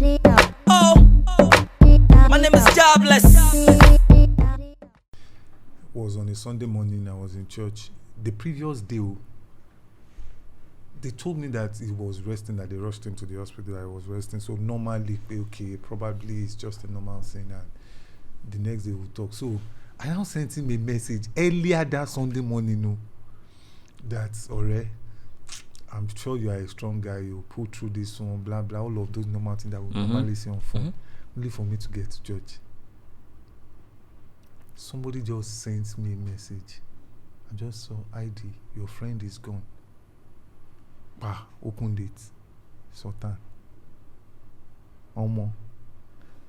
Oh, my name is Jobless. Was on a Sunday morning. I was in church. The previous day, they told me that he was resting, that they rushed him to the hospital. I was resting. So normally, okay, probably it's just a normal thing, and the next day we'll talk. So I now sent him a message earlier that Sunday morning, that alright, I'm sure you are a strong guy, you pull through this one, blah blah, all of those normal things that we normally see on phone, only for me to get to church. Somebody just sent me a message. I just saw ID, your friend is gone. Bah, opened it. Sultan. Omo.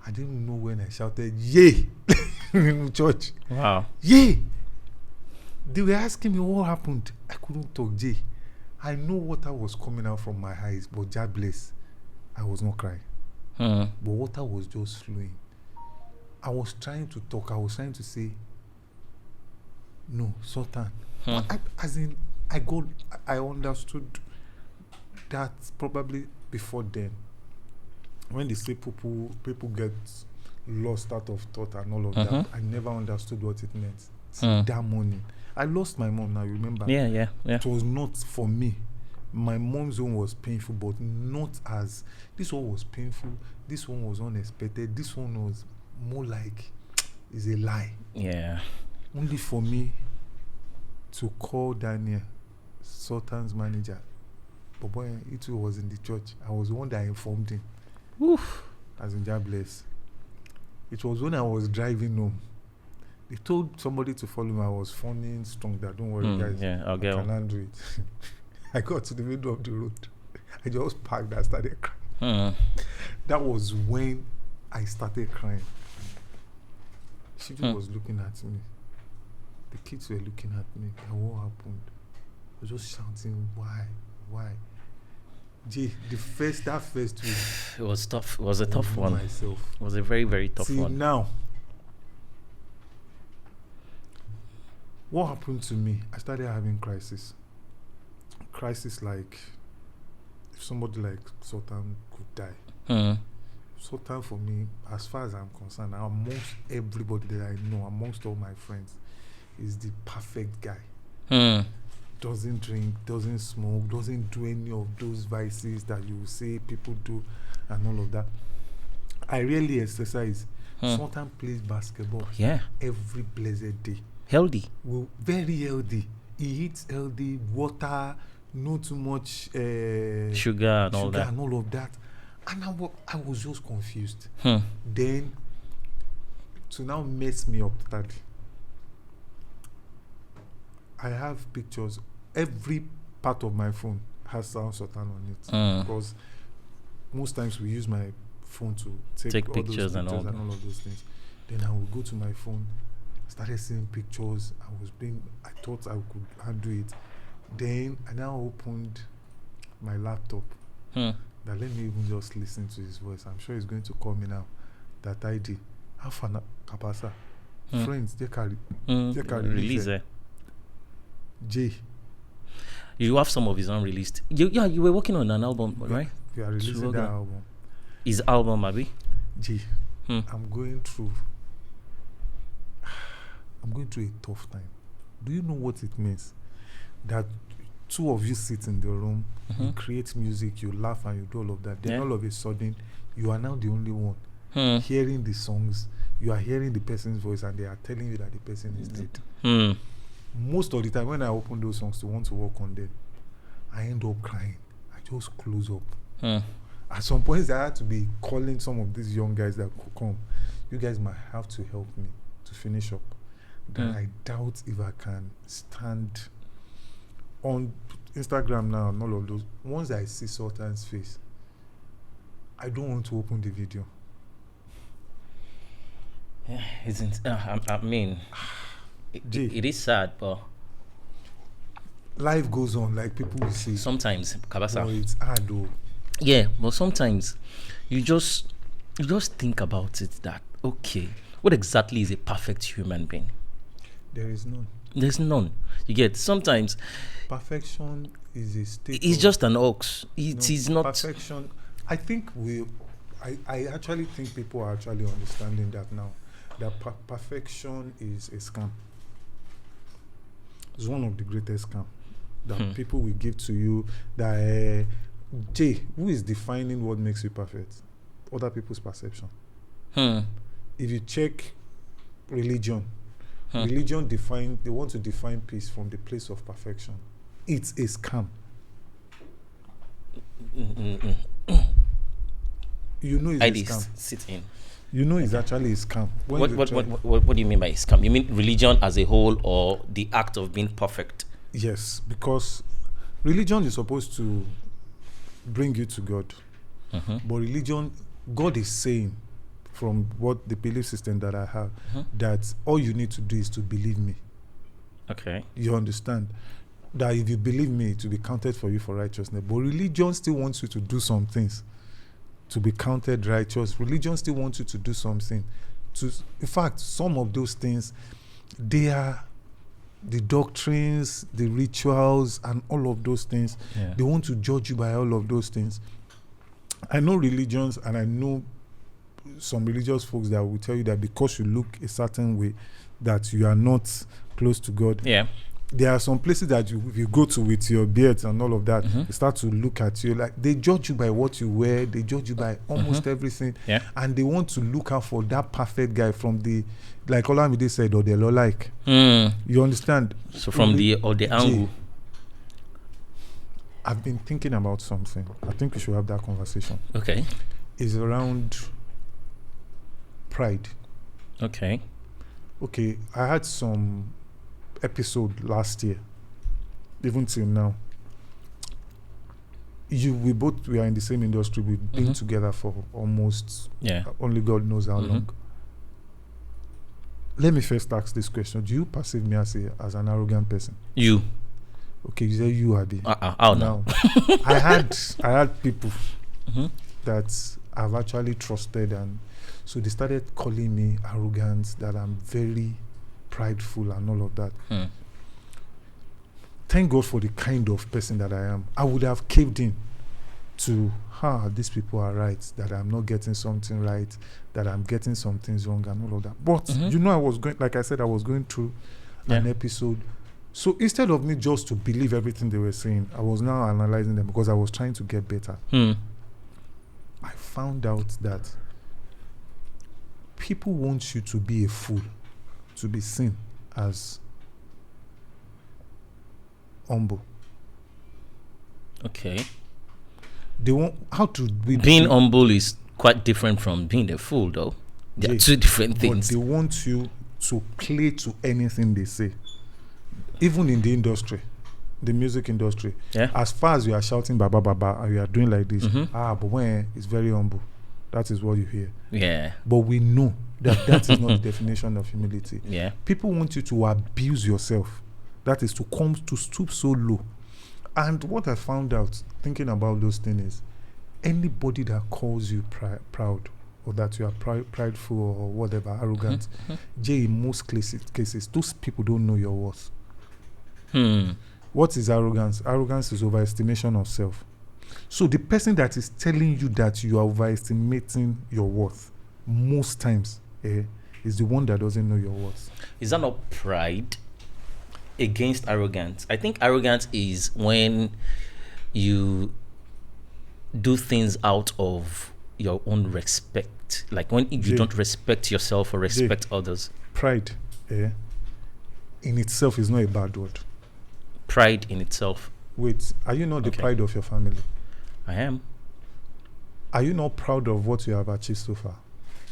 I didn't know when I shouted, yay! In church. Wow. Yay! They were asking me what happened. I couldn't talk, Jay. I know water was coming out from my eyes, but God bless, I was not crying. But water was just flowing. I was trying to talk. I was trying to say, no, Sultan. I understood that probably before then. When they say people get lost out of thought and all of that, I never understood what it meant. That morning, I lost my mom. Now you remember? Yeah. It was not for me. My mom's one was painful, but not as this one was painful. This one was unexpected. This one was more like is a lie. Yeah. Only for me to call Daniel, Sultan's manager. But boy, it too was in the church. I was the one that informed him. Oof. As in God bless. It was when I was driving home. They told somebody to follow me. I was phoning strong that don't worry, guys. Yeah, I'll I get can handle it. I got to the middle of the road. I just parked and started crying. That was when I started crying. She was looking at me. The kids were looking at me. And what happened? I was just shouting, why? Jay, that first week. It was tough. It was a tough one. Myself. It was a very, very tough See, one. now, what happened to me? I started having crisis. Crisis like if somebody like Sultan could die. Sultan for me, as far as I'm concerned, amongst everybody that I know, amongst all my friends, is the perfect guy. Doesn't drink, doesn't smoke, doesn't do any of those vices that you say people do and all of that. I really exercise. Sultan plays basketball every blessed day. Healthy. Well, very healthy. He eats healthy, water, not too much sugar and all that. And all of that. And I was just confused. Then, to now mess me up that I have pictures. Every part of my phone has Sound Sultan on it. Because most times we use my phone to take all pictures, those and all of those things. Then I will go to my phone, started seeing pictures. I thought I could handle it. Then I now opened my laptop. That let me even just listen to his voice. I'm sure he's going to call me now. That ID. How far Cabasa? Friends, they carry Release it. J. You have some of his unreleased. You were working on an album, right? We are releasing that album. His album, maybe? J. I'm going through a tough time. Do you know what it means? That two of you sit in the room, you create music, you laugh and you do all of that. Then all of a sudden, you are now the only one hearing the songs. You are hearing the person's voice and they are telling you that the person is dead. Most of the time when I open those songs to want to work on them, I end up crying. I just close up. At some points, I had to be calling some of these young guys that could come. You guys might have to help me to finish up. Then I doubt if I can stand on Instagram now and all of those. Once I see Sultan's face, I don't want to open the video. Yeah, isn't I mean, it is sad, but life goes on, like people will say. Sometimes, Cabasa. Oh, it's hard though. Yeah, but sometimes you just think about it that, okay, what exactly is a perfect human being? There is none. There's none. You get, sometimes perfection is a state. It's just an ox. It is not perfection. I think I actually think people are actually understanding that now. That perfection is a scam. It's one of the greatest scam that people will give to you. That Jay, who is defining what makes you perfect? Other people's perception. If you check religion, religion they want to define peace from the place of perfection. It's a scam. You know it's a scam. Sit in. You know it's actually a scam. What do you mean by scam? You mean religion as a whole, or the act of being perfect? Yes, because religion is supposed to bring you to God. But religion, God is saying, from what the belief system that I have, that all you need to do is to believe me. Okay. You understand? That if you believe me, it will be counted for you for righteousness. But religion still wants you to do some things to be counted righteous. Religion still wants you to do something. In fact, some of those things, they are the doctrines, the rituals, and all of those things. Yeah. They want to judge you by all of those things. I know religions, and I know some religious folks that will tell you that because you look a certain way, that you are not close to God. Yeah. There are some places that you go to with your beards and all of that, they start to look at you like they judge you by what you wear, they judge you by almost everything, and they want to look out for that perfect guy from the, like Olamide said, or the law like. You understand? So from the angle. I've been thinking about something. I think we should have that conversation. Okay. It's around pride. Okay. I had some episode last year, even till now. We both are in the same industry. We've been together for almost only God knows how long. Let me first ask this question: do you perceive me as an arrogant person? You. Okay, you say you, Abi. Oh no. I had people that I've actually trusted, and so they started calling me arrogant, that I'm very prideful and all of that. Thank God for the kind of person that I am. I would have caved in to, these people are right, that I'm not getting something right, that I'm getting some things wrong and all of that. But I was going through an episode. So instead of me just to believe everything they were saying, I was now analyzing them because I was trying to get better. I found out that people want you to be a fool, to be seen as humble. Okay. They want being humble is quite different from being a fool, though. They are two different things. But they want you to play to anything they say. Even in the industry, the music industry, as far as you are shouting "Baba Baba" and you are doing like this, but when it's very humble, that is what you hear. Yeah. But we know that is not the definition of humility. Yeah. People want you to abuse yourself. That is to come to stoop so low. And what I found out thinking about those things is, anybody that calls you proud, or that you are prideful or whatever, arrogant, in most cases, those people don't know your worth. What is arrogance? Arrogance is overestimation of self. So the person that is telling you that you are overestimating your worth, most times, is the one that doesn't know your worth. Is that not pride against arrogance? I think arrogance is when you do things out of your own respect, like when you don't respect yourself or respect others. Pride in itself is not a bad word. Pride in itself. Wait, are you not the pride of your family? I am. Are you not proud of what you have achieved so far?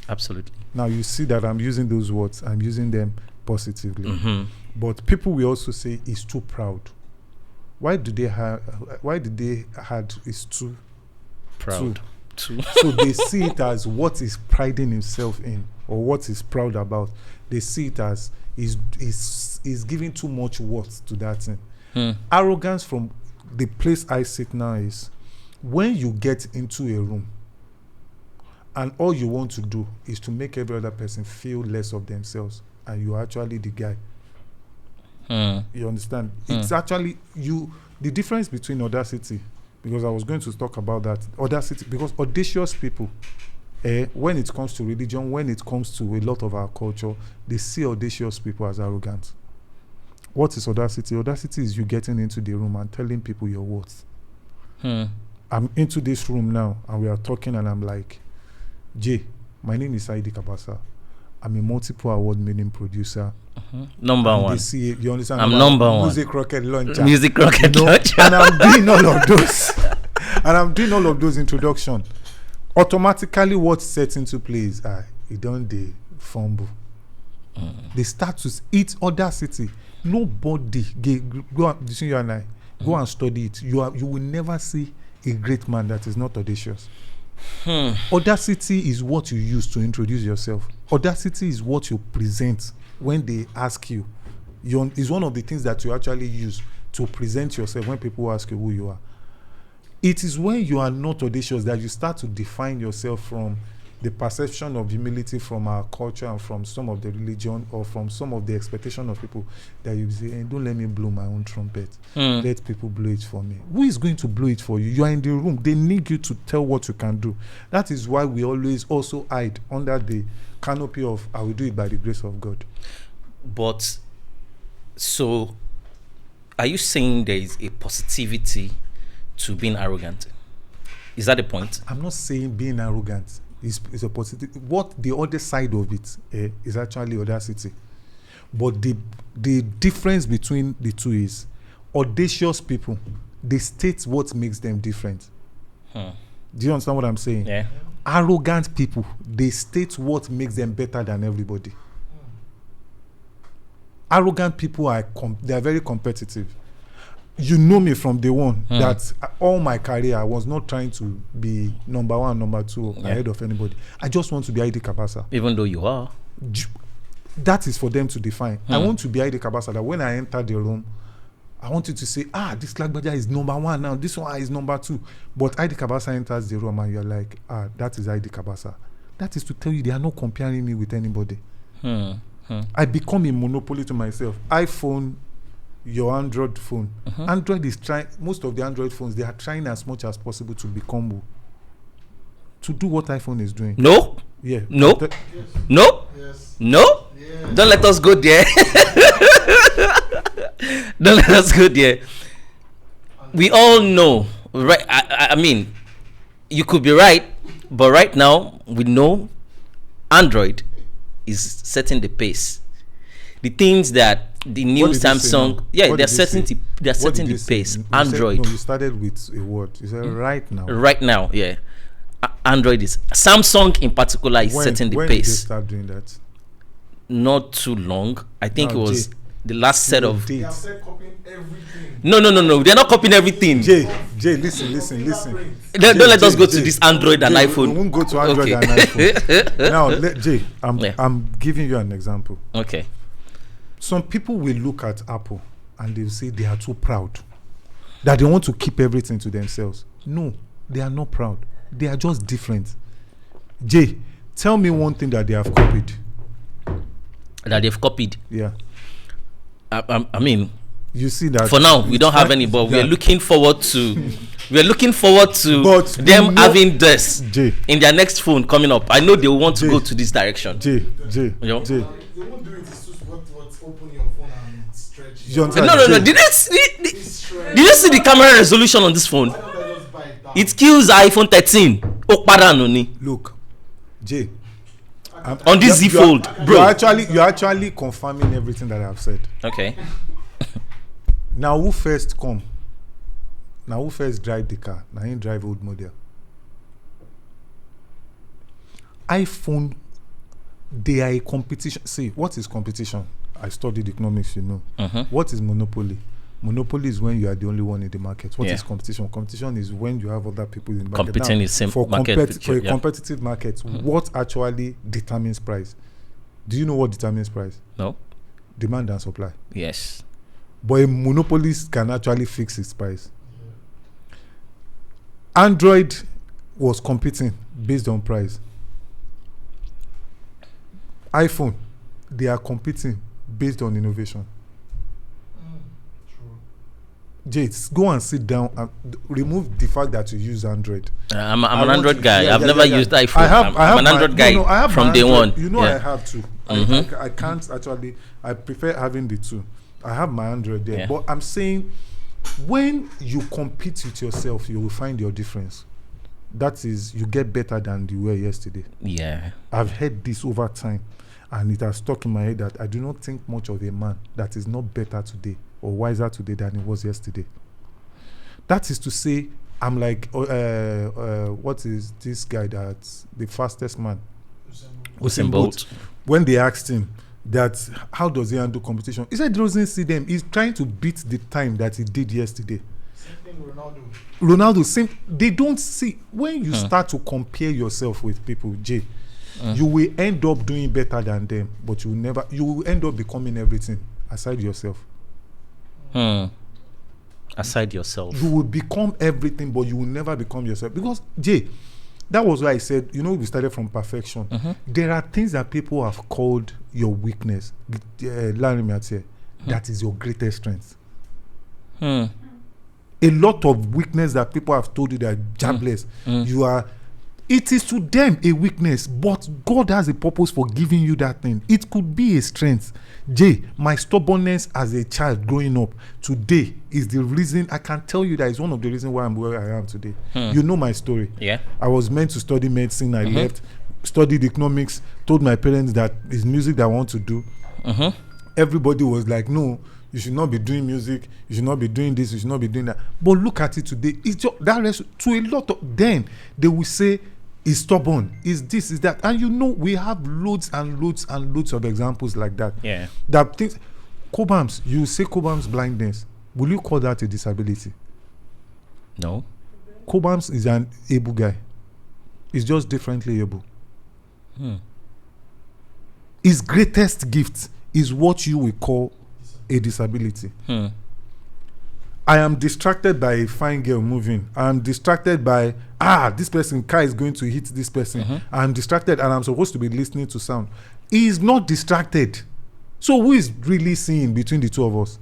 Absolutely. Now you see that I'm using those words, I'm using them positively. But people will also say he's too proud. Why did they had is too proud? Too. So they see it as what he's priding himself in, or what he's proud about. They see it as he's giving too much worth to that thing. Arrogance from the place I sit now is when you get into a room and all you want to do is to make every other person feel less of themselves, and you're actually the guy. You understand? It's actually the difference between audacity, because I was going to talk about that. Audacity, because audacious people when it comes to religion, when it comes to a lot of our culture, they see audacious people as arrogant. What is audacity? Audacity is you getting into the room and telling people your worth. I'm into this room now and we are talking and I'm like, Jay, my name is JOI Cabasa. I'm a multiple award-winning producer. Number one. They see it, you understand? I'm number one. Music rocket launcher. Music rocket launcher. And I'm doing all of those. And I'm doing all of those introduction. Automatically, what sets into play is it don't they fumble. They start to eat audacity. Nobody go out, between you and I, go and study it. You will never see a great man that is not audacious. Audacity is what you use to introduce yourself. Audacity is what you present when they ask you. It's one of the things that you actually use to present yourself when people ask you who you are. It is when you are not audacious that you start to define yourself from the perception of humility from our culture and from some of the religion or from some of the expectation of people that you say, hey, don't let me blow my own trumpet. Let people blow it for me. Who is going to blow it for you? You are in the room. They need you to tell what you can do. That is why we always also hide under the canopy of I will do it by the grace of God. But so are you saying there is a positivity to being arrogant? Is that the point? I'm not saying being arrogant is a positive. What the other side of it is actually audacity. But the difference between the two is audacious people, they state what makes them different. Do you understand what I'm saying? Yeah. Arrogant people, they state what makes them better than everybody. Arrogant people they are very competitive. You know me from day one that all my career I was not trying to be number one, number two ahead of anybody. I just want to be JOI Cabasa. Even though you are. That is for them to define. I want to be JOI Cabasa that when I enter the room, I want you to say, this Lagbaja is number one now, this one is number two. But JOI Cabasa enters the room and you're like, that is JOI Cabasa. That is to tell you they are not comparing me with anybody. I become a monopoly to myself. iPhone, your Android phone. Android is trying, most of the Android phones, they are trying as much as possible to become, to do what iPhone is doing. No. Yeah. No. Yes. No. Yes. No. Yeah. Don't let us go there. Don't let us go there. We all know, right? I mean, you could be right, but right now we know Android is setting the pace. The things that the new Samsung, they're setting the pace. Android. You started with a word. You said right now. Right now, yeah. Android is Samsung in particular is setting the pace. When did they start doing that? Not too long. I think it was the last set of. They have said copying everything. No. They're not copying everything. Jay, listen. Don't let us go to this Android and iPhone. We won't go to Android and iPhone. Now, I'm giving you an example. Okay. Some people will look at Apple and they'll say they are too proud, that they want to keep everything to themselves. No, they are not proud. They are just different. Jay, tell me one thing that they have copied. That they've copied? Yeah. I mean, you see that for now we don't have any, but we're looking forward to them having this in their next phone coming up. I know they want to go to this direction. Jay. They won't do it. It's just what's open your phone and stretch. No. Did you see the camera resolution on this phone? It kills iPhone 13. Look, Jay. On this Z Fold, bro. You're actually confirming everything that I've said. Okay. Now who first come? Now who first drive the car? Now you drive old model. iPhone, they are a competition. See, what is competition? I studied economics, you know. What is monopoly? Monopoly is when you are the only one in the market. What is competition? Competition is when you have other people in the market. Competing in the same market. For a competitive market, what actually determines price? Do you know what determines price? No. Demand and supply. Yes. But a monopolist can actually fix its price. Android was competing based on price. iPhone, they are competing based on innovation. Jay, go and sit down and remove the fact that you use Android. I'm an Android guy. I've never used iPhone. I'm an Android guy I have from day Android. one. You know, I have two. I can't actually. I prefer having the two. I have my Android there, but I'm saying when you compete with yourself, you will find your difference. That is, you get better than you were yesterday. Yeah, I've heard this over time, and it has stuck in my head that I do not think much of a man that is not better today or wiser today than he was yesterday. That is to say, I'm like, what is this guy that's the fastest man? Usain Bolt. When they asked him that how does he handle competition, he said he doesn't see them. He's trying to beat the time that he did yesterday. Same thing with Ronaldo, same. They don't see. When you start to compare yourself with people, Jay, you will end up doing better than them, but you will end up becoming everything aside yourself. Aside yourself, you will become everything, but you will never become yourself. Because Jay, that was why I said, you know, we started from perfection. There are things that people have called your weakness. Larry Miatie, that is your greatest strength. A lot of weakness that people have told you that are jobless, you are. It is to them a weakness, but God has a purpose for giving you that thing. It could be a strength. Jay, my stubbornness as a child growing up today is the reason. I can tell you that it's one of the reasons why I'm where I am today. You know my story. Yeah. I was meant to study medicine. I left, studied economics, told my parents that it's music that I want to do. Everybody was like, no, you should not be doing music. You should not be doing this. You should not be doing that. But look at it today. It's just that to a lot of, then they will say, is stubborn, is this, is that. And you know, we have loads and loads and loads of examples like that. Yeah. That things, Cobham's, you say Cobham's blindness. Will you call that a disability? No. Cobham's is an able guy. He's just differently able. His greatest gift is what you will call a disability. I am distracted by a fine girl moving. I am distracted by, this person car is going to hit this person. I am distracted and I'm supposed to be listening to sound. He is not distracted. So who is really seeing between the two of us?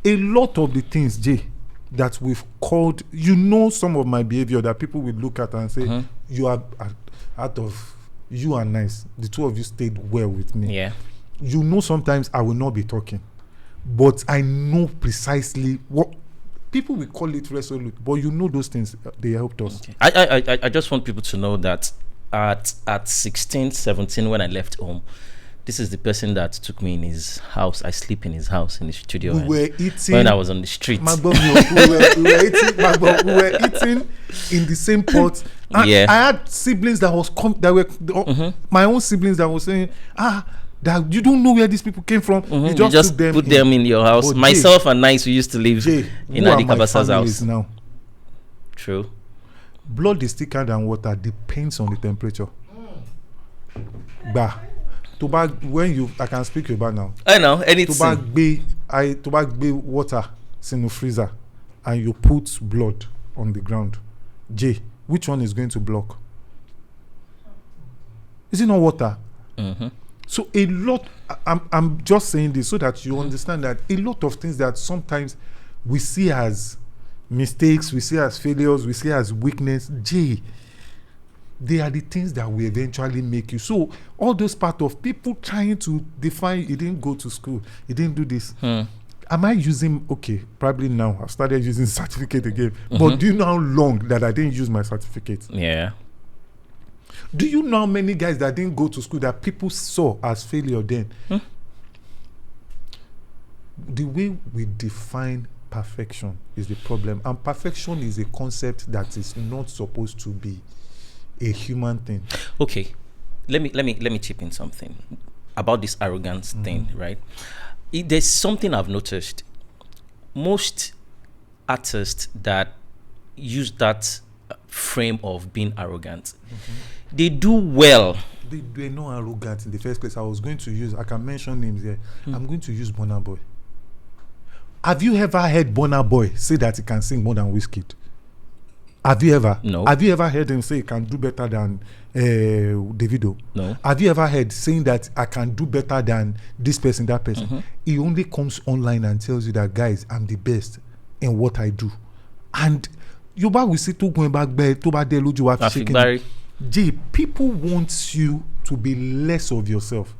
A lot of the things, Jay, that we've called, you know, some of my behavior that people will look at and say, you are out of, you are nice. The two of you stayed well with me. Yeah. You know, sometimes I will not be talking, but I know precisely what people will call it resolute, but you know those things, they helped us. Okay. I just want people to know that at 16, 17, when I left home, this is the person that took me in his house. I sleep in his house in the studio. We were eating when I was on the street. we were eating in the same pot. And I had siblings that were my own siblings that were saying, that you don't know where these people came from. You just put them in your house. But myself and Nice, we used to live in Adi Cabasa's house. Now. True. Blood is thicker than water, depends on the temperature. I can speak about now. I know, anything. To bag water in the freezer and you put blood on the ground. Jay, which one is going to block? Is it not water? So a lot, I'm just saying this so that you understand that a lot of things that sometimes we see as mistakes, we see as failures, we see as weakness, Jay, they are the things that will eventually make you. So all those part of people trying to define, you didn't go to school, you didn't do this. Am I using, probably now, I've started using certificate again, but do you know how long that I didn't use my certificate? Yeah. Do you know how many guys that didn't go to school that people saw as failure then? The way we define perfection is the problem, and perfection is a concept that is not supposed to be a human thing. Okay, let me chip in something about this arrogance thing, right? There's something I've noticed. Most artists that use that frame of being arrogant, they do well. They're not arrogant in the first place. I can mention names here. I'm going to use Burna Boy. Have you ever heard Burna Boy say that he can sing more than Wizkid? Have you ever? No. Have you ever heard him say he can do better than Davido? No. Have you ever heard saying that I can do better than this person, that person? He only comes online and tells you that, guys, I'm the best in what I do. And Yoba will say to going back there, to back there, you have shaking. Jay, people want you to be less of yourself.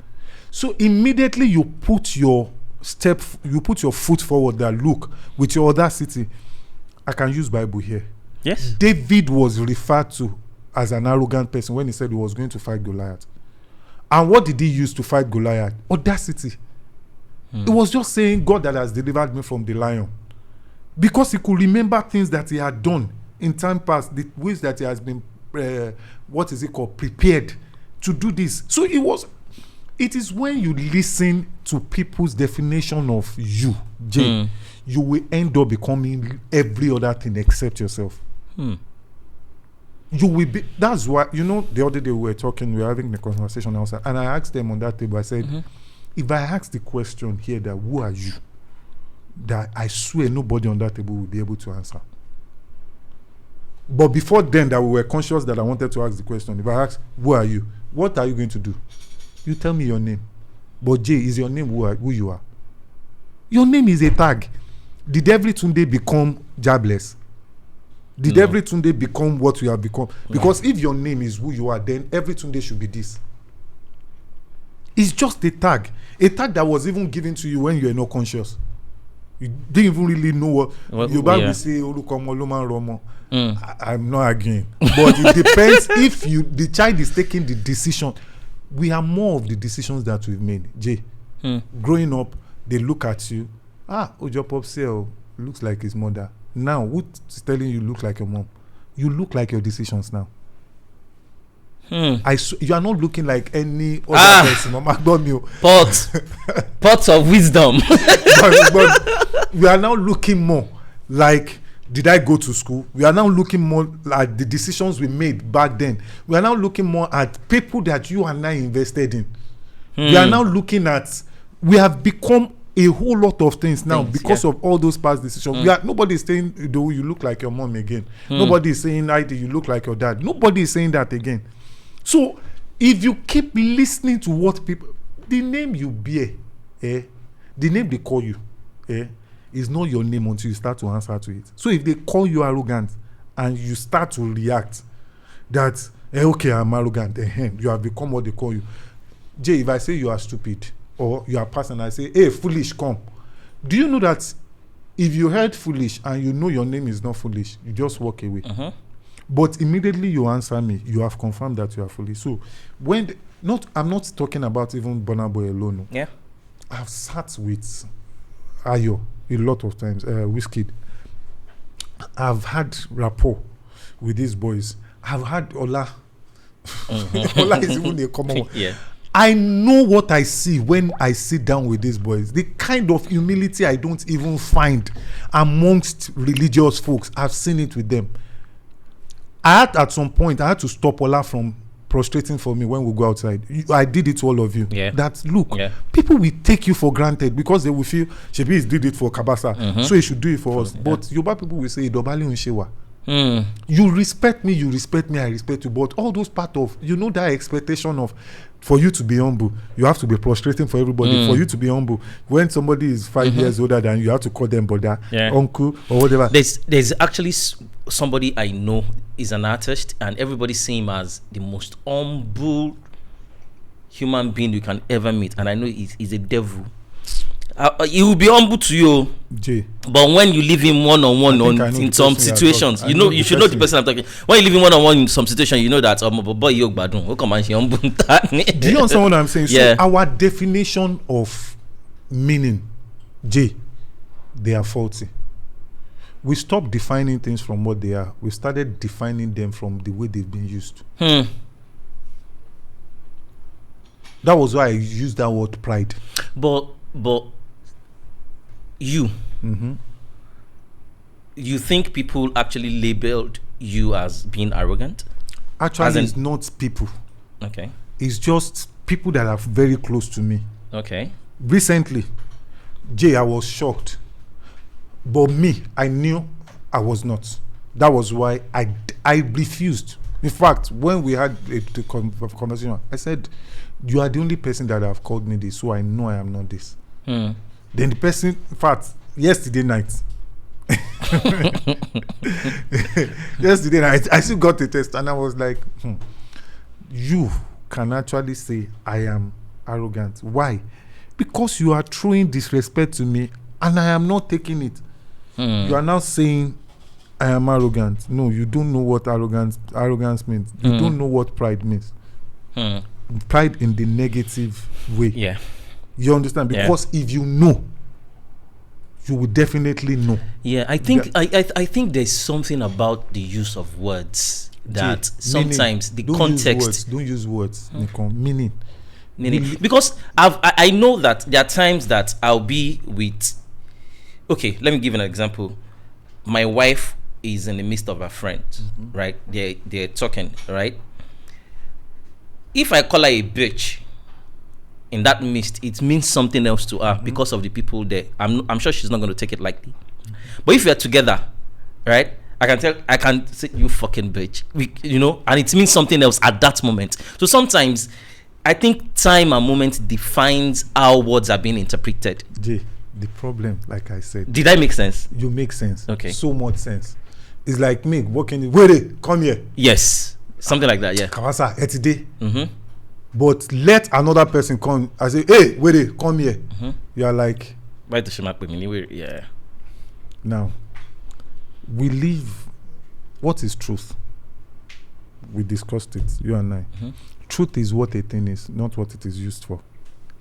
So immediately you put your foot forward that, look, with your audacity, I can use Bible here. Yes. David was referred to as an arrogant person when he said he was going to fight Goliath. And what did he use to fight Goliath? Audacity. He was just saying, God that has delivered me from the lion. Because he could remember things that he had done in time past, the ways that he has been, prepared to do this. So it is when you listen to people's definition of you, Jay, you will end up becoming every other thing except yourself. You will be. That's why, the other day we were having a conversation outside, and I asked them on that table, I said, if I ask the question here that who are you, that I swear nobody on that table will be able to answer. But before then, that we were conscious that I wanted to ask the question. If I ask, who are you? What are you going to do? You tell me your name. But Jay, is your name who you are? Your name is a tag. Did every Tunde become jobless? Did every Tunde become what you have become? Because if your name is who you are, then every Tunde should be this. It's just a tag. A tag that was even given to you when you were not conscious. You didn't even really know what you will say, Romo. I'm not arguing. But it depends if the child is taking the decision. We are more of the decisions that we've made. Jay, growing up, they look at you. Ojo Popsel looks like his mother. Now, who's telling you look like your mom? You look like your decisions now. You are not looking like any other person. Pots of wisdom. but we are now looking more like, did I go to school? We are now looking more at the decisions we made back then. We are now looking more at people that you and I invested in. We are now looking at, we have become a whole lot of things now because of all those past decisions. Nobody is saying, you look like your mom again. Nobody is saying, you look like your dad. Nobody is saying that again. So if you keep listening to what people, the name you bear, the name they call you, is not your name until you start to answer to it. So if they call you arrogant and you start to react that, okay, I'm arrogant, you have become what they call you. Jay, if I say you are stupid or you are person, I say, hey, foolish, come. Do you know that if you heard foolish and you know your name is not foolish, you just walk away. But immediately you answer me, you have confirmed that you are foolish. So I'm not talking about even Burna Boy alone. Yeah. I've sat with Ayo a lot of times, Wizkid. I've had rapport with these boys. I've had Ola. Ola is even a common one. Yeah. I know what I see when I sit down with these boys. The kind of humility I don't even find amongst religious folks. I've seen it with them. At some point, I had to stop Ola from prostrating for me when we go outside. I did it to all of you. Yeah. That, look, people will take you for granted because they will feel, Shebi did it for Cabasa, so he should do it for us. But Yoruba people will say, Idobali Unshewa. You respect me, I respect you. But all those part of, that expectation of, for you to be humble, you have to be prostrating for everybody. For you to be humble, when somebody is 5 years older than you, have to call them brother, uncle, or whatever. There's actually somebody I know is an artist, and everybody see him as the most humble human being you can ever meet. And I know he's a devil. He will be humble to you, Jay. But when you leave him one-on-one in some situations, you should know the person I'm talking. When you leave him one-on-one in some situation, you know that boy you badun. Come on, humble. Do you understand what I'm saying? So our definition of meaning, Jay, they are faulty. We stopped defining things from what they are. We started defining them from the way they've been used. That was why I used that word pride. But you think people actually labeled you as being arrogant? Actually, it's not people. Okay. It's just people that are very close to me. Okay. Recently, Jay, I was shocked. But me, I knew I was not. That was why I refused. In fact, when we had the conversation, I said, you are the only person that have called me this, so I know I am not this. Then the person, in fact, yesterday night, I still got a text and I was like, you can actually say I am arrogant. Why? Because you are throwing disrespect to me and I am not taking it. You are now saying I am arrogant. No, you don't know what arrogance means. You don't know what pride means. Pride in the negative way. Yeah. You understand? Because if you know, you will definitely know. Yeah, I think I think there's something about the use of words that sometimes the context. Don't use words. Meaning. Because I know that there are times that I'll be with. Okay, let me give an example. My wife is in the midst of her friends, right? They're talking, right? If I call her a bitch, in that midst, it means something else to her because of the people there. I'm sure she's not going to take it lightly. But if we are together, right? I can say you fucking bitch, and it means something else at that moment. So sometimes, I think time and moment defines how words are being interpreted. Jay, the problem, like I said, did I make sense? You make sense. Okay, so much sense. It's like me walking. Wait, come here. Yes, something like that. Yeah. Cabasa, today. But let another person come. I say, hey, wait, come here. You are like, why the shamak with me? Yeah. Now, we live. What is truth? We discussed it, you and I. Truth is what a thing is, not what it is used for.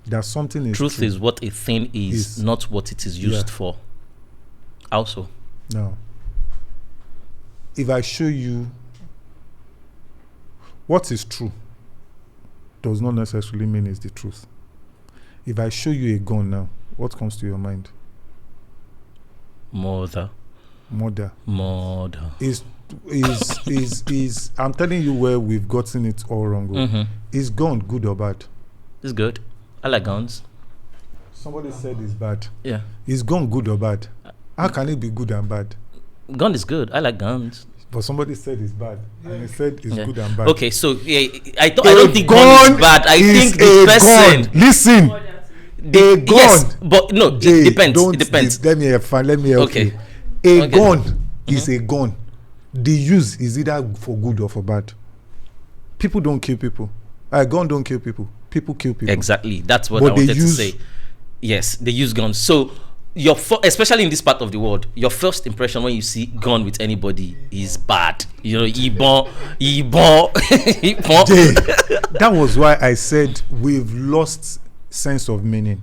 There's something is truth is what a thing is, not what it is used for. Also. Now, if I show you what is true, does not necessarily mean it's the truth. If I show you a gun now, what comes to your mind? Murder. Is I'm telling you where we've gotten it all wrong. Is gun good or bad? It's good. I like guns. Somebody said it's bad. Yeah. Is gun good or bad? How can it be good and bad? Gun is good. I like guns. But somebody said it's bad, and he said it's good and bad. Okay, so I don't think gun is bad. I think the person. Gun. Listen, a gun. Yes, but no, Jay, it depends. It depends. Let me help you. A gun is a gun. The use is either for good or for bad. People don't kill people. A gun don't kill people. People kill people. Exactly. That's what I wanted to say. Yes, they use guns. So especially in this part of the world, your first impression when you see gun with anybody is bad. Ibon. That was why I said we've lost sense of meaning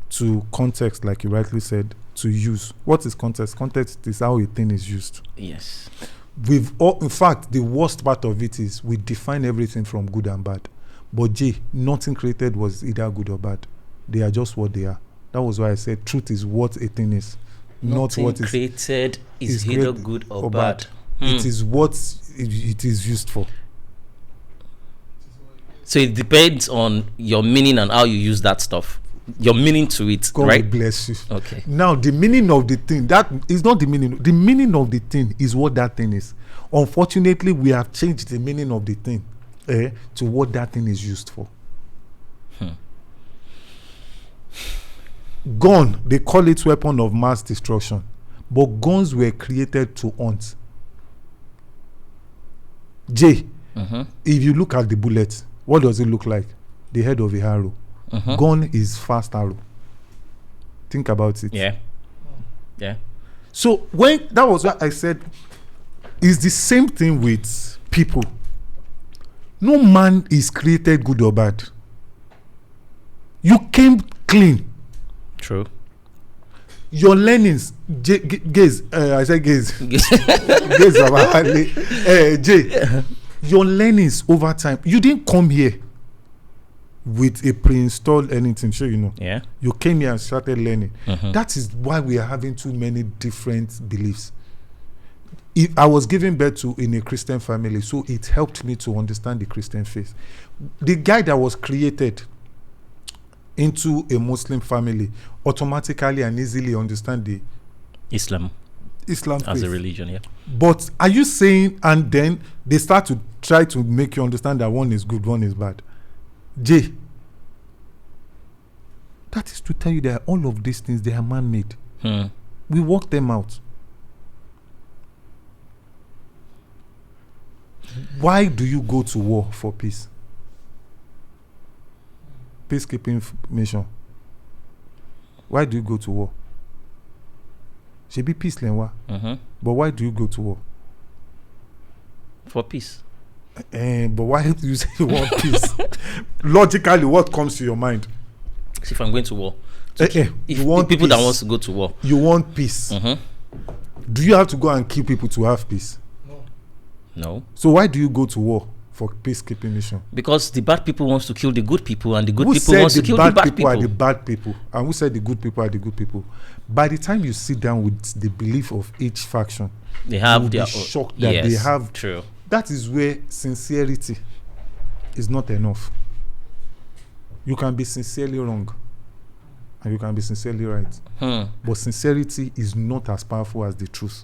to context, like you rightly said, to use. What is context? Context is how a thing is used. Yes. In fact, the worst part of it is we define everything from good and bad. But nothing created was either good or bad. They are just what they are. That was why I said truth is what a thing is, not what is created is either good or bad. It is what it is used for. So it depends on your meaning and how you use that stuff. Your meaning to it, God right? bless you. Okay. Now the meaning of the thing, that is not the meaning. The meaning of the thing is what that thing is. Unfortunately, we have changed the meaning of the thing to what that thing is used for. Gun, they call it weapon of mass destruction, but guns were created to hunt. If you look at the bullet, what does it look like? The head of a arrow. Gun is fast arrow. Think about it. Yeah. So when that was what I said, it's the same thing with people. No man is created good or bad. You came clean. True. Your learnings, gaze. I said gaze. Gaze about Jay. Your learnings over time. You didn't come here with a pre-installed anything. Sure, you know. Yeah. You came here and started learning. That is why we are having too many different beliefs. I was given birth to in a Christian family, so it helped me to understand the Christian faith. The guy that was created into a Muslim family automatically and easily understand the Islam. Islam as faith. a religion, yeah. But are you saying, and then they start to try to make you understand that one is good, one is bad? Jay, that is to tell you that all of these things, they are man-made. We work them out. Why do you go to war for peace? Peacekeeping mission. Why do you go to war? Should be peace, Lenwa. But why do you go to war? For peace. But why do you say you want peace? Logically, what comes to your mind? See, if I'm going to war, you want people peace. that wants to go to war, You want peace. Do you have to go and kill people to have peace? no, So why do you go to war for peacekeeping mission? because the bad people wants to kill the good people, and the good Who people said wants to the kill the bad bad people are the people. bad people? And who said the good people are the good people? By the time you sit down with the belief of each faction, They you have will their be shocked that yes, they have. true. That is where sincerity is not enough. You can be sincerely wrong, and you can be sincerely right. But sincerity is not as powerful as the truth.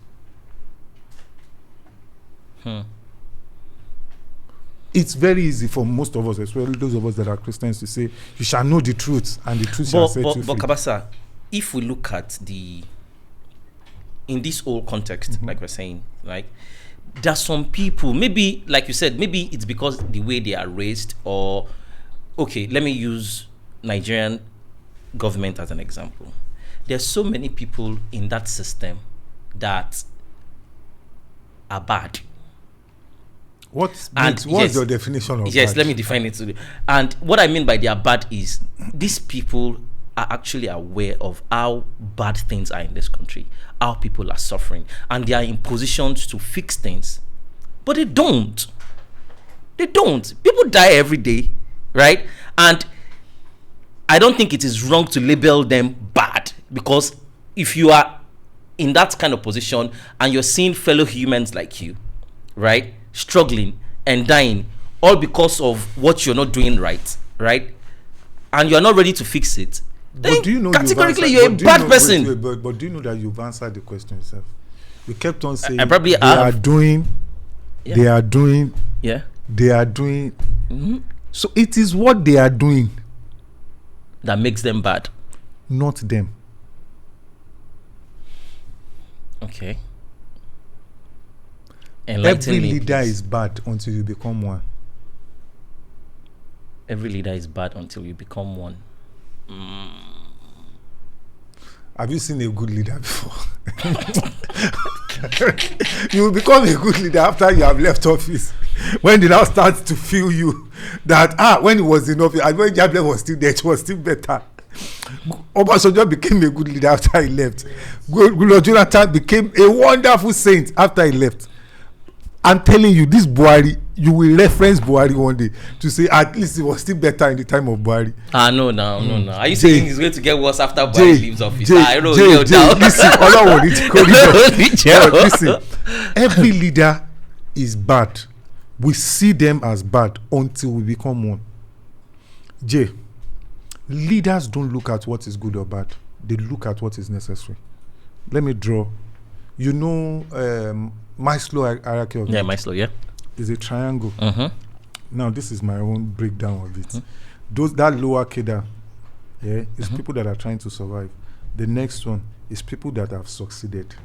It's very easy for most of us, especially those of us that are Christians, to say you shall know the truth, and the truth shall set you But free. Cabasa, if we look at in this whole context, like we're saying, like, there are some people, maybe like you said, maybe it's because the way they are raised, or okay, let me use Nigerian government as an example. There's so many people in that system that are bad. What's yes, your definition of yes, bad? let me define it to you. And what I mean by they are bad is these people are actually aware of how bad things are in this country, how people are suffering, and they are in positions to fix things, but they don't. People die every day, right? And I don't think it is wrong to label them bad, because if you are in that kind of position and you're seeing fellow humans like you, right, struggling and dying, all because of what you're not doing right, and you're not ready to fix it, then But do you know categorically you're a bad person. But do you know that you've answered the question yourself? You kept on saying I probably they are have. doing, Yeah. they are doing, Yeah. they are doing. So it is what they are doing, That makes them bad. not them. Okay. Enlighten Every me, leader please. is bad until you become one. Every leader is bad until you become one. Have you seen a good leader before? You will become a good leader after you have left office. When they now start to feel you that when he was in office and when Jable was still there, it was still better. Obasanjo became a good leader after he left. Goodluck Jonathan became a wonderful saint after he left. I'm telling you, this Buhari, you will reference Buhari one day to say at least it was still better in the time of Buhari. No. Are you saying it's going to get worse after Buhari leaves office? I don't Jay, know. listen, listen. Every leader is bad. We see them as bad until we become one. Jay, leaders don't look at what is good or bad. They look at what is necessary. Let me draw. You know, Maslow hierarchy of needs. Maslow, yeah. Is a triangle. Now, this is my own breakdown of it. That lower cadre, is people that are trying to survive. The next one is people that have succeeded.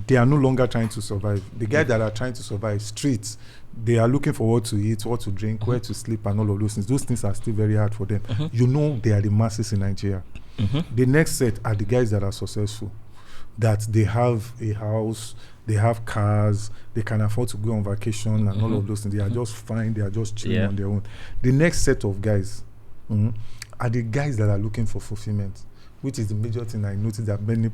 They are no longer trying to survive. The guys that are trying to survive, streets, they are looking for what to eat, what to drink, where to sleep, and all of those things. Those things are still very hard for them. You know, they are the masses in Nigeria. The next set are the guys that are successful, that they have a house, they have cars, they can afford to go on vacation and all of those things. They are just fine, they are just chilling on their own. The next set of guys are the guys that are looking for fulfillment, which is the major thing I noticed that many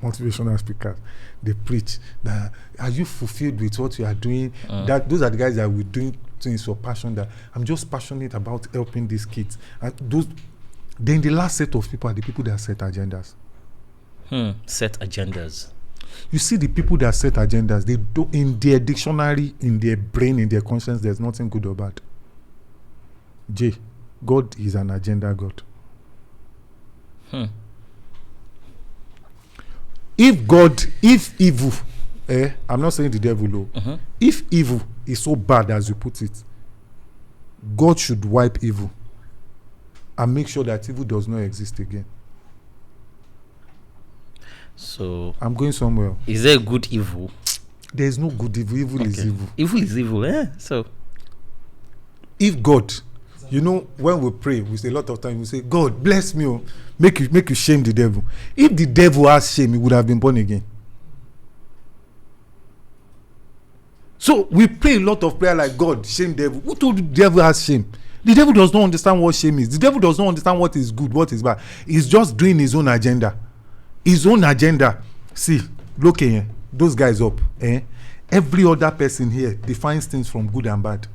motivational speakers, they preach that are you fulfilled with what you are doing? That those are the guys that will doing things for passion, that I'm just passionate about helping these kids. And then the last set of people are the people that set agendas. Set agendas. You see, the people that set agendas, they do in their dictionary, in their brain, in their conscience, there's nothing good or bad. Jay, God is an agenda God. if evil, I'm not saying the devil, if evil is so bad as you put it, God should wipe evil and make sure that evil does not exist again. So I'm going somewhere. is there good evil? There is no good evil. Evil is evil. Evil is evil, yeah. So if God, when we pray, we say a lot of times, we say, God bless me, make you shame the devil. If the devil has shame, he would have been born again. So we pray a lot of prayer like, God, shame devil. Who told the devil has shame? The devil does not understand what shame is. The devil does not understand what is good, what is bad. He's just doing his own agenda. His own agenda. See, look here, those guys up. Every other person here defines things from good and bad,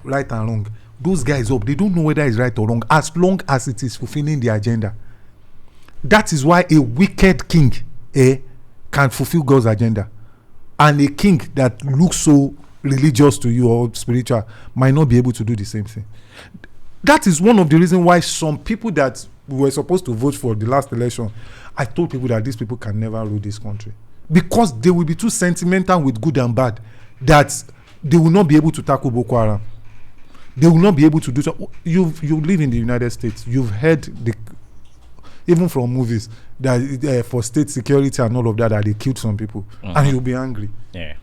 right and wrong. Those guys up, they don't know whether it's right or wrong, as long as it is fulfilling the agenda. That is why a wicked king can fulfill God's agenda. And a king that looks so religious to you or spiritual might not be able to do the same thing. That is one of the reasons why some people that were supposed to vote for the last election, I told people that these people can never rule this country. Because they will be too sentimental with good and bad that they will not be able to tackle Boko Haram. They will not be able to do so. You live in the United States. You've heard even from movies that for state security and all of that they killed some people, and you'll be angry. yeah.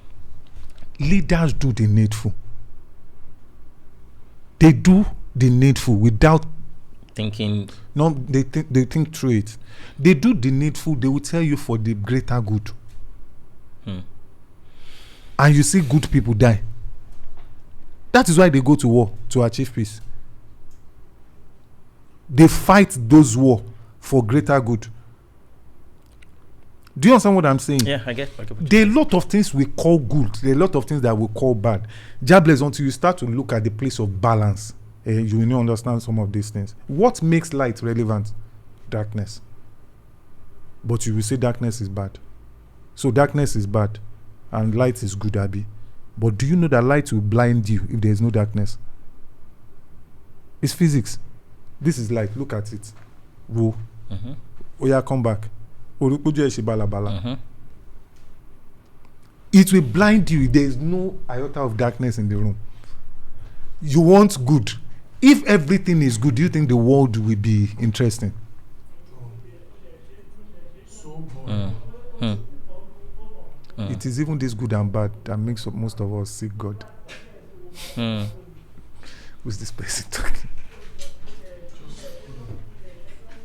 Leaders do the needful. They do the needful without Thinking. no. They think through it. They do the needful. They will tell you for the greater good. And you see good people die. That is why they go to war, to achieve peace. They fight those wars for greater good. Do you understand what I'm saying? Yeah, I get. There are a lot of things we call good. There are a lot of things that we call bad. Jobless, until you start to look at the place of balance, you will not understand some of these things. What makes light relevant? Darkness. But you will say darkness is bad. So darkness is bad and light is good, Abi. But do you know that light will blind you if there is no darkness? It's physics. This is light. Look at it. Whoa. Oh yeah, come back. It will blind you if there is no iota of darkness in the room. You want good. If everything is good, do you think the world will be interesting? It is even this good and bad that makes most of us seek God. Who's this person talking?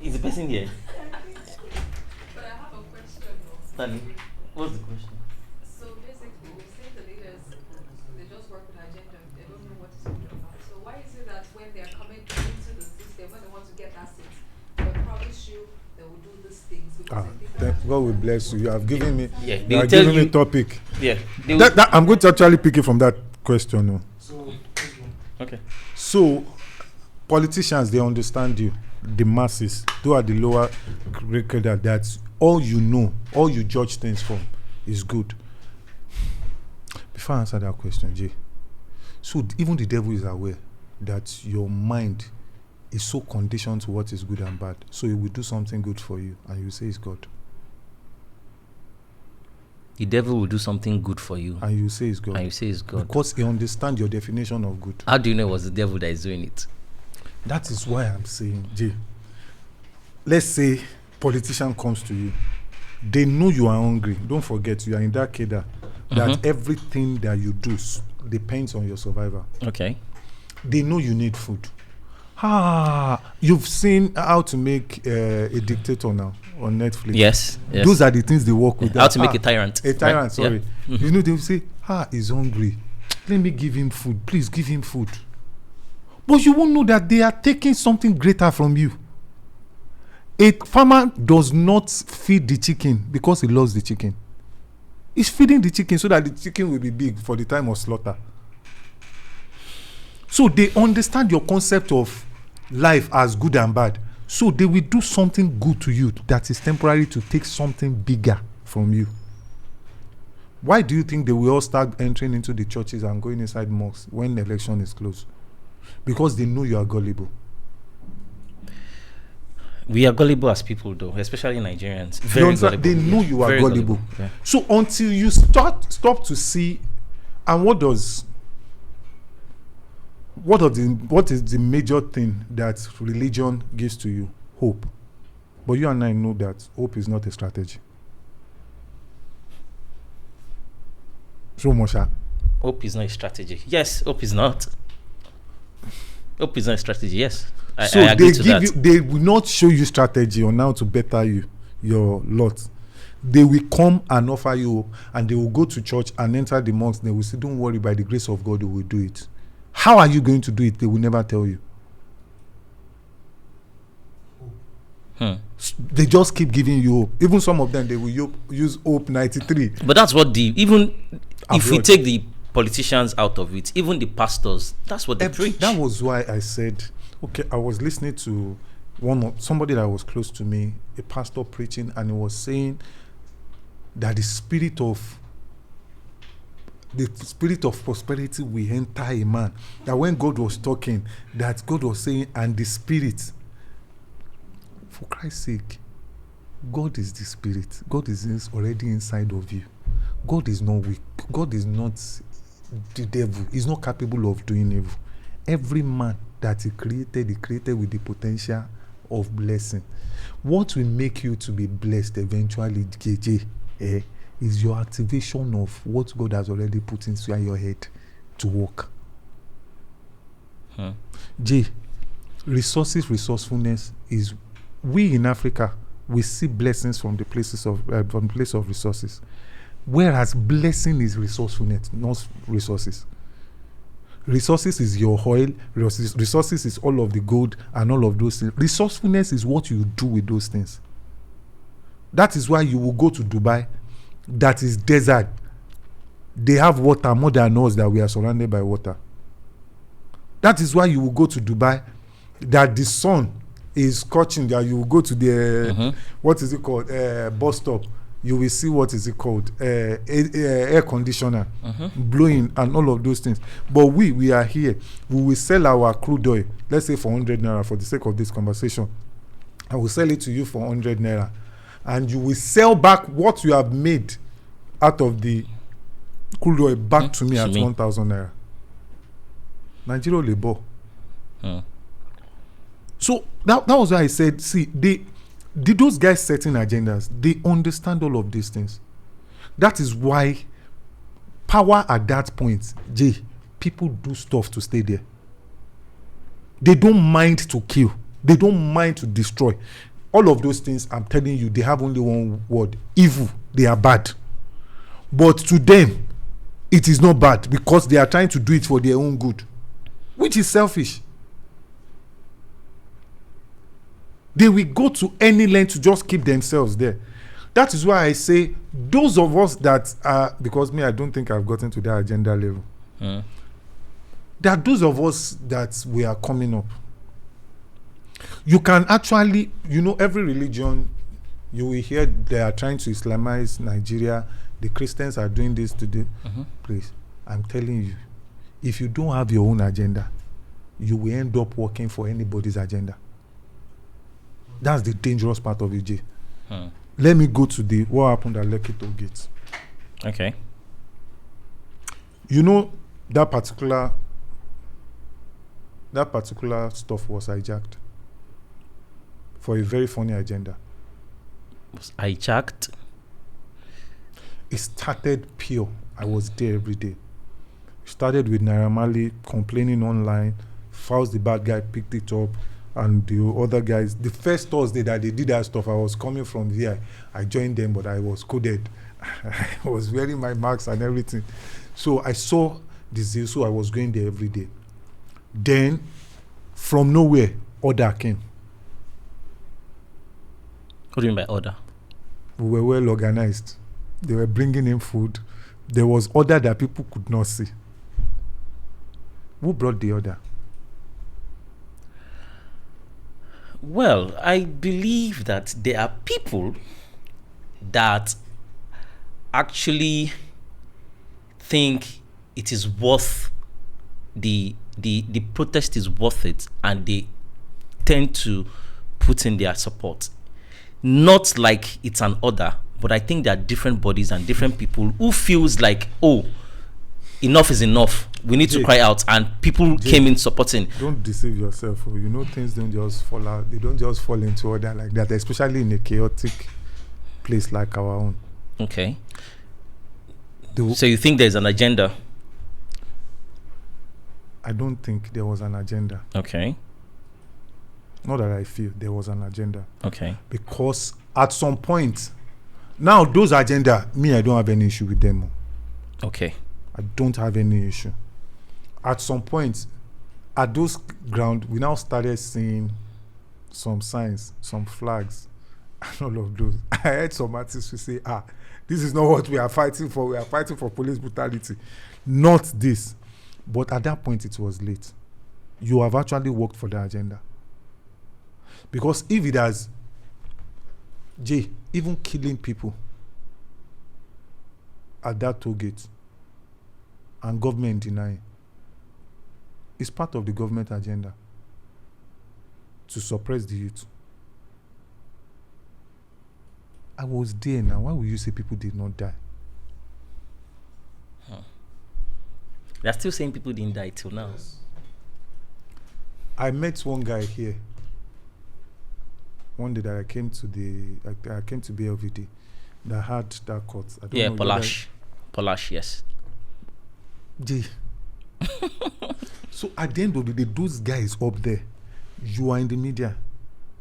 Is the person here? But I have a question though. Stanley, what's the question? So basically, we say the leaders, they just work with agenda. They don't know what is good about. So why is it that when they are coming into the system, when they want to get that seat, they promise you they will do these things because they think that God will bless you. You have given me. Yeah, You they have will tell given you. me topic. Yeah, they will, That I'm going to actually pick it from that question. No. okay. So, politicians, they understand you. The masses, who are the lower grade, that all you know, all you judge things from is good. Before I answer that question, Jay, so even the devil is aware that your mind is so conditioned to what is good and bad, so he will do something good for you and you say it's God. The devil will do something good for you, And you say it's God. and you say it's God. Because he understands your definition of good. How do you know it was the devil that is doing it? That is why I'm saying, Jay, let's say politician comes to you. They know you are hungry. Don't forget, you are in that keda. That everything that you do depends on your survival. Okay. They know you need food. You've seen How to Make a Dictator now on Netflix. Yes. Those are the things they work with. How to make a tyrant. A tyrant, right? sorry. Yeah. You know, they will say, he's hungry. Let me give him food. Please give him food. But you won't know that they are taking something greater from you. A farmer does not feed the chicken because he loves the chicken. He's feeding the chicken so that the chicken will be big for the time of slaughter. So they understand your concept of life as good and bad. So they will do something good to you that is temporary to take something bigger from you. Why do you think they will all start entering into the churches and going inside mosques when the election is close? Because they know you are gullible. We are gullible as people, though, especially Nigerians. You Very understand? gullible. They know you are Very gullible. Yeah. So until you stop to see, and what is the major thing that religion gives to you? Hope. But you and I know that hope is not a strategy. So Mosha. Hope is not a strategy. Yes, hope is not. Hope is not a strategy. Yes. So I agree they to give that. you, they will not show you strategy on how to better your lot. They will come and offer you hope, and they will go to church and enter the mosque. They will say, "Don't worry, by the grace of God, we will do it." How are you going to do it? They will never tell you. They just keep giving you hope. Even some of them, they will use hope 93. But that's what even if we Abroad. take the politicians out of it, even the pastors, that's what they preach. That was why I said, okay, I was listening to somebody that was close to me, a pastor preaching, and he was saying that the spirit of prosperity will enter a man. That when God was talking, that God was saying, and the spirit, for Christ's sake, God is the spirit. God is already inside of you. God is not weak. God is not the devil. He's not capable of doing evil. Every man that he created with the potential of blessing. What will make you to be blessed eventually, JJ, is your activation of what God has already put inside your head to work. J, resourcefulness is, we in Africa, we see blessings from the place of resources, whereas blessing is resourcefulness, not resources. Resources is your oil. Resources is all of the gold and all of those things. Resourcefulness is what you do with those things. That is why you will go to Dubai, that is desert. They have water more than us, that we are surrounded by water. That is why you will go to Dubai, that the sun is scorching, that you will go to the what is it called, bus stop, you will see what is it called, air conditioner blowing and all of those things. But we are here, we will sell our crude oil, let's say for 100 naira for the sake of this conversation. I will sell it to you for 100 naira, and you will sell back what you have made out of the crude oil back to me at 1,000 naira. Nigeria labor. So that was why I said, see, those guys setting agendas, they understand all of these things. That is why power at that point, people do stuff to stay there. They don't mind to kill. They don't mind to destroy. All of those things, I'm telling you, they have only one word: evil. They are bad. But to them, it is not bad, because they are trying to do it for their own good, which is selfish. They will go to any length to just keep themselves there. That is why I say, those of us that are, because me, I don't think I've gotten to that agenda level. There are those of us that we are coming up. You can actually, every religion, you will hear they are trying to Islamize Nigeria. The Christians are doing this today. Please, I'm telling you, if you don't have your own agenda, you will end up working for anybody's agenda. That's the dangerous part of it, Let me go to what happened at Lekki Toll Gate. Okay. That particular stuff was hijacked for a very funny agenda. Was hijacked? It started pure. I was there every day. It started with Naira Marley complaining online. Faust, the bad guy, picked it up, and the other guys. The first Thursday that they did that stuff, I was coming from here. I joined them, but I was coded. I was wearing my marks and everything. So I saw the zeal, so I was going there every day. Then, from nowhere, order came. What do you mean by order? We were well organized. They were bringing in food. There was order that people could not see. Who brought the order? Well, I believe that there are people that actually think it is worth the protest is worth it, and they tend to put in their support. Not like it's an order, but I think there are different bodies and different people who feels like, oh, enough is enough. We need to cry out, and people came in supporting. Don't deceive yourself. Things don't just fall out. They don't just fall into order like that, especially in a chaotic place like our own. Okay. So you think there's an agenda? I don't think there was an agenda. Okay. Not that I feel there was an agenda. Okay. Because at some point, now those agenda, I don't have any issue with them. Okay. I don't have any issue. At some point, at those ground, we now started seeing some signs, some flags, and all of those. I heard some artists who say, this is not what we are fighting for. We are fighting for police brutality. Not this. But at that point, it was late. You have actually worked for the agenda. Because if it has, even killing people at that toll gate and government denying, is part of the government agenda to suppress the youth. I was there now. Why would you say people did not die? They're still saying people didn't die till now. I met one guy here one day that I came to BLVD that had that court. Polash, yes. So at the end of the day, those guys up there, you are in the media.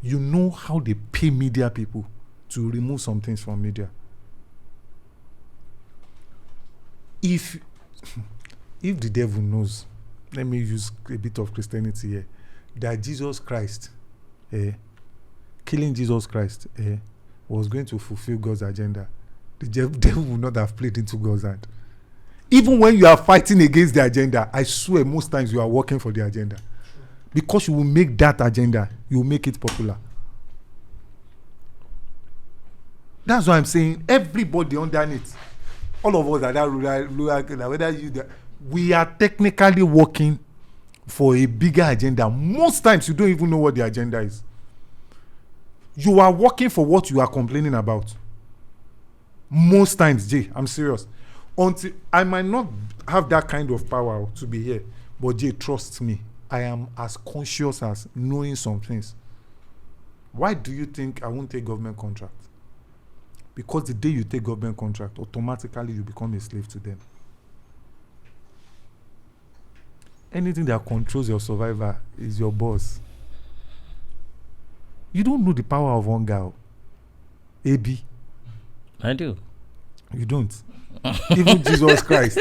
You know how they pay media people to remove some things from media. If the devil knows, let me use a bit of Christianity here, that Jesus Christ, killing Jesus Christ, was going to fulfill God's agenda, the devil would not have played into God's hand. Even when you are fighting against the agenda, I swear most times you are working for the agenda. Because you will make that agenda, you will make it popular. That's why I'm saying everybody underneath, all of us are that rural, whether you, we are technically working for a bigger agenda. Most times you don't even know what the agenda is. You are working for what you are complaining about. Most times, I'm serious. Until I might not have that kind of power to be here, but trust me, I am as conscious as knowing some things. Why do you think I won't take government contract? Because the day you take government contract, automatically you become a slave to them. Anything that controls your survival is your boss. You don't know the power of hunger. AB. I do. You don't. Even Jesus Christ,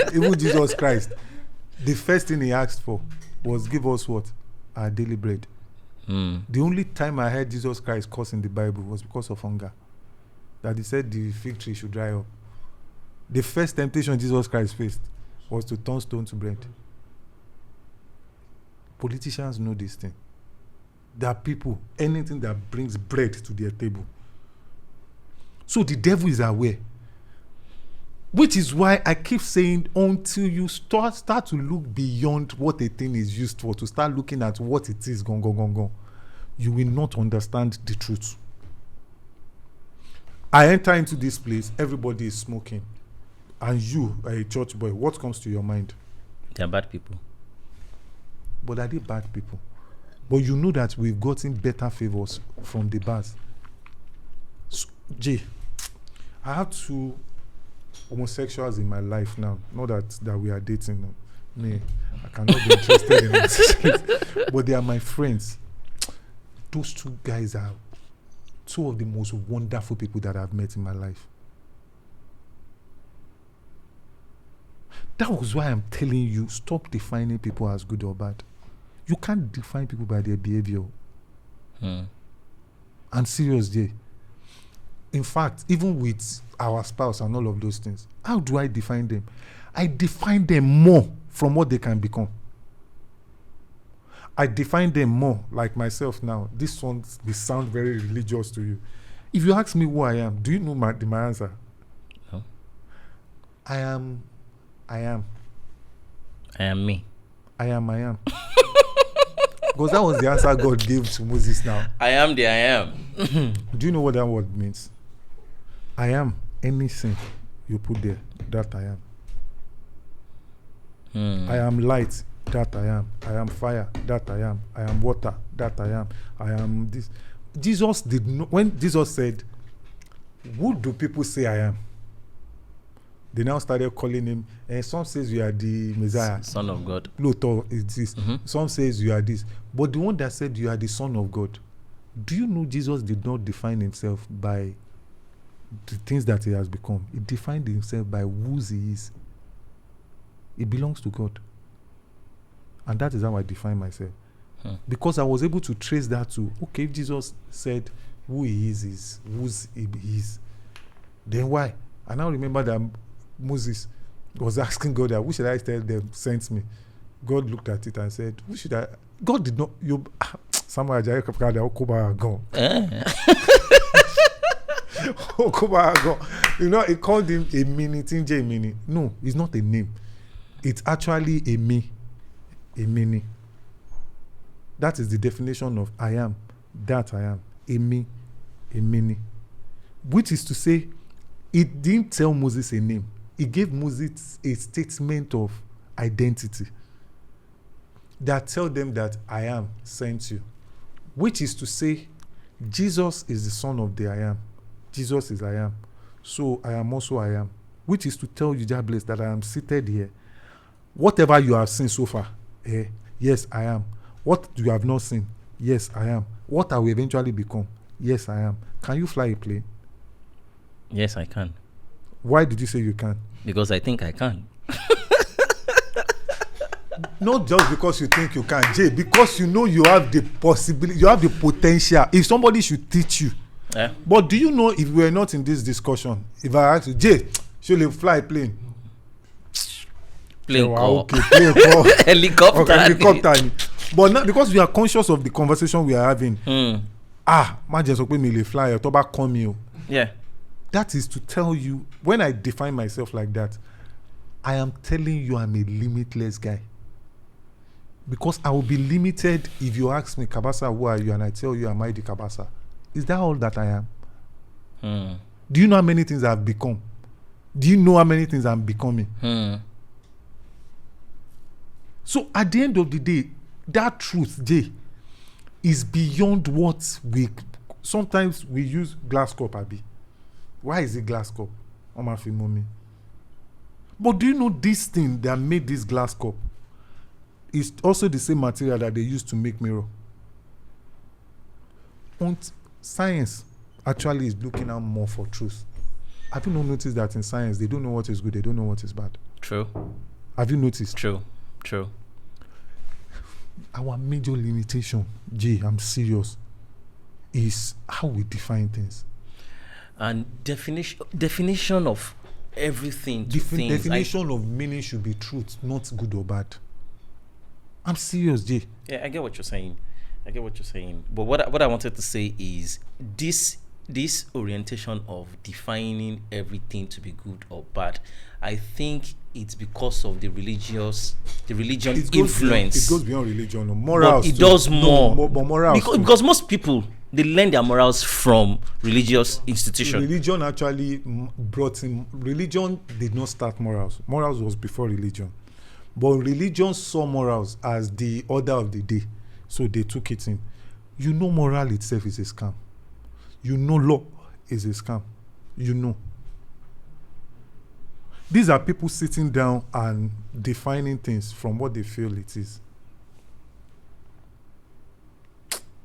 the first thing he asked for was give us what? Our daily bread. The only time I heard Jesus Christ curse in the Bible was because of hunger. That he said the fig tree should dry up. The first temptation Jesus Christ faced was to turn stone to bread. Politicians know this thing. There are people, anything that brings bread to their table. So the devil is aware. Which is why I keep saying, until you start to look beyond what a thing is used for, to start looking at what it is, you will not understand the truth. I enter into this place, everybody is smoking. And you are a church boy, what comes to your mind? They are bad people. But are they bad people? But you know that we've gotten better favors from the bars. So, I have two homosexuals in my life now. Not that we are dating. No. I cannot be interested in homosexuals. But they are my friends. Those two guys are two of the most wonderful people that I've met in my life. That was why I'm telling you, stop defining people as good or bad. You can't define people by their behavior. And seriously, in fact, even with our spouse and all of those things, how do I define them? I define them more from what they can become. I define them more like myself now. This one will sound very religious to you. If you ask me who I am, do you know my answer? No. I am me. I am. Because that was the answer God gave to Moses now. I am the I am. Do you know what that word means? I am anything you put there, that I am. I am light, that I am. I am fire, that I am. I am water, that I am. I am this. Jesus did not, when Jesus said, who do people say I am? They now started calling him, and some says you are the Messiah. Son of God. Luther is this. Some says you are this. But the one that said you are the Son of God, do you know Jesus did not define himself by the things that he has become? He defined himself by whose he is. It belongs to God. And that is how I define myself. Because I was able to trace that to, okay, if Jesus said who he is whose he is, then why? I now remember that Moses was asking God, who should I tell them sent me? God looked at it and said, who should I? God did not. You somewhere gone. You know, he called him a mini, Tinje mini. No, it's not a name. It's actually a me, a mini. That is the definition of I am, that I am, a me, a mini. Which is to say, it didn't tell Moses a name. It gave Moses a statement of identity that tell them that I am sent you. Which is to say, Jesus is the son of the I am. Jesus is I am. So I am also I am. Which is to tell you, Jobless, that I am seated here. Whatever you have seen so far, yes, I am. What you have not seen, yes, I am. What I will eventually become, yes, I am. Can you fly a plane? Yes, I can. Why did you say you can? Because I think I can. Not just because you think you can, Jay, because you know you have the possibility, you have the potential. If somebody should teach you. Yeah. But do you know, if we were not in this discussion, if I ask you, Jay, should you fly a plane? Plane call. Okay, plane call. Helicopter. Okay, helicopter. But not because we are conscious of the conversation we are having. Imagine so me fly or toba come you. Yeah. That is to tell you, when I define myself like that, I am telling you I'm a limitless guy. Because I will be limited if you ask me, Cabasa, who are you? And I tell you, am I the Cabasa? Is that all that I am? Do you know how many things I've become? Do you know how many things I'm becoming? So at the end of the day, that truth, Jay, is beyond what we... Sometimes we use glass cup, Abi. Why is it glass cup? Mommy. But do you know this thing that made this glass cup is also the same material that they used to make mirror? And science actually is looking out more for truth. Have you not noticed that in science they don't know what is good, they don't know what is bad? True. Have you noticed? True. Our major limitation, Jay, I'm serious, is how we define things. And definition of everything to things. Definition of meaning should be truth, not good or bad. I'm serious, Jay. Yeah, I get what you're saying. But what I wanted to say is this orientation of defining everything to be good or bad, I think it's because of the religion influence. It goes beyond religion. Morals. But it does more. But morals. Because most people, they learn their morals from religious institutions. Religion actually brought in. Religion did not start morals. Morals was before religion. But religion saw morals as the order of the day. So they took it in. You know, moral itself is a scam. You know, law is a scam. You know. These are people sitting down and defining things from what they feel it is.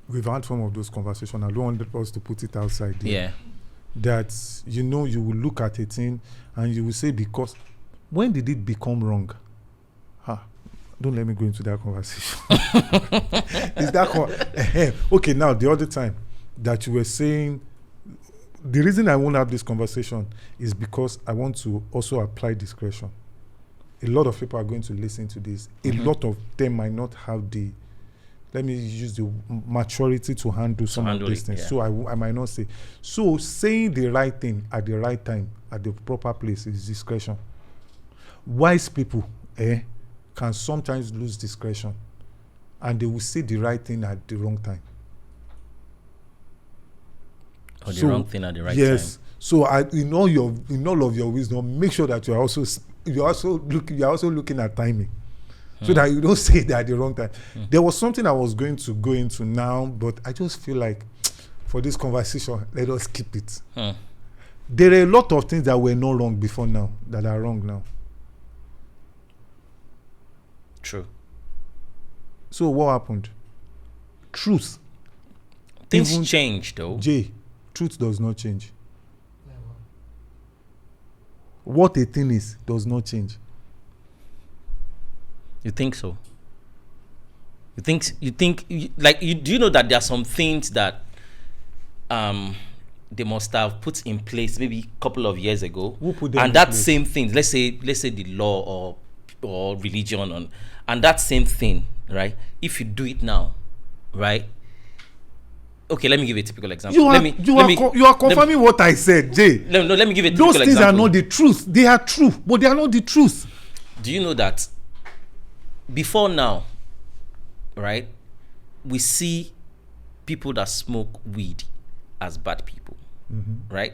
We've had some of those conversations. I don't want us to put it outside there. Yeah. That, you know, you will look at a thing and you will say, because when did it become wrong? Don't let me go into that conversation. Is that okay? Now, the other time that you were saying, the reason I won't have this conversation is because I want to also apply discretion. A lot of people are going to listen to this. A lot of them might not have the, let me use the maturity to handle some of these things. Yeah. So I might not say. So saying the right thing at the right time, at the proper place, is discretion. Wise people, can sometimes lose discretion and they will say the right thing at the wrong time. Or the wrong thing at the right yes. time. So in all of your wisdom, make sure that you're also looking at timing, so that you don't say that at the wrong time. There was something I was going to go into now, but I just feel like for this conversation, let us keep it. There are a lot of things that were not wrong before now that are wrong now. True. So what happened? Truth. Things change though. Jay, truth does not change. What a thing is does not change. You think so? Do you know that there are some things that they must have put in place maybe a couple of years ago, Who put them and in that place? same thing, let's say the law or religion, and that same thing, right? If you do it now, right? Okay, let me give you a typical example. You are confirming what I said, Jay. Let me give you a typical example. Those things are not the truth. They are true, but they are not the truth. Do you know that before now, right, we see people that smoke weed as bad people, right?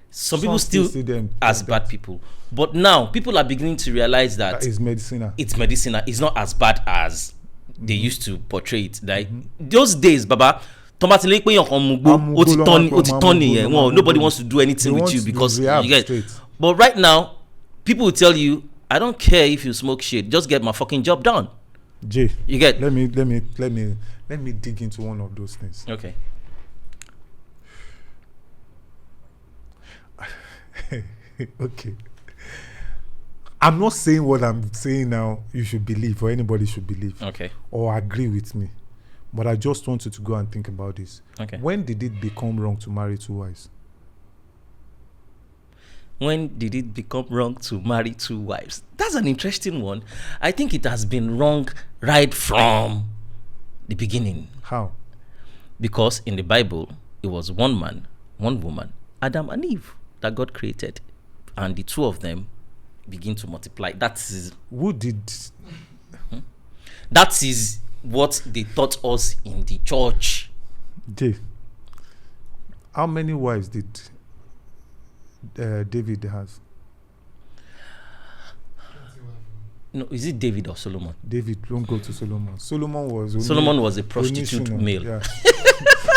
Some people still see them as like bad that. people, but now people are beginning to realize that It's medicinal. it's medicinal. It's not as bad as they used to portray it. Like those days, Baba. Nobody wants to do anything with you because you get. Straight. But right now, people will tell you, I don't care if you smoke shit. Just get my fucking job done. Jay, You get. let me dig into one of those things. Okay. Okay. I'm not saying what I'm saying now you should believe or anybody should believe Okay. or agree with me. But I just want you to go and think about this. Okay. When did it become wrong to marry two wives? When did it become wrong to marry two wives? That's an interesting one. I think it has been wrong right from the beginning. How? Because in the Bible, it was one man, one woman, Adam and Eve, that God created. And the two of them begin to multiply. That is what they taught us in the church. Jay, how many wives did David has? No, is it David or Solomon? David, don't go to Solomon. Solomon was a prostitute male. Yeah.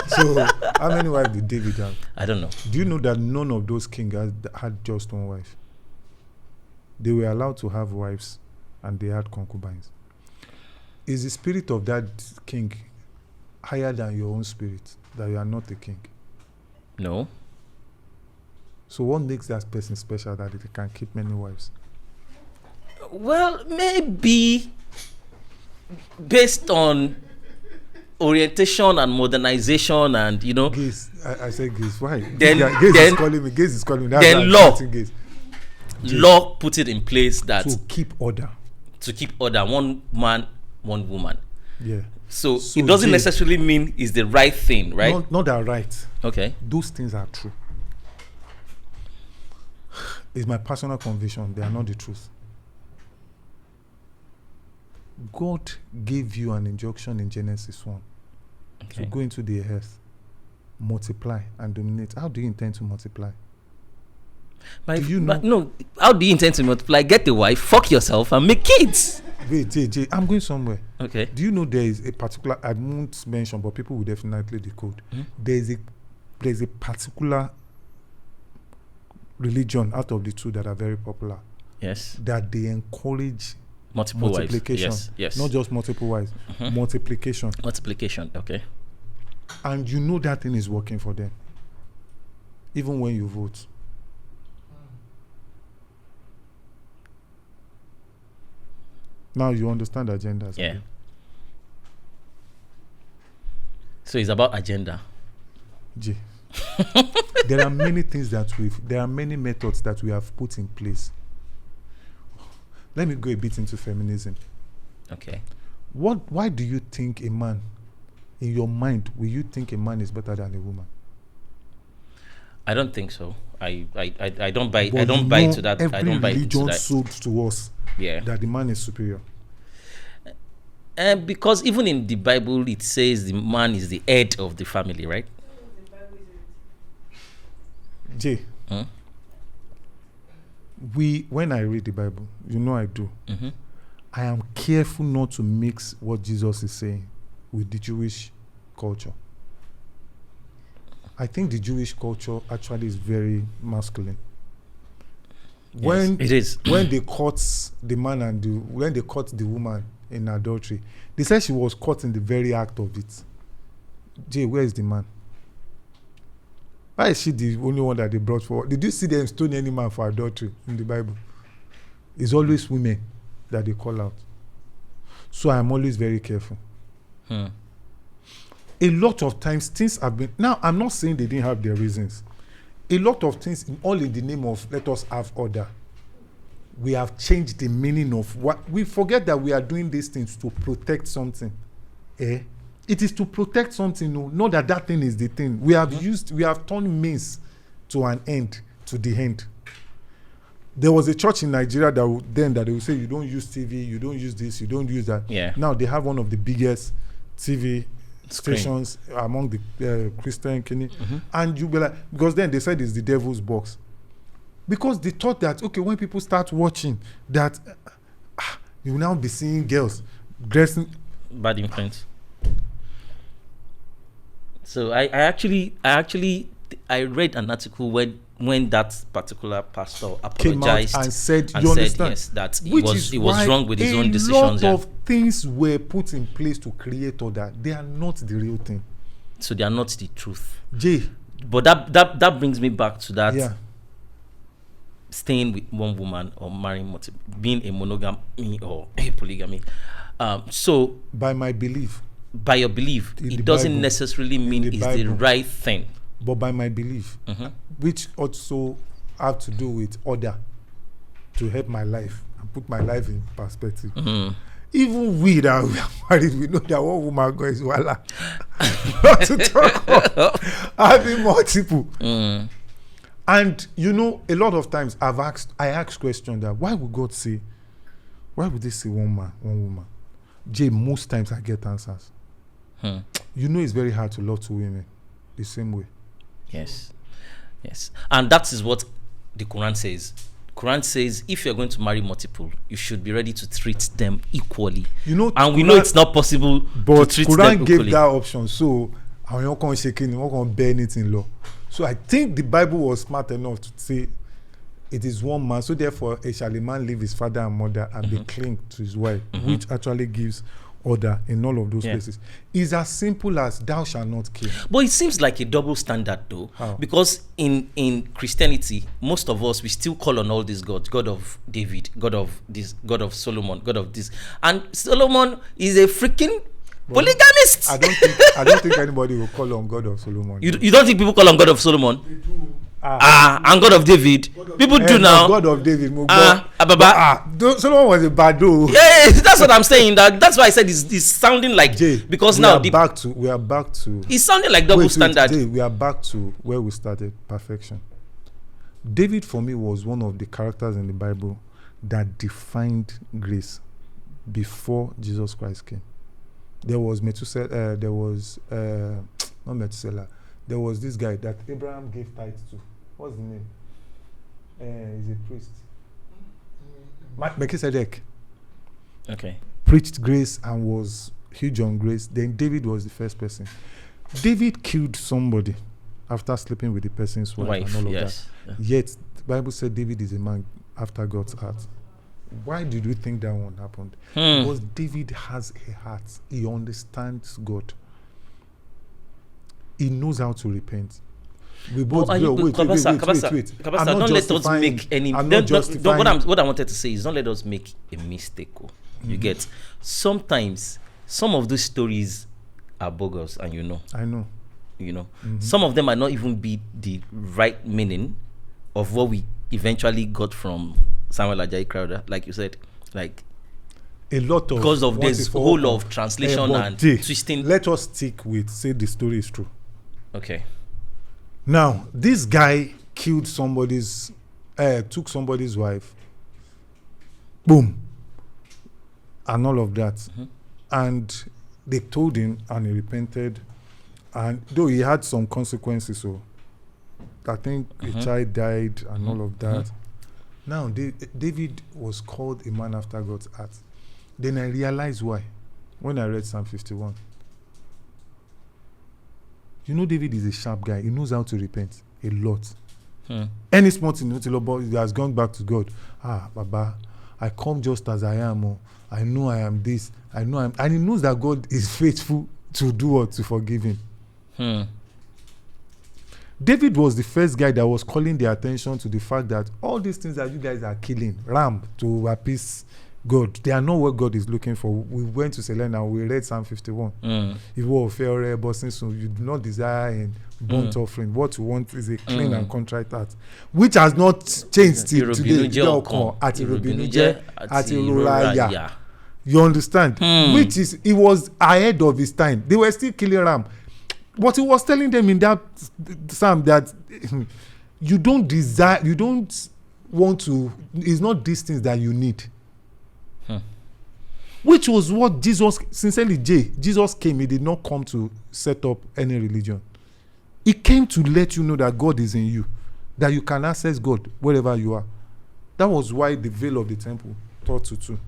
So, how many wives did David have? I don't know. Do you know that none of those kings had just one wife? They were allowed to have wives and they had concubines. Is the spirit of that king higher than your own spirit, that you are not a king? No. So what makes that person special that they can keep many wives? Well, maybe based on orientation and modernization and, Gaze. I said gaze. Why? Then- Gaze then- is calling me. Gaze is calling me. That's then why I'm law. shouting gaze. law put it in place that To keep order. one man, one woman. Yeah. So So it doesn't Jay- necessarily mean it's the right thing, right? Not that right. Okay. Those things are true. It's my personal conviction. They are not the truth. God gave you an injunction in Genesis 1 Okay. to go into the earth, multiply and dominate. How do you intend to multiply? But Do you know- no, how do you intend to multiply? Get a wife, fuck yourself, and make kids. Wait, Jay, I'm going somewhere. Okay. Do you know there is a particular, I won't mention, but people will definitely decode. There's a particular religion out of the two that are very popular Yes. that they encourage Multiple wives. multiplication. Yes. Not just multiple wives, multiplication. Multiplication. Okay. And you know that thing is working for them. Even when you vote. Now you understand agendas. Yeah. So it's about agenda. Jay. There are many things there are many methods that we have put in place. Let me go a bit into feminism. Okay. Why do you think a man, in your mind, will you think a man is better than a woman? I don't think so. I don't buy. But I don't you buy know into that. I every don't buy into religion that. sold to us Yeah. that the man is superior. Because even in the Bible, it says the man is the head of the family, right? Jay, Hmm? when I read the Bible, you know I do. Mm-hmm. I am careful not to mix what Jesus is saying with the Jewish culture. I think the Jewish culture actually is very masculine. When it is. when they caught the man and when they caught the woman in adultery, they said she was caught in the very act of it. Jay, where is the man? Why is she the only one that they brought forward? Did you see them stone any man for adultery in the Bible? It's always women that they call out. So I'm always very careful. A lot of times things have been, now I'm not saying they didn't have their reasons. A lot of things, all in the name of let us have order. We have changed the meaning of what we forget, that we are doing these things to protect something. It is to protect something, no, not that thing is the thing. We have turned means to an end, to the end. There was a church in Nigeria that they would say you don't use TV, you don't use this, you don't use that. Yeah. Now they have one of the biggest TV stations among the Christian community, and you be like, because then they said it's the devil's box, because they thought that okay, when people start watching that, you will now be seeing girls dressing Bad influence. So I actually read an article when that particular pastor apologized came out and said, you understand, yes, that he was wrong with his own decisions. A lot of things were put in place to create order. They are not the real thing. So they are not the truth. Jay. But that brings me back to that. Yeah. Staying with one woman or marrying multiple, being a monogamy or a polygamy. So by my belief, by your belief, it doesn't Bible, necessarily mean it's the right thing. But by my belief, which also have to do with order, to help my life and put my life in perspective. Even we that we are married, we know that one woman goes voila. Not to talk of having multiple. And you know, a lot of times I ask questions that why would God say, why would they say one man, one woman? Jay, most times I get answers. You know, it's very hard to love two women the same way. Yes. And that is what the Quran says. Quran says if you're going to marry multiple, you should be ready to treat them equally. You know, and we know it's not possible but to treat Quran them equally. Gave that option, so I'm not going to shake it, I'm not going to bear anything law. So I think the Bible was smart enough to say it is one man, so therefore shall a man leave his father and mother and be cling to his wife, which actually gives order in all of those places. It's as simple as thou shalt not kill. But it seems like a double standard though. How? Because in Christianity, most of us, we still call on all these gods: God of David, God of this, God of Solomon, God of this. And Solomon is a freaking polygamist. I don't think anybody will call on God of Solomon. You don't think people call on God of Solomon? They do. And God of David. People do now. God of David. Solomon was a bad dude. Yeah, that's what I'm saying. That's why I said it's sounding like Jay, because we now are back to it's sounding like double standard. Jay, we are back to where we started, perfection. David for me was one of the characters in the Bible that defined grace before Jesus Christ came. There was Methuselah, not Methuselah. There was this guy that Abraham gave tithes to. What's the name? He's a priest. Melchizedek. Okay. Preached grace and was huge on grace. Then David was the first person. David killed somebody after sleeping with the person's wife and all of that. Yeah. Yet the Bible said David is a man after God's heart. Why did we think that one happened? Because David has a heart. He understands God. He knows how to repent. We both wait. Kabasa, don't let us make any. What I wanted to say is don't let us make a mistake. You get, sometimes some of those stories are bogus, and you know. I know. You know, some of them might not even be the right meaning of what we eventually got from Samuel Ajayi Crowther, like you said, like a lot of because of this whole of translation and twisting. Let us stick with say the story is true. Okay. Now, this guy killed took somebody's wife. Boom. And all of that. And they told him, and he repented. And though he had some consequences, so I think a child died and all of that. Now, David was called a man after God's heart. Then I realized why when I read Psalm 51. You know, David is a sharp guy. He knows how to repent a lot. Any small thing, he has gone back to God. Baba, I come just as I am. Oh. I know I am this. I know I'm, and he knows that God is faithful to do what? To forgive him. David was the first guy that was calling the attention to the fact that all these things that you guys are killing, ram to appease God, they are not what God is looking for. We went to Selena, we read Psalm 51. If you are fair, but since you do not desire in burnt offering, what you want is a clean and contrite heart, which has not changed till today. You understand? Which is, it was ahead of his time. They were still killing ram. But he was telling them in that psalm that you don't desire, you don't want to, it's not these things that you need. Which was what Jesus, sincerely, Jesus came, he did not come to set up any religion. He came to let you know that God is in you, that you can access God wherever you are. That was why the veil of the temple taught you to.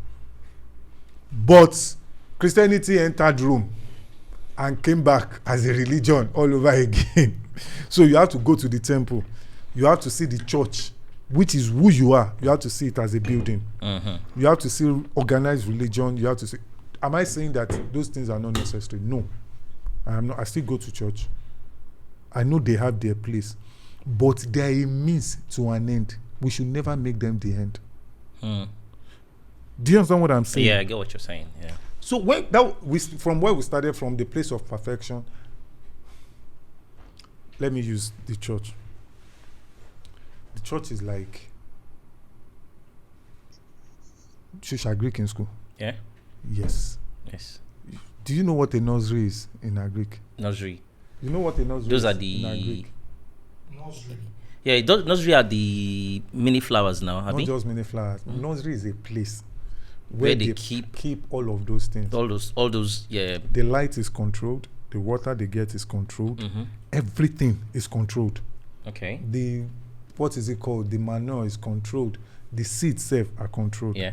But Christianity entered Rome and came back as a religion all over again. So you have to go to the temple. You have to see the church, which is who you are. You have to see it as a building. You have to see organized religion. You have to see. Am I saying that those things are not necessary? No. I am not. I still go to church. I know they have their place. But they are a means to an end. We should never make them the end. Do you understand what I'm saying? Yeah, I get what you're saying. Yeah. So from where we started, from the place of perfection, let me use the church. The church is like Shusha Greek in school. Yeah? Yes. Do you know what a nursery is in Greek? Nursery. You know what a nursery Those is are the in Greek? Nursery. Yeah, nursery are the mini flowers now, Not just mini flowers. Nursery is a place where they keep all of those things. all those yeah. The light is controlled. The water they get is controlled. Everything is controlled. Okay. The what is it called? The manure is controlled. The seeds self are controlled. Yeah.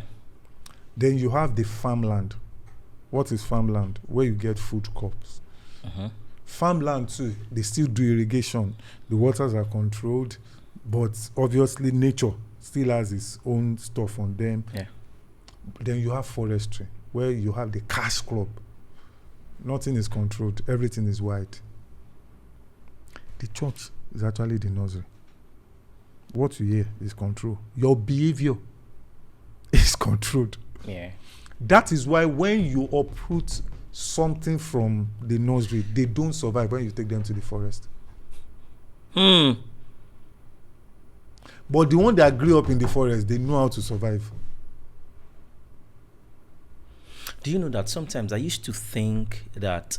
Then you have the farmland. What is farmland? Where you get food crops. Farmland too, they still do irrigation. The waters are controlled, but obviously nature still has its own stuff on them. Yeah. Then you have forestry, where you have the cash crop. Nothing is controlled. Everything is white. The church is actually the nursery. What you hear is control. Your behavior is controlled. Yeah. That is why when you uproot something from the nursery, they don't survive when you take them to the forest. But the one that grew up in the forest, they know how to survive. Do you know that sometimes I used to think that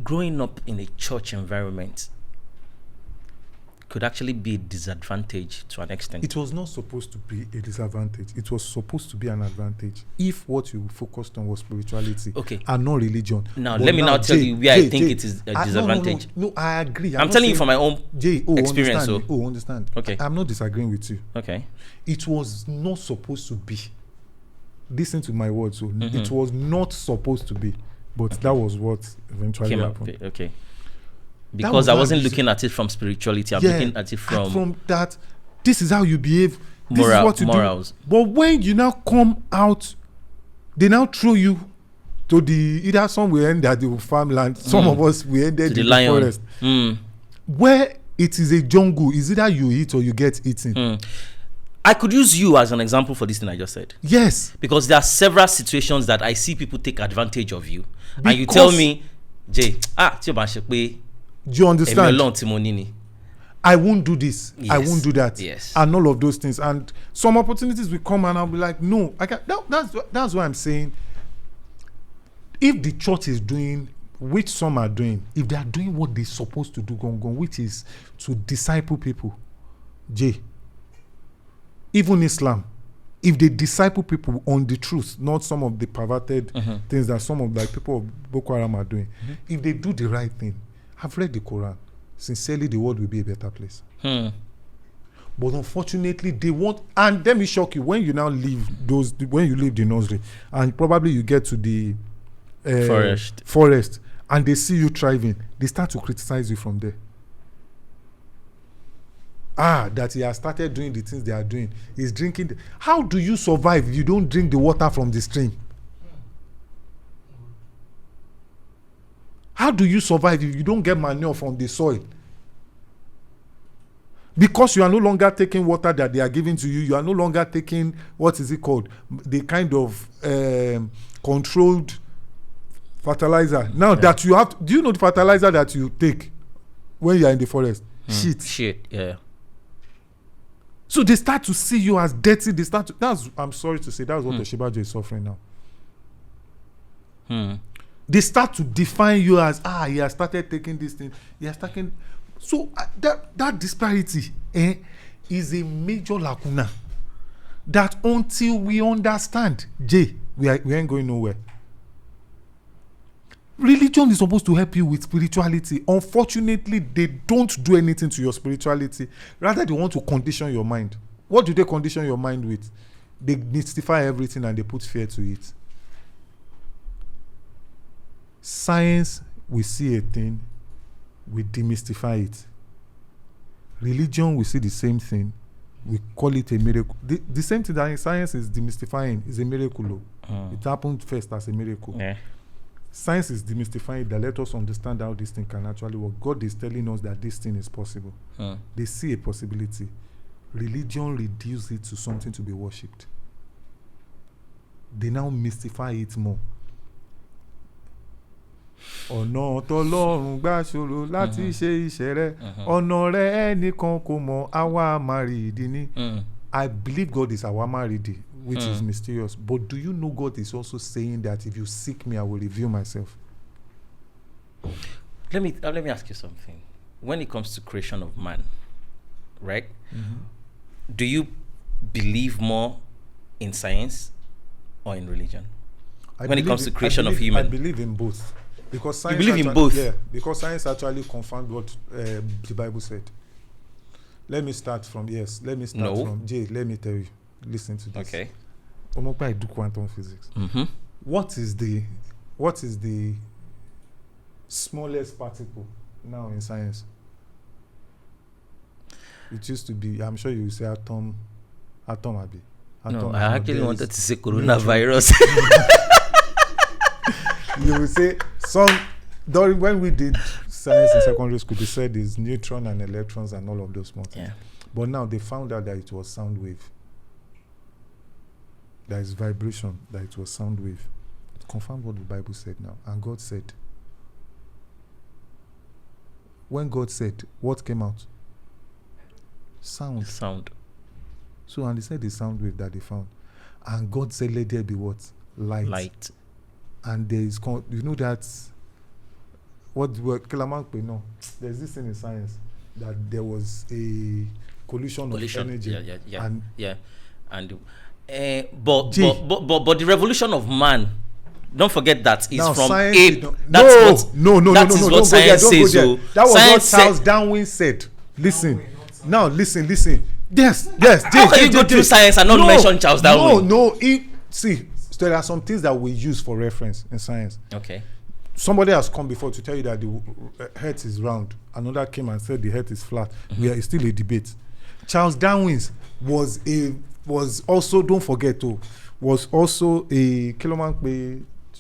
growing up in a church environment could actually be a disadvantage to an extent? It was not supposed to be a disadvantage. It was supposed to be an advantage if what you focused on was spirituality and not religion. Now, let me now tell you where I think it is a disadvantage. No, I agree. I'm telling you from my own experience. Understand. Okay. I'm not disagreeing with you. Okay. It was not supposed to be. Listen to my words. So it was not supposed to be, but that was what eventually happened. Okay. Because I wasn't looking at it from spirituality. I'm looking at it from that. This is how you behave. This is what you morals. do. But when you now come out, they now throw you to the either some will end at the farmland. Some of us we ended in the forest, where it is a jungle. Is either you eat or you get eaten. I could use you as an example for this thing I just said. Yes, because there are several situations that I see people take advantage of you, and you tell me, Jay, do you understand? I won't do this. Yes. I won't do that. Yes. And all of those things. And some opportunities will come and I'll be like, no, I can't. That's why I'm saying, if the church is doing, which some are doing, if they are doing what they're supposed to do, which is to disciple people, even Islam, if they disciple people on the truth, not some of the perverted things that some of the people of Boko Haram are doing, if they do the right thing, I've read the Quran. Sincerely, the world will be a better place. But unfortunately, they won't. And let me shock you, when you now leave when you leave the nursery, and probably you get to the forest, and they see you thriving, they start to criticize you from there. That he has started doing the things they are doing. He's drinking. How do you survive if you don't drink the water from the stream? How do you survive if you don't get manure from the soil? Because you are no longer taking water that they are giving to you, you are no longer taking, what is it called? The kind of controlled fertilizer. Now that you have, do you know the fertilizer that you take when you are in the forest? Shit, yeah. So they start to see you as dirty. I'm sorry to say, that's what Oshibajo is suffering now. They start to define you as, he has started taking this thing. He has taken. So that disparity is a major lacuna that until we understand, we ain't going nowhere. Religion is supposed to help you with spirituality. Unfortunately, they don't do anything to your spirituality. Rather, they want to condition your mind. What do they condition your mind with? They mystify everything and they put fear to it. Science, we see a thing, we demystify it. Religion, we see the same thing, we call it a miracle. The same thing that in science is demystifying is a miracle. It happened first as a miracle. Science is demystifying that let us understand how this thing can actually work. God is telling us that this thing is possible. They see a possibility. Religion reduces it to something to be worshipped. They now mystify it more. Ọ̀nà tọlọ́run gbà ṣòro láti ṣe iṣẹ́ rẹ̀. Ọ̀nà rẹ̀ ẹnìkan kò mọ̀, àwa máa rí ìdí ni. I believe God is our maridi, which is mysterious. But do you know God is also saying that if you seek me, I will reveal myself? Let me ask you something. When it comes to creation of man, right? Do you believe more in science or in religion? When it comes to creation of human, I believe in both. Because science you believe in both? Yeah, because science actually confirmed what the Bible said. Let me start from from Jay. Let me tell you. Listen to this. Okay. I do quantum physics. What is the smallest particle now in science? It used to be. I'm sure you will say atom. Abi. No, I actually wanted to say coronavirus. You will say when we did science in secondary school, they said it's neutron and electrons and all of those small things. But now they found out that it was sound wave. There is vibration, that it was sound wave. It confirmed what the Bible said now. And God said, when God said, what came out? Sound. So, and they said the sound wave that they found. And God said, let there be what? Light. And there is, that, there's this thing in science, that there was a collision. Of energy. But the revolution of man, don't forget that is now, from ape. That is what science says. That was what Charles Darwin said. Listen. Yes. How can you go through science and not mention Charles Darwin? See, there are some things that we use for reference in science. Okay. Somebody has come before to tell you that the earth is round. Another came and said the earth is flat. It's still a debate. Charles Darwin was also, don't forget, was also a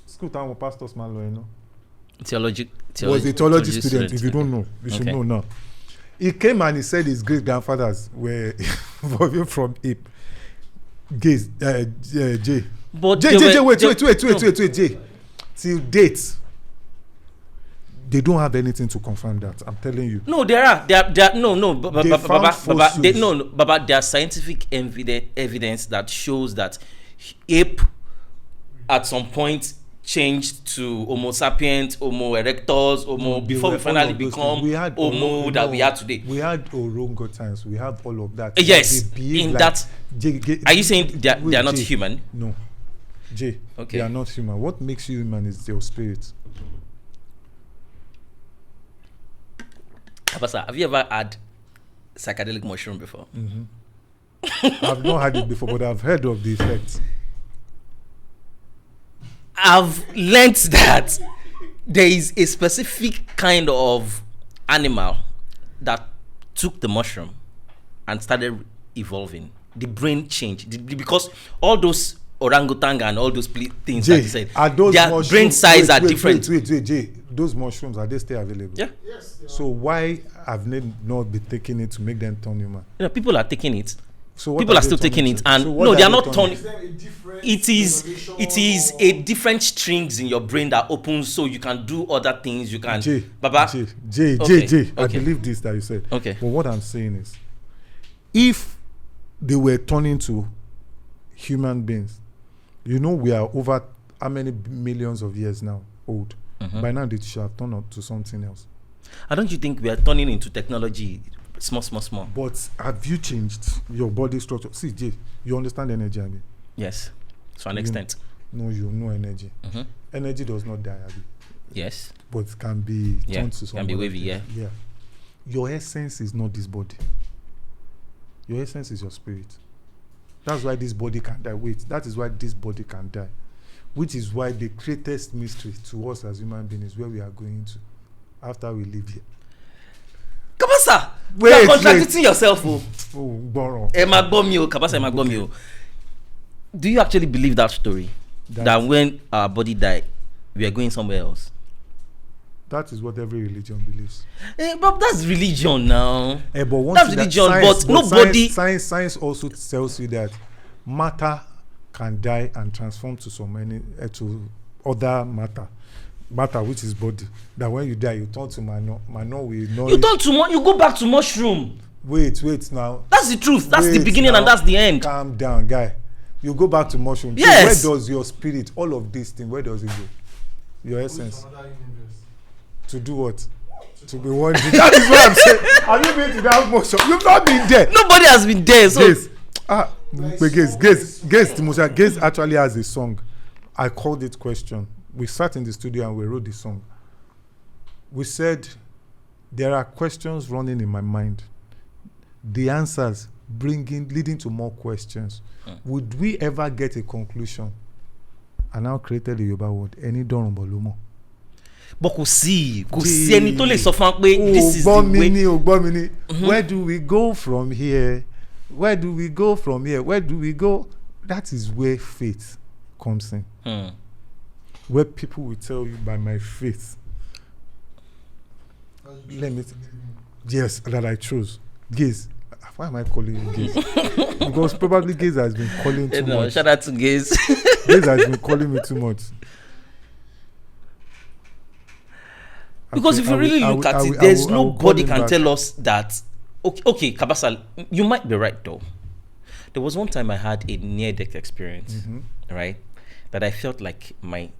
school town pastors man, you know. Was a theology student. If you don't know, you should know now. He came and he said his great grandfathers were evolving from ape. Jay. But wait, Jay. Till date, they don't have anything to confirm that. I'm telling you. No, there are there are scientific evidence that shows that ape at some point changed to Homo sapiens, Homo erectus, Homo before we finally become Homo that we are today. We had orangutans. We have all of that. Yes, in that. Are you saying they are not human? No. Jay, okay. They are not human. What makes you human is your spirit. Cabasa, have you ever had psychedelic mushroom before? I've not had it before, but I've heard of the effects. I've learnt that there is a specific kind of animal that took the mushroom and started evolving. The brain changed because all those orangutan and all those things Jay, that you said, their brain size are different. Wait, Jay, those mushrooms, are they still available? Yeah. Yes. So why have they not been taking it to make them turn human? You know, people are taking it. So People are still taking it, and no, they are not turning. Is there a different It is a different strings in your brain that opens, so you can do other things. You can, Baba. Jay. Okay. I believe this that you said. Okay. But what I'm saying is, if they were turning to human beings, you know, we are over how many millions of years now old. By now, they should have turned to something else. Don't you think we are turning into technology? Small. But have you changed your body structure? See, Jay, you understand energy, Abi? Yes, to an extent. No, you know energy. Energy does not die, Abi. Yes. But it can be turned to something. Can be wavy, yeah. Your essence is not this body. Your essence is your spirit. That's why this body can die. Wait, that is why this body can die. Which is why the greatest mystery to us as human beings is where we are going to after we leave here. Cabasa, you are contradicting yourself. Cabasa, do you actually believe that story? That when our body died, we are going somewhere else? That is what every religion believes. But that's religion now. But that's religion, but nobody. Science also tells you that matter can die and transform to to other matter which is body. That when you die, you turn to manure. Manure will know. You turn to you go back to mushroom. Wait now. That's the truth. That's the beginning and that's the end. Calm down, guy. You go back to mushroom. Yes. So where does your spirit, all of this thing, where does it go? Your essence. To do what? To be wondering. That is what I'm saying. Have you been to that motion? You've not been there. Nobody has been there. So Gaze actually has a song. I called it Question. We sat in the studio and we wrote the song. We said there are questions running in my mind. The answers leading to more questions. Would we ever get a conclusion? I now created the Yoruba word. Any don bolumo. But kò sí ẹni tó lè sọ fún pé this is the way. Where do we go from here? Where do we go from here? Where do we go? That is where faith comes in. Where people will tell you by my faith. Yes, that I chose. Gaze. Why am I calling you Gaze? Because probably Gaze has been calling too much. Shout out to Gaze. Gaze has been calling me too much. Because if you really look at it, there's nobody can tell us that. Okay, Cabasa, you might be right though. There was one time I had a near-death experience, right? That I felt like my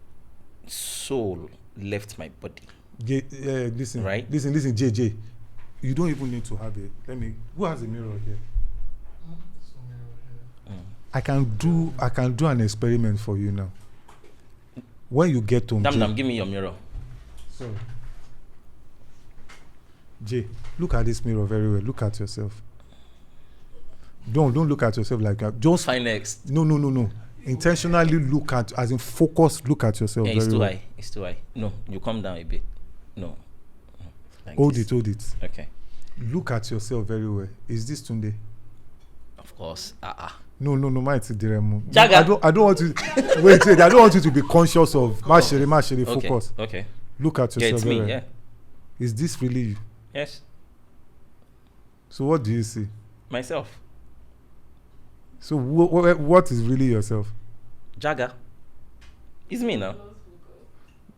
soul left my body. Listen, right? Listen, JJ. You don't even need to have it. Who has a mirror here? I can do an experiment for you now. When you get home, Damn, give me your mirror. Sorry. Jay, look at this mirror very well. Look at yourself. Don't look at yourself like that. Just Fine next. No. Intentionally look at, as in focus. Look at yourself. It's very too well. high. It's too high. No, you come down a bit. No. Like Hold this. it. Okay. Look at yourself very well. Is this Tunde? Of course. No, might Diremo. Jaga. I don't want to wait. I don't want you to be conscious of Mashiri. Focus. Okay. Look at yourself. Yeah, it's very me. well. Yeah. Is this really you? Yes. So what do you see? Myself. So what is really yourself? Jaga. It's me now.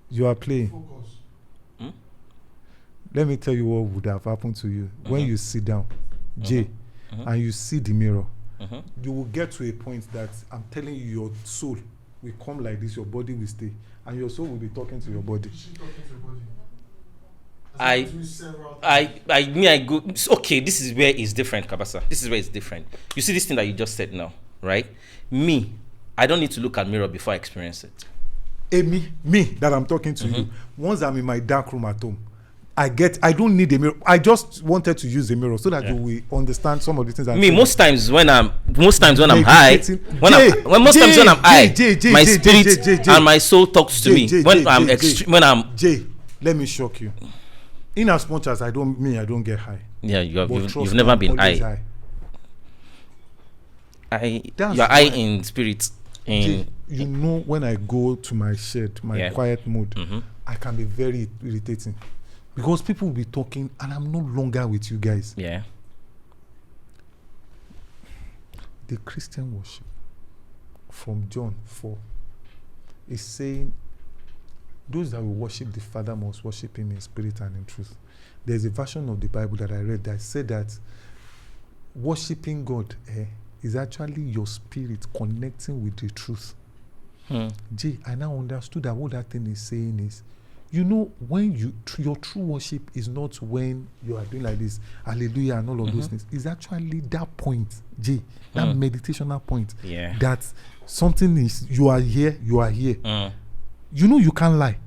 You are playing. Focus. Let me tell you what would have happened to you when you sit down, Jay, and you see the mirror. You will get to a point that I'm telling you, your soul will come like this, your body will stay, and your soul will be talking to your body. Is she talking to your body? I go. Okay, this is where it's different, Cabasa. This is where it's different. You see this thing that you just said now, right? Me, I don't need to look at mirror before I experience it. Me that I'm talking to you. Once I'm in my dark room at home, I don't need a mirror. I just wanted to use a mirror so that you will understand some of the things. Most times when I'm high, my spirit and my soul talks to me. When I'm Jay, let me shock you. In as much as I don't get high. Yeah, you've never been high. You're high in spirit. You know, when I go to my shed, my quiet mode, I can be very irritating because people will be talking and I'm no longer with you guys. Yeah. The Christian worship from John 4 is saying those that will worship the Father must worship him in spirit and in truth. There's a version of the Bible that I read that said that worshiping God is actually your spirit connecting with the truth. Jay, I now understood that what that thing is saying is, you know, when your true worship is not when you are doing like this, hallelujah and all of those things. It's actually that point, Jay, that meditational point. Yeah. That something is, you are here. You know you can't lie.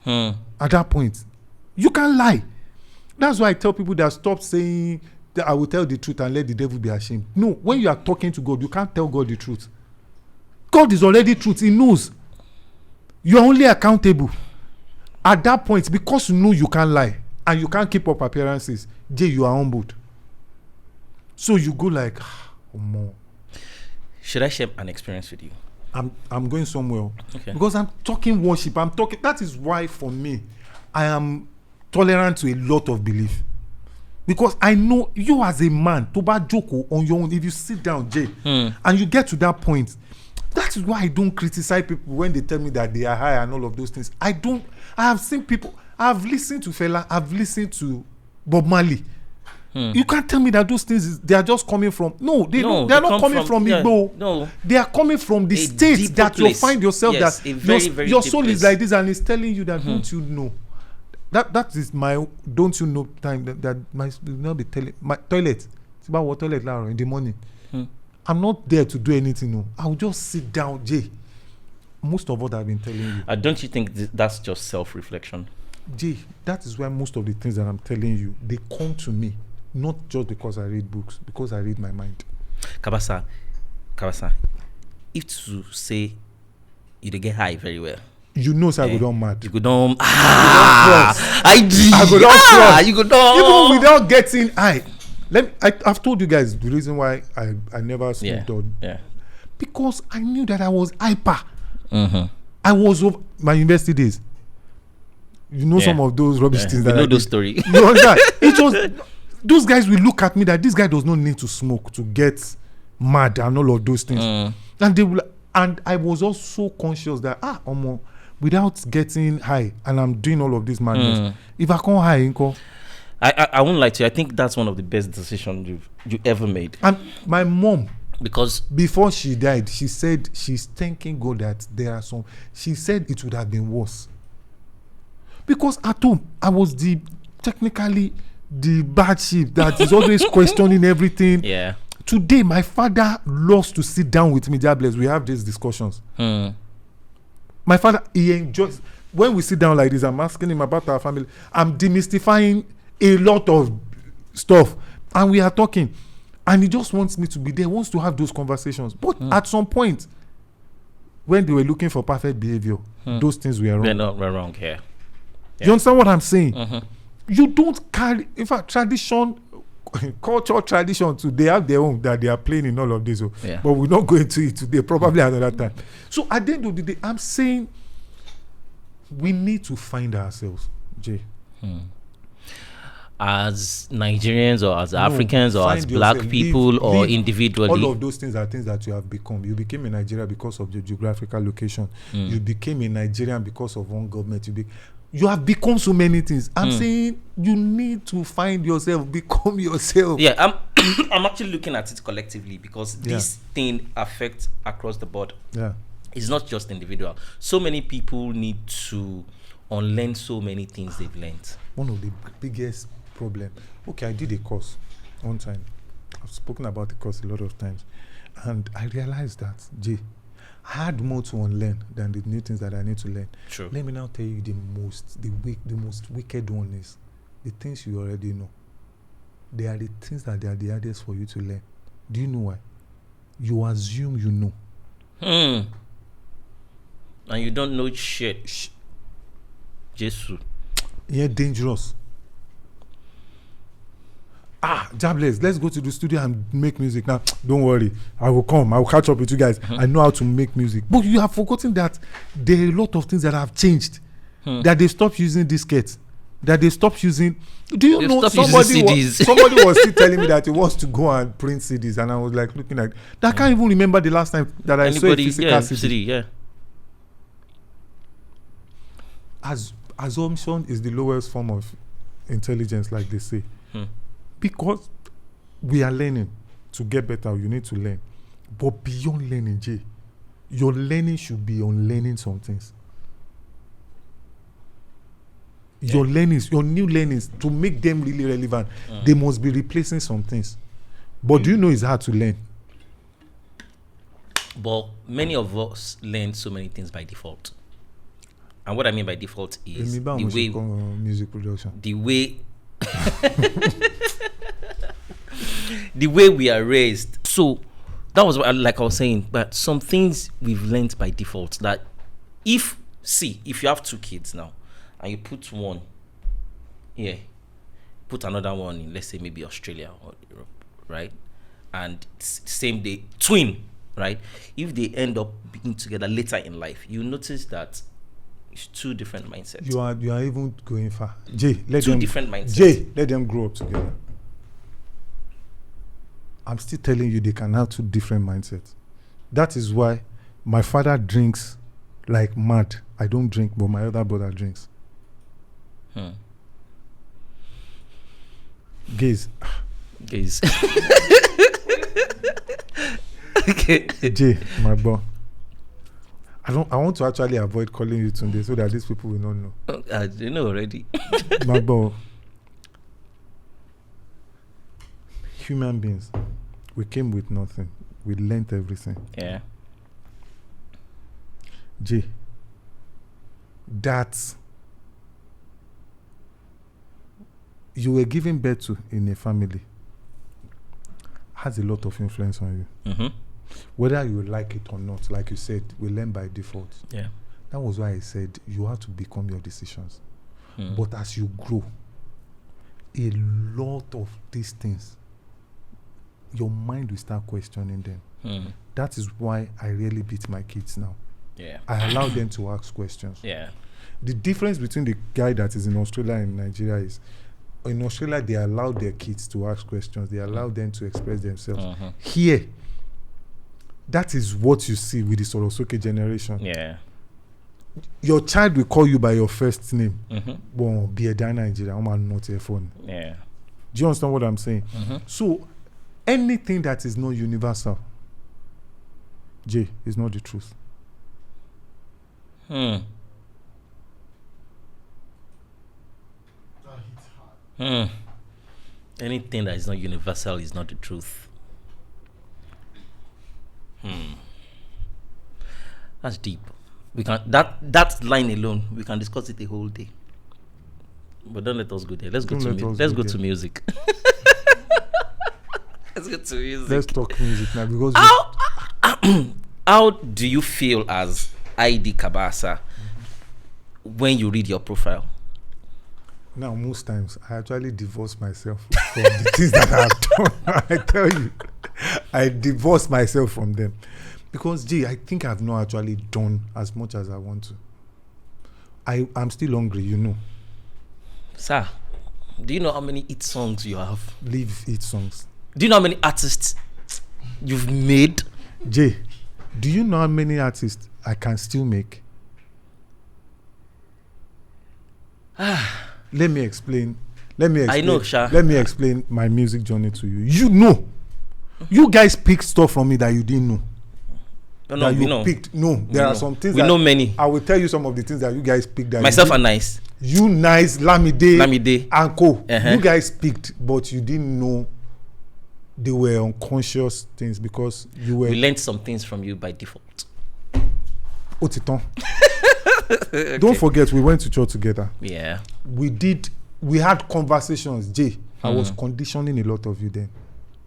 At that point, you can't lie. That's why I tell people that stop saying that I will tell the truth and let the devil be ashamed. No, when you are talking to God, you can't tell God the truth. God is already truth. He knows. You are only accountable. At that point, because you know you can't lie and you can't keep up appearances, Jay, you are humbled. So you go like, oh, more. Should I share an experience with you? I'm going somewhere. Okay. Because I'm talking worship. That is why for me, I am tolerant to a lot of belief. Because I know you as a man, to bad joke on your own, if you sit down, Jay, and you get to that point, that is why I don't criticize people when they tell me that they are high and all of those things. I have seen people, I've listened to Fela, I've listened to Bob Marley. You can't tell me that those things they are just coming from. No, they are not coming from Igbo. No, they are coming from the state that you find yourself. Yes, that your soul is like this, and it's telling you that don't you know. That is my don't you know time that my will not be telling my toilet. It's about what toilet now in the morning. I'm not there to do anything. No, I'll just sit down, Jay. Most of what I've been telling you. Don't you think that's just self-reflection? Jay, that is why most of the things that I'm telling you, they come to me. Not just because I read books, because I read my mind. Cabasa, if to say you get high very well, you know, so I go down mad. You go down. You go down. Even without getting high. I've told you guys the reason why I never smoked because I knew that I was hyper. I was over my university days. You know some of those rubbish things that I know those story. You know that it was. Those guys will look at me that this guy does not need to smoke to get mad and all of those things. And I was also conscious that without getting high and I'm doing all of this madness, if I come high, I won't lie to you. I think that's one of the best decisions you ever made. And my mom, because before she died, she said she's thanking God that there are some. She said it would have been worse because at home I was technically the bad sheep that is always questioning everything. Yeah. Today, my father loves to sit down with me. God bless. We have these discussions. My father, he enjoys when we sit down like this. I'm asking him about our family. I'm demystifying a lot of stuff, and we are talking. And he just wants me to be there. Wants to have those conversations. But at some point, when they were looking for perfect behavior, those things were wrong. They're not wrong here. Yeah. You understand what I'm saying? You don't carry, in fact, tradition, culture, tradition too, they have their own that they are playing in all of this. But we're not going to it today, probably another time. So at the end of the day, I'm saying we need to find ourselves, Jay. As Nigerians or as Africans or as black people or individually. All of those things are things that you have become. You became a Nigerian because of your geographical location. You became a Nigerian because of one government. You have become so many things. I'm saying you need to find yourself, become yourself. Yeah, I'm actually looking at it collectively because this thing affects across the board. Yeah. It's not just individual. So many people need to unlearn so many things they've learned. One of the biggest problem. Okay, I did a course one time. I've spoken about the course a lot of times, and I realized that I had more to unlearn than the new things that I need to learn. True. Let me now tell you the most wicked one is the things you already know. They are the things that they are the hardest for you to learn. Do you know why? You assume you know. And you don't know shit. Jesus. Yeah, dangerous. Jobless, let's go to the studio and make music now. Don't worry, I will come. I will catch up with you guys. I know how to make music. But you have forgotten that there are a lot of things that have changed. That they stopped using diskettes. That they stopped using. Do you know somebody was still telling me that he wants to go and print CDs, and I was like looking like that. I can't even remember the last time that I saw a physical CD. Yeah. Assumption is the lowest form of intelligence, like they say. Because we are learning to get better, you need to learn. But beyond learning, Jay, your learning should be on learning some things. Your learnings, your new learnings, to make them really relevant, they must be replacing some things. But do you know it's hard to learn? But many of us learn so many things by default. And what I mean by default is the way music production. The way the way we are raised. So that was what, like I was saying, but some things we've learned by default that if you have 2 kids now and you put one here, put another one in, let's say maybe Australia or Europe, right? And same day, twin, right? If they end up being together later in life, you notice that it's 2 different mindsets. You are even going far. Jay, let different mindsets. Jay, let them grow up together. I'm still telling you, they can have 2 different mindsets. That is why my father drinks like mad. I don't drink, but my other brother drinks. Gaze. Okay. Jay, my boy. I want to actually avoid calling you Tunde so that these people will not know. You know already. My boy. Human beings, we came with nothing. We learned everything. Yeah. Jay, that you were giving birth to in a family has a lot of influence on you. Whether you like it or not, like you said, we learn by default. Yeah. That was why I said you have to become your decisions. But as you grow, a lot of these things, your mind will start questioning them. That is why I really beat my kids now. Yeah. I allow them to ask questions. Yeah. The difference between the guy that is in Australia and Nigeria is, in Australia, they allow their kids to ask questions. They allow them to express themselves. Here, that is what you see with the Sorosuke generation. Yeah. Your child will call you by your first name. Well, be a Nigeria, I'm not a phone. Yeah. Do you understand what I'm saying? So, anything that is not universal, Jay, is not the truth. Anything that is not universal is not the truth. That's deep. We can that line alone, we can discuss it a whole day. But don't let us go there. Let's go to music. Let's go to music. Let's talk music now, because how do you feel as ID Cabasa when you read your profile? Now, most times, I actually divorce myself from the things that I've done. I tell you, I divorce myself from them. Because, Jay, I think I've not actually done as much as I want to. I'm still hungry, you know. Sir, do you know how many hit songs you have? Leave hit songs. Do you know how many artists you've made? Jay, do you know how many artists I can still make? Let me explain. I know, Sha. Let me explain my music journey to you. You know. You guys pick stuff from me that you didn't know. No, that we you know. picked. No, there are some things We that know many. I will tell you some of the things that you guys picked. That Myself you, are nice. you nice, Lamide, and Co. Uh-huh. You guys picked, but you didn't know they were unconscious things because you were. We learned some things from you by default. Otiton. Don't forget, we went to church together. Yeah. We had conversations. Jay, I was conditioning a lot of you then,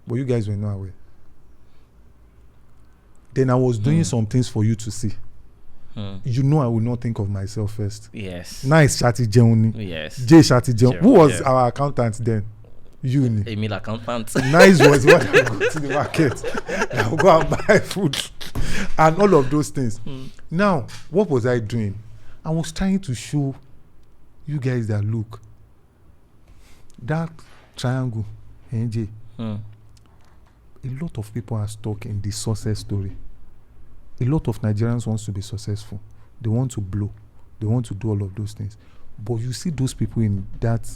but you guys were not aware. Then I was doing some things for you to see. You know I will not think of myself first. Yes. Nice Shati Jeoni. Yes. Jay Shati Jeoni. Who was Yeah. our accountant then? You. Emil accountant. Nice was what I would go to the market. I would go and buy food and all of those things. Now, what was I doing? I was trying to show you guys that look, that triangle, NJ. A lot of people are stuck in the success story. A lot of Nigerians want to be successful. They want to blow. They want to do all of those things. But you see those people in that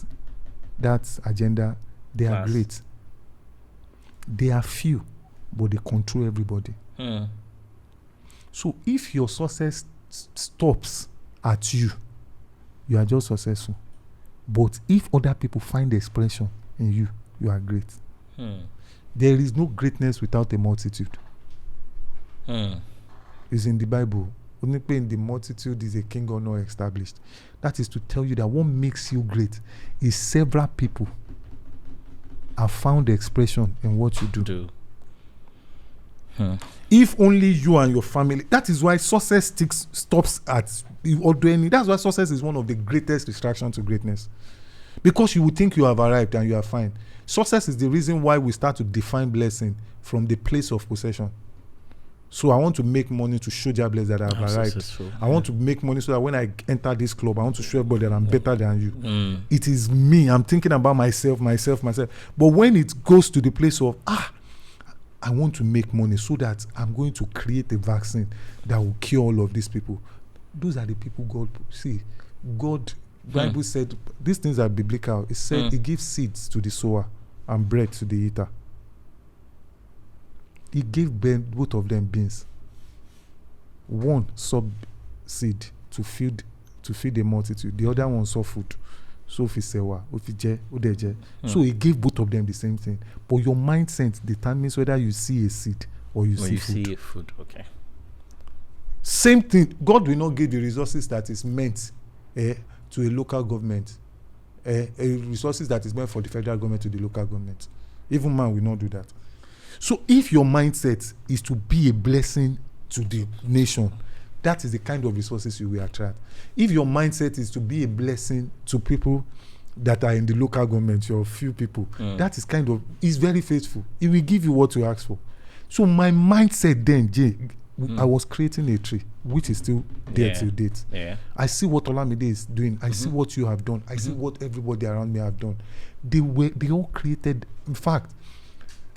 agenda, they are great. They are few, but they control everybody. So if your success stops at you, you are just successful. But if other people find expression in you, you are great. There is no greatness without a multitude. It's in the Bible. Only in the multitude is a king or not established. That is to tell you that what makes you great is several people have found expression in what you do. If only you and your family, that is why success stops at ordering. That's why success is one of the greatest distractions to greatness. Because you would think you have arrived and you are fine. Success is the reason why we start to define blessing from the place of possession. So I want to make money to show Jobless that I have arrived. Successful. I want to make money so that when I enter this club, I want to show everybody that I'm better than you. It is me. I'm thinking about myself. But when it goes to the place of, I want to make money so that I'm going to create a vaccine that will cure all of these people. Those are the people God, see, God, Bible said, these things are biblical. It said He gives seeds to the sower and bread to the eater. He gave both of them beans. One saw seed to feed a multitude. The other one saw food. So He gave both of them the same thing. But your mindset determines whether you see a seed or you see food. See food, okay. Same thing. God will not give the resources that is meant to a local government. Resources that is meant for the federal government to the local government. Even man will not do that. So if your mindset is to be a blessing to the nation, that is the kind of resources you will attract. If your mindset is to be a blessing to people that are in the local government, your few people, that is is very faithful. It will give you what you ask for. So my mindset then, Jay, I was creating a tree, which is still there till date. Yeah. I see what Olamide is doing. I see what you have done. I see what everybody around me have done. They all created. In fact,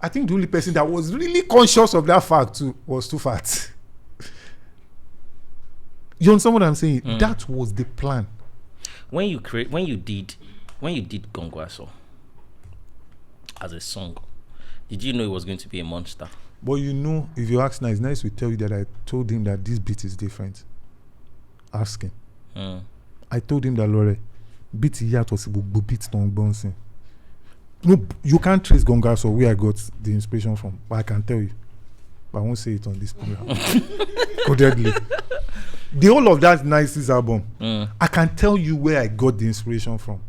I think the only person that was really conscious of that fact too was Too Fat. You understand what I'm saying? That was the plan. When you did Gongwaso as a song, did you know it was going to be a monster? But you know, if you ask Nice will tell you that I told him that this beat is different. Ask him. I told him that Lore, beat here was beat on bouncing. No, you can't trace Gongwaso where I got the inspiration from, but I can tell you. But I won't say it on this program. Codedly. The whole of that Nice's album, I can tell you where I got the inspiration from.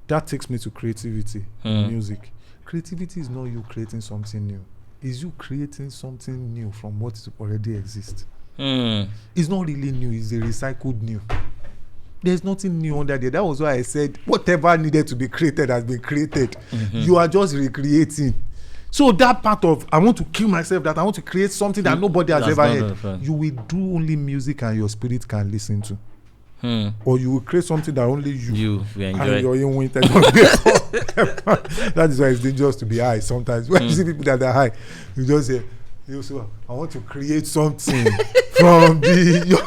That takes me to creativity, music. Creativity is not you creating something new. It's you creating something new from what already exists. It's not really new. It's a recycled new. There's nothing new under there. That was why I said whatever needed to be created has been created. You are just recreating. So that part of I want to kill myself, that I want to create something that nobody has ever heard. You will do only music and your spirit can listen to. Or you will create something that only you enjoy. And your own winter. That is why it's dangerous to be high sometimes. When you see people that are high, you just say, I want to create something from the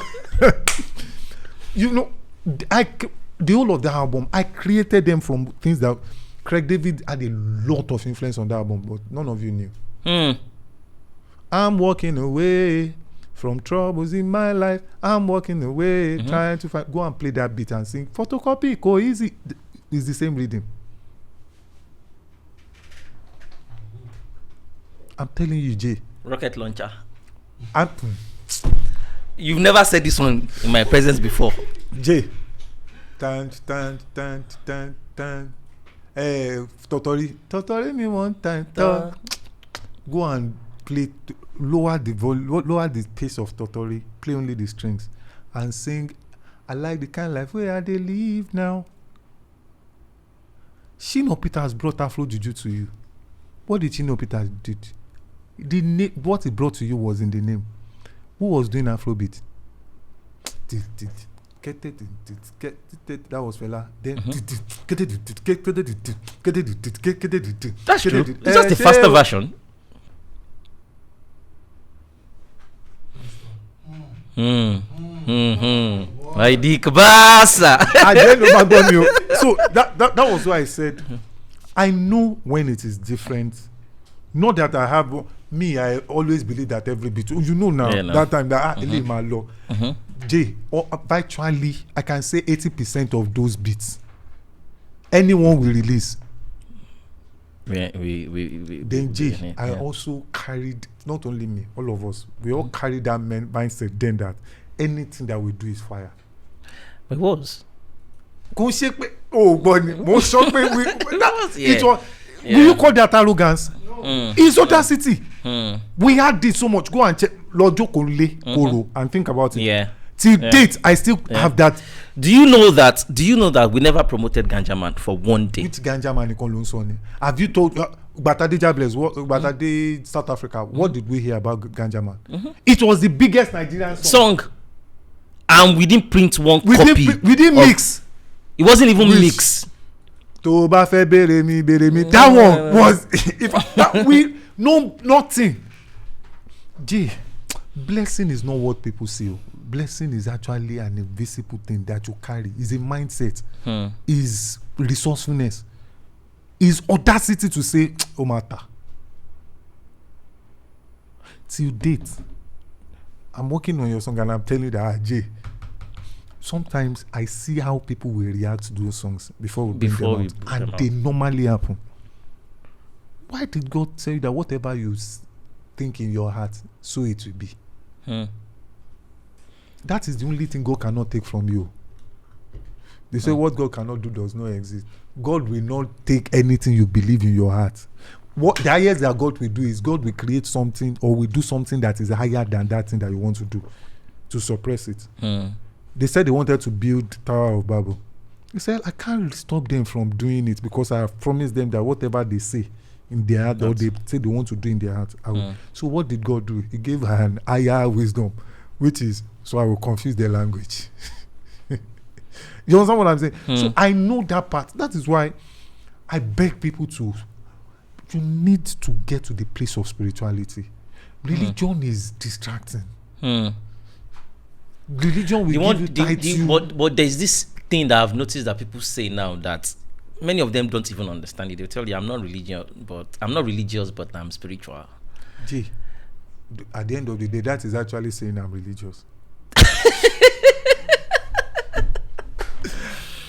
the whole of the album, I created them from things that Craig David had a lot of influence on that album, but none of you knew. I'm walking away From troubles in my life, I'm walking away, trying to find. Go and play that beat and sing. Photocopy, go easy. It's the same rhythm. I'm telling you, Jay. Rocket launcher. I'm- You've never said this one in my presence before. Jay. Totori me one time. Go and play. Lower the pace of Totori. Play only the strings, and sing. I like the kind of life where they live now. Shino Peters brought Afro Juju to you. What did Shino Peters did? What he brought to you was in the name. Who was doing Afrobeat? That was Fela. Then That's true. It's just the faster version. JOI Cabasa. I didn't know about you. So that was why I said I know when it is different. Not that I have I always believe that every beat. You know now that time that my law. Jay, or virtually I can say 80% of those beats anyone will release. Then Jay, I also carried, not only me, all of us, we all carried that mindset then that anything that we do is fire. It was. Oh, but most shocked it was. Yeah. Do you call that arrogance? No. Is Audacity. We had this so much. Go and check Lojo Koro and think about it. Yeah. Till date, I still have that. Do you know that we never promoted Ganja Man for one day? Which Ganja Man Sonny? Have you told Batade Jables, Batade South Africa, what did we hear about Ganja Man? It was the biggest Nigerian song. And we didn't print one copy. We didn't mix. It wasn't even mixed. Toba fe beremi. That one was nothing. Gee, blessing is not what people see. Blessing is actually an invisible thing that you carry. Is a mindset. Is resourcefulness. Is audacity to say, oh matter. Till date, I'm working on your song and I'm telling you that Jay, sometimes I see how people will react to those songs before we bring them out, and they normally happen. Why did God tell you that whatever you think in your heart, so it will be? That is the only thing God cannot take from you. They say what God cannot do does not exist. God will not take anything you believe in your heart. What the highest that God will do is God will create something or will do something that is higher than that thing that you want to do to suppress it. They said they wanted to build Tower of Babel. He said, I can't stop them from doing it because I have promised them that whatever they say in their heart or they say they want to do in their heart, I will. So what did God do? He gave her an higher wisdom, which is, so I will confuse their language. You understand what I'm saying? So I know that part. That is why I beg people to, you need to get to the place of spirituality. Religion is distracting. Religion will give you title. But there's this thing that I've noticed that people say now that many of them don't even understand it. They'll tell you, I'm not religious, but I'm spiritual. Gee, at the end of the day, that is actually saying I'm religious.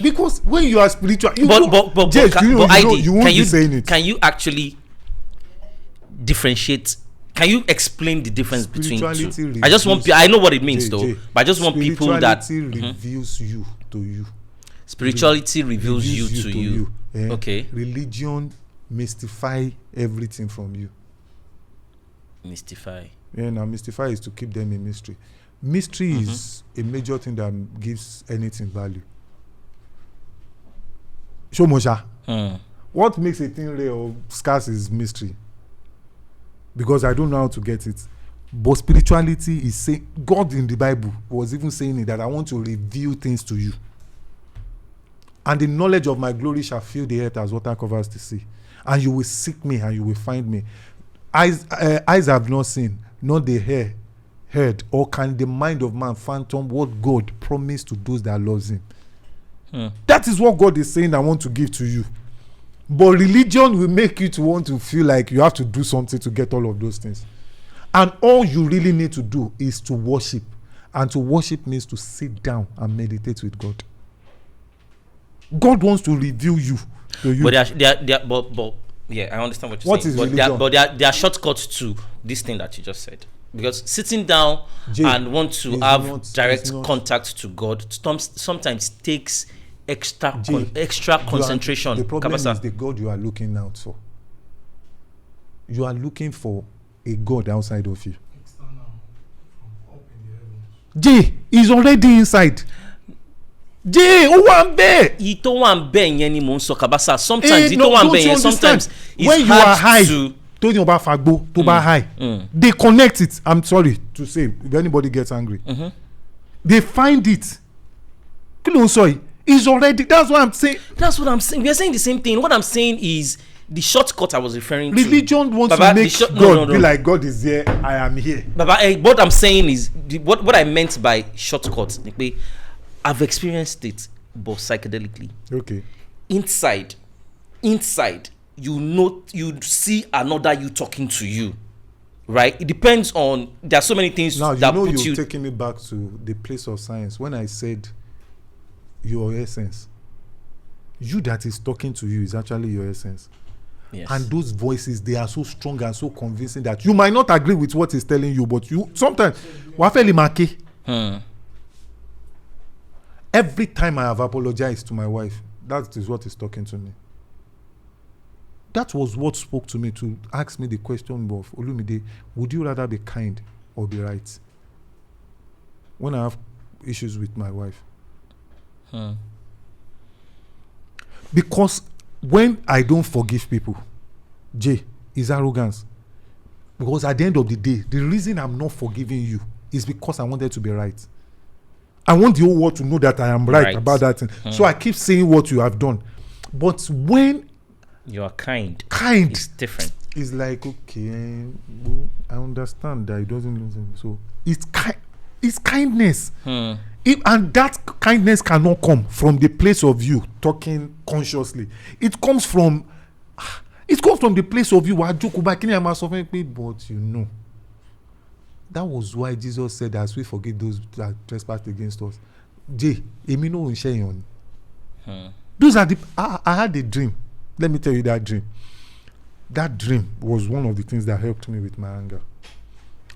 Because when you are spiritual, you won't be saying it. Can you actually differentiate? Can you explain the difference between two? I just want. I know what it means, though. But I just want people that spirituality reveals you to you. Spirituality reveals you to you. Okay. Religion mystify everything from you. Mystify. Yeah, now mystify is to keep them in mystery. Mystery is a major thing that gives anything value. Show Mosha. What makes a thing rare or scarce is mystery. Because I don't know how to get it. But spirituality is saying, God in the Bible was even saying it, that I want to reveal things to you. And the knowledge of my glory shall fill the earth as water covers the sea. And you will seek me and you will find me. Eyes have not seen, nor the heard, or can the mind of man fathom what God promised to those that loves him. That is what God is saying I want to give to you. But religion will make you to want to feel like you have to do something to get all of those things. And all you really need to do is to worship. And to worship means to sit down and meditate with God. God wants to reveal you to you. But yeah, I understand what you're What saying. is But religion? there are shortcuts to this thing that you just said. Because sitting down Jay, and want to it's have not- direct it's not- contact to God sometimes takes extra Jay, extra You are- concentration. the problem Cabasa. is the God you are looking out for. You are looking for a God outside of you. External from up in the heavens. Jay is already inside. Jay, who am there? It tó wà ń bẹ̀ yẹn ni mò ń sọ Cabasa. Sometimes it No, tó wà ń don't bẹ̀ you yẹn sometimes understand? it's When you are hard high, to Tony Oba Fagbo, Toba high, they connect it. I'm sorry to say, if anybody gets angry, they find it. Kí ló ń sọ yìí? It's already. That's what I'm saying. That's what I'm saying. We are saying the same thing. What I'm saying is the shortcut I was referring to. Religion wants Baba, to the make short- God no. be like, God is here, I am here. Baba, what I'm saying is what I meant by shortcut. Like, I've experienced it, but psychedelically. Okay. Inside, you see another you talking to you, right? It depends on. There are so many things Now, that you know put you're you. taking me back to the place of science. When I said your essence, you that is talking to you is actually your essence. Yes. And those voices, they are so strong and so convincing that you might not agree with what he's telling you, but you sometimes wafeli make. Every time I have apologized to my wife, that is what is talking to me. That was what spoke to me to ask me the question of Olumide, would you rather be kind or be right? When I have issues with my wife. Because when I don't forgive people, Jay, is arrogance. Because at the end of the day, the reason I'm not forgiving you is because I wanted to be right. I want the whole world to know that I am right about that thing. So I keep saying what you have done. But when You are kind. kind It's different. is like, okay, well, I understand that it doesn't listen. So it's kindness. And that kindness cannot come from the place of you talking consciously. It comes from the place of you. But you know, that was why Jesus said, as we forgive those that trespass against us. Jay, those are the. I had a dream. Let me tell you that dream. That dream was one of the things that helped me with my anger.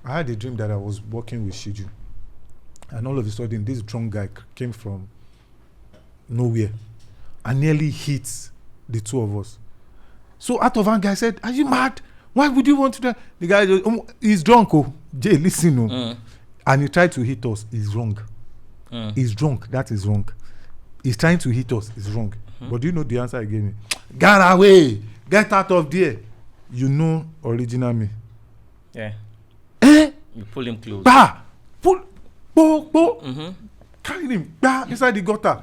I had a dream that I was working with Shiju. And all of a sudden, this drunk guy came from nowhere and nearly hit the two of us. So out of anger, I said, "Are you mad? Why would you want to do?" The guy just, he's drunk. Oh, Jay, listen. Oh. And he tried to hit us. He's wrong. He's drunk. That is wrong. He's trying to hit us. It's wrong. But do you know the answer he gave me? Get away. Get out of there. You know original me. Yeah. Eh? You pull him close. Bah! Pull. Carry him. Bah! Inside the gutter.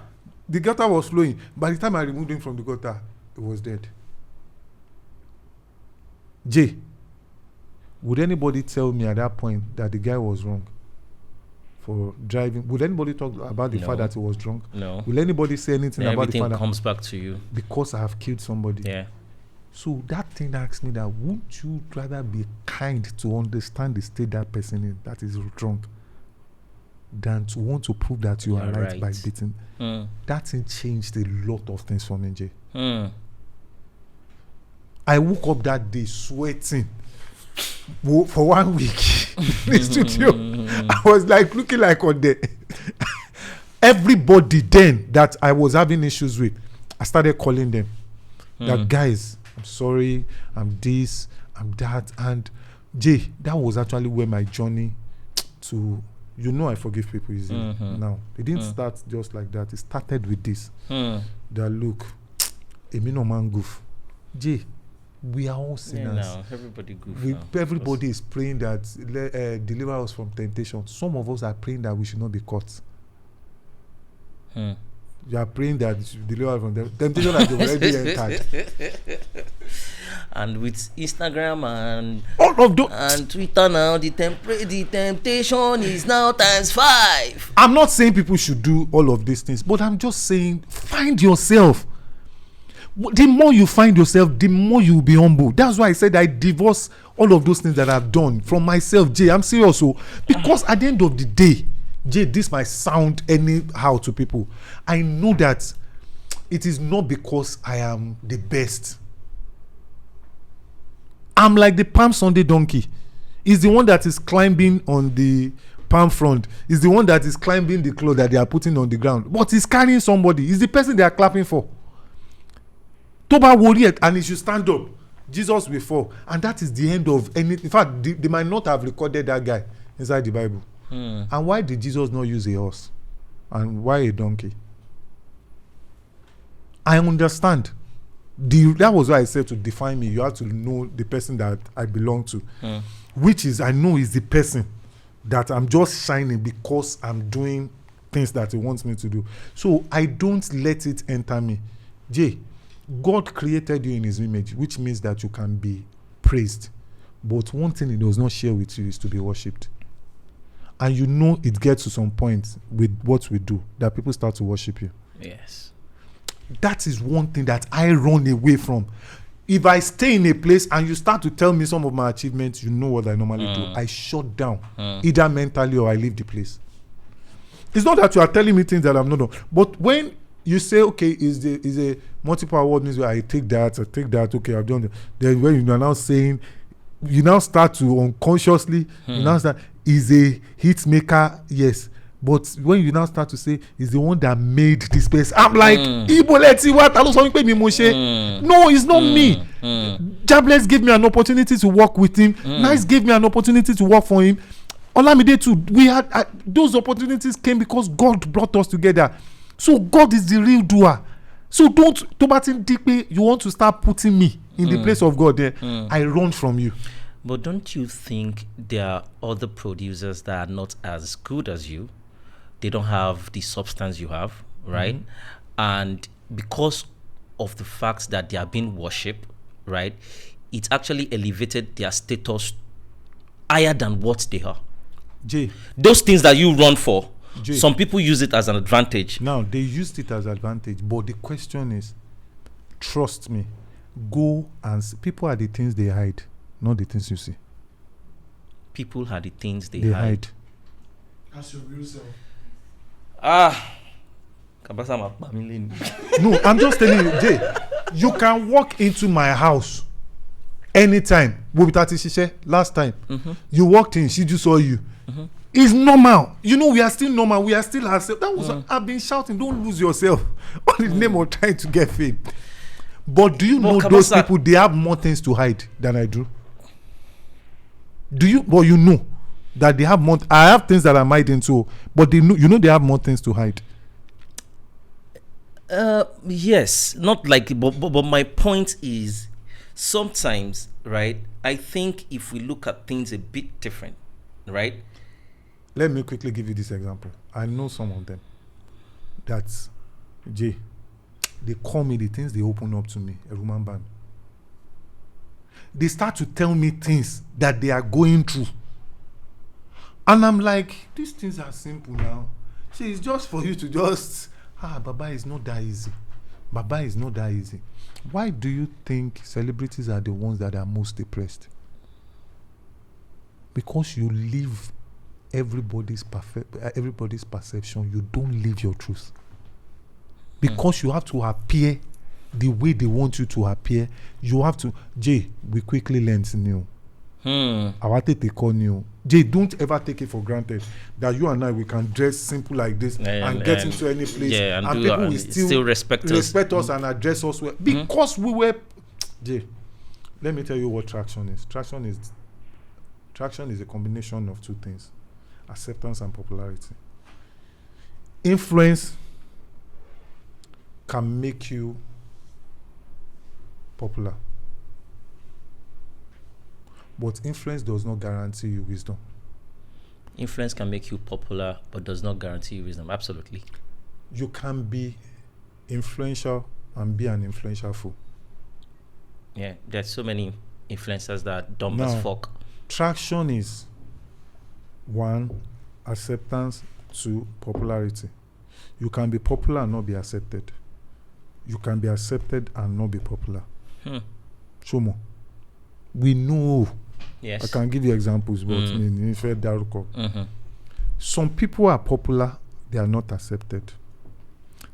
The gutter was flowing. By the time I removed him from the gutter, he was dead. Jay, would anybody tell me at that point that the guy was wrong for driving? Would anybody talk about the fact that he was drunk? No. Will anybody say anything about the Everything fact that comes back to you. because I have killed somebody? Yeah. So that thing asked me that, wouldn't you rather be kind to understand the state that person in that is drunk than to want to prove that you are right by beating? That thing changed a lot of things for me, Jay. I woke up that day sweating for 1 week in the studio. I was like looking like on there. Everybody then that I was having issues with, I started calling them. That guys, I'm sorry, I'm this, I'm that. And Jay, that was actually where my journey to, I forgive people easily now. It didn't start just like that. It started with this. That look, Emino man goof. Jay, we are all sinners. Yeah, now everybody goof. Everybody is praying that deliver us from temptation. Some of us are praying that we should not be caught. You are praying that you should deliver us from temptation that you already entered. And with Instagram and all of those and Twitter now, the temptation is now ×5. I'm not saying people should do all of these things, but I'm just saying find yourself. The more you find yourself, the more you will be humble. That's why I said I divorce all of those things that I've done from myself, Jay. I'm serious. So, because at the end of the day, Jay, this might sound anyhow to people. I know that it is not because I am the best. I'm like the Palm Sunday donkey. It's the one that is climbing on the palm front. It's the one that is climbing the cloth that they are putting on the ground. But he's carrying somebody. It's the person they are clapping for. Toba worry it, and he should stand up. Jesus will fall. And that is the end of any. In fact, they might not have recorded that guy inside the Bible. And why did Jesus not use a horse? And why a donkey? I understand. That was why I said to define me, you have to know the person that I belong to. Which is, I know is the person that I'm just shining because I'm doing things that he wants me to do. So I don't let it enter me. Jay, God created you in his image, which means that you can be praised. But one thing he does not share with you is to be worshipped. And you know it gets to some point with what we do that people start to worship you. Yes. That is one thing that I run away from. If I stay in a place and you start to tell me some of my achievements, you know what I normally do. I shut down, either mentally or I leave the place. It's not that you are telling me things that I'm not doing. But when you say, okay, is a multiple award means I take that, okay, I've done it. Then when you are now saying, you now start to unconsciously, you now start, is a hit maker, yes. But when you now start to say, is the one that made this place, I'm like, Ibo, let's see what. No, it's not me. Jobless gave me an opportunity to work with him. Nice gave me an opportunity to work for him. Olamide too. We had those opportunities came because God brought us together. So God is the real doer. So don't, you want to start putting me in the place of God there. I run from you. But don't you think there are other producers that are not as good as you? They don't have the substance you have, right? And because of the fact that they are being worshipped, right, it actually elevated their status higher than what they are. Jay, those things that you run for, Jay, some people use it as an advantage. Now, they used it as advantage, but the question is, trust me, go and see. People are the things they hide, not the things you see. People are the things they hide. That's your real self. Cabasa ma family. No, I'm just telling you, Jay, you can walk into my house anytime. Last time, you walked in, she just saw you. It's normal. You know, we are still normal. We are still ourselves. That was I've been shouting, don't lose yourself on the name of trying to get fame. But do you know those people, they have more things to hide than I do? Do you? Well, you know that they have more. I have things that I'm hiding too, but they know, you know, they have more things to hide. Yes, not like, but my point is, sometimes, right? I think if we look at things a bit different, right? Let me quickly give you this example. I know some of them. That's Jay. They call me the things they open up to me. A woman band. They start to tell me things that they are going through. And I'm like, these things are simple now. See, it's just for you to just, Baba is not that easy. Baba is not that easy. Why do you think celebrities are the ones that are most depressed? Because you live everybody's perception. You don't live your truth. Because you have to appear the way they want you to appear. You have to. Jay, we quickly learn new. I want to take on you. Jay, don't ever take it for granted that you and I, we can dress simple like this and get into any place, and people will still respect us and address us well because we were. Jay, let me tell you what traction is. Traction is a combination of two things: acceptance and popularity. Influence can make you popular, but influence does not guarantee you wisdom. Influence can make you popular, but does not guarantee you wisdom. Absolutely. You can be influential and be an influential fool. Yeah, there's so many influencers that are dumb as fuck. Traction is 1, acceptance, 2, popularity. You can be popular and not be accepted. you can be accepted and not be popular. Hmm. We know. Yes. I can give you examples, but some people are popular, they are not accepted.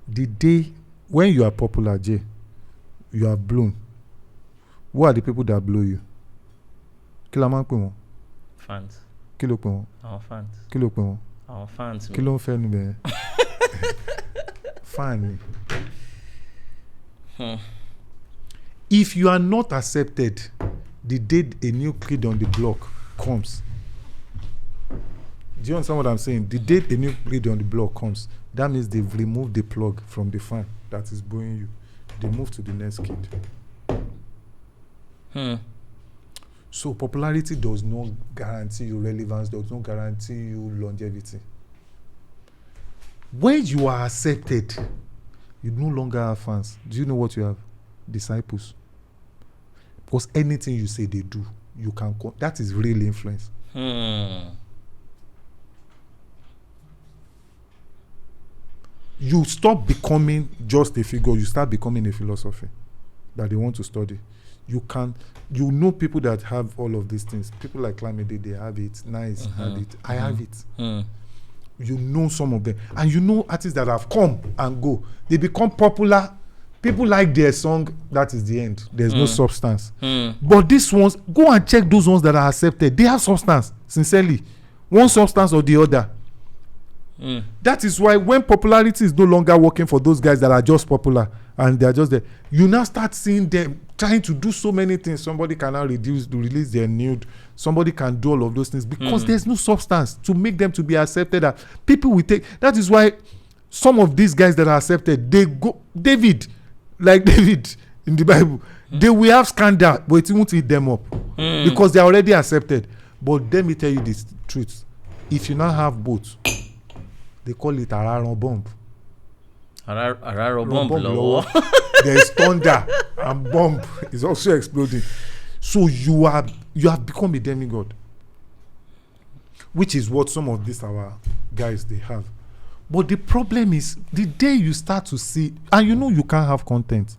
The day when you are popular, Jay, you are blown. Who are the people that blow you? Kí la máa ń pè wọ́n? Fans. Kí ló pè wọ́n? Our fans. Kí ló pè wọ́n? Our fans. Kí ló ń fẹ́ níbẹ̀? Fan. If you are not accepted, the day a new kid on the block comes. Do you understand what I'm saying? The day a new kid on the block comes, that means they've removed the plug from the fan that is blowing you. They move to the next kid. So popularity does not guarantee you relevance, does not guarantee you longevity. When you are accepted, you no longer have fans. Do you know what you have? Disciples. Because anything you say they do, you can that is real influence. You stop becoming just a figure, you start becoming a philosophy that they want to study. You know people that have all of these things. People like Lamide, they have it. Nice, have it. I have it. You know some of them. And you know artists that have come and go. They become popular. People like their song. That is the end. There's no substance. But these ones, go and check those ones that are accepted. They have substance, sincerely. One substance or the other. That is why when popularity is no longer working for those guys that are just popular and they are just there, you now start seeing them trying to do so many things. Somebody can now release their nude. Somebody can do all of those things because there's no substance to make them to be accepted. That people will take. That is why some of these guys that are accepted, they go David in the Bible, they will have scandal, but it won't eat them up because they are already accepted. But let me tell you this truth: if you now have both, they call it Araron bomb. Araro bomb. There is thunder and bomb is also exploding. So you have become a demigod, which is what some of these our guys they have. But the problem is the day you start to see, and you know you can't have content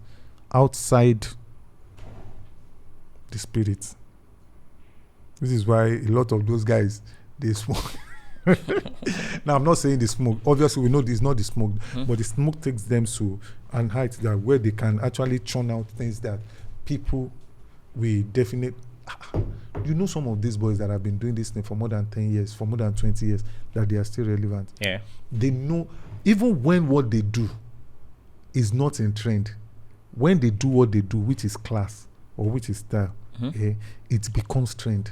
outside the spirit. This is why a lot of those guys they smoke. Now I'm not saying they smoke. Obviously we know this is not the smoke, but the smoke takes them to an height that where they can actually churn out things that people will definitely. You know some of these boys that have been doing this thing for more than 10 years, for more than 20 years, that they are still relevant. Yeah. They know even when what they do is not in trend, when they do what they do, which is class or which is style, it becomes trend.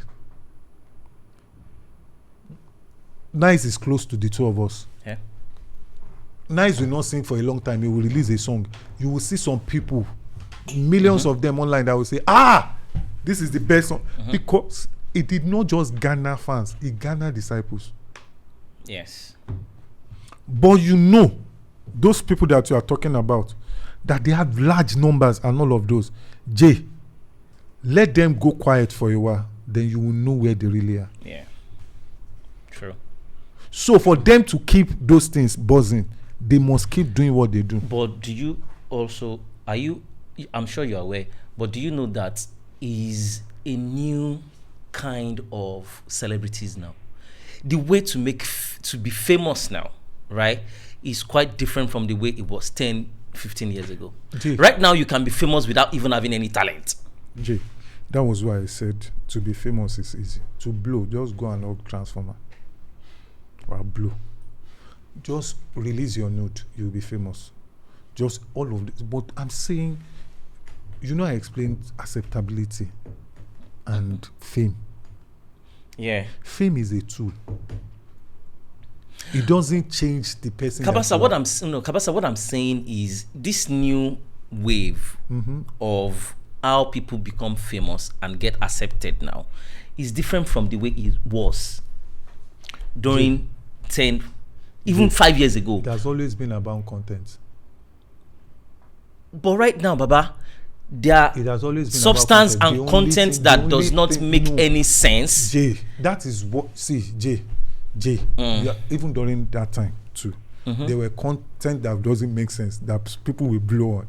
Nice is close to the two of us. Yeah. Nice will not sing for a long time. He will release a song. You will see some people, millions of them online that will say, this is the best song. Because it did not just garner fans, it garnered disciples. Yes. But you know, those people that you are talking about, that they have large numbers and all of those. Jay, let them go quiet for a while, then you will know where they really are. Yeah. True. So for them to keep those things buzzing, they must keep doing what they do. But do you also, I'm sure you're aware, but do you know that is a new kind of celebrities now? The way to be famous now, right, is quite different from the way it was 10, 15 years ago. Jay, right now, you can be famous without even having any talent. Jay, that was why I said to be famous is easy. To blow, just go and hug Transformer. Or blow. Just release your note, you'll be famous. Just all of this. But I'm saying, you know, I explained acceptability and fame. Yeah. Fame is a tool. It doesn't change the person. Cabasa, what I'm saying is this new wave of how people become famous and get accepted now is different from the way it was during 10, even 5 years ago. It has always been about content. But right now, Baba, there it has always been substance about and content that does not make any sense. Jay, that is what, Jay, yeah, even during that time too, there were content that doesn't make sense that people will blow on.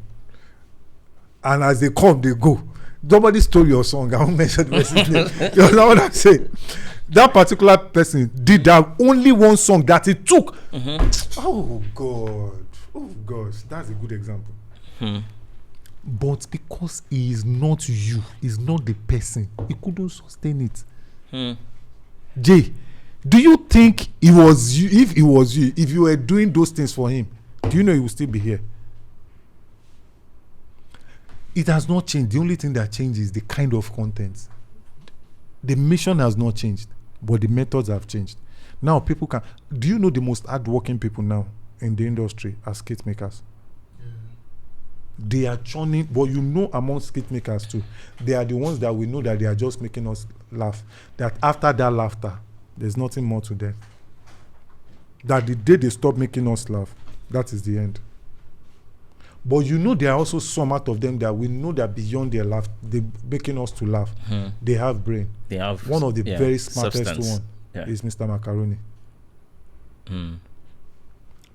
and as they come, they go. Nobody stole your song. I won't mention the person's name. You know what I'm saying? That particular person did that only one song that he took. Oh God. Oh gosh, that's a good example. But because he is not you, he's not the person, he couldn't sustain it. Jay, do you think he was you? If he was you, if you were doing those things for him, do you know he would still be here? It has not changed. The only thing that changes is the kind of content. The mission has not changed, but the methods have changed. Now people can. Do you know the most hardworking people now in the industry are skit makers? They are churning, but you know, among skit makers too, they are the ones that we know that they are just making us laugh. That after that laughter, there's nothing more to them. That the day they stop making us laugh, that is the end. But you know, there are also some out of them that we know that beyond their laugh, they making us to laugh. They have brain. They have one of the very smartest substance. one is Mr. Macaroni.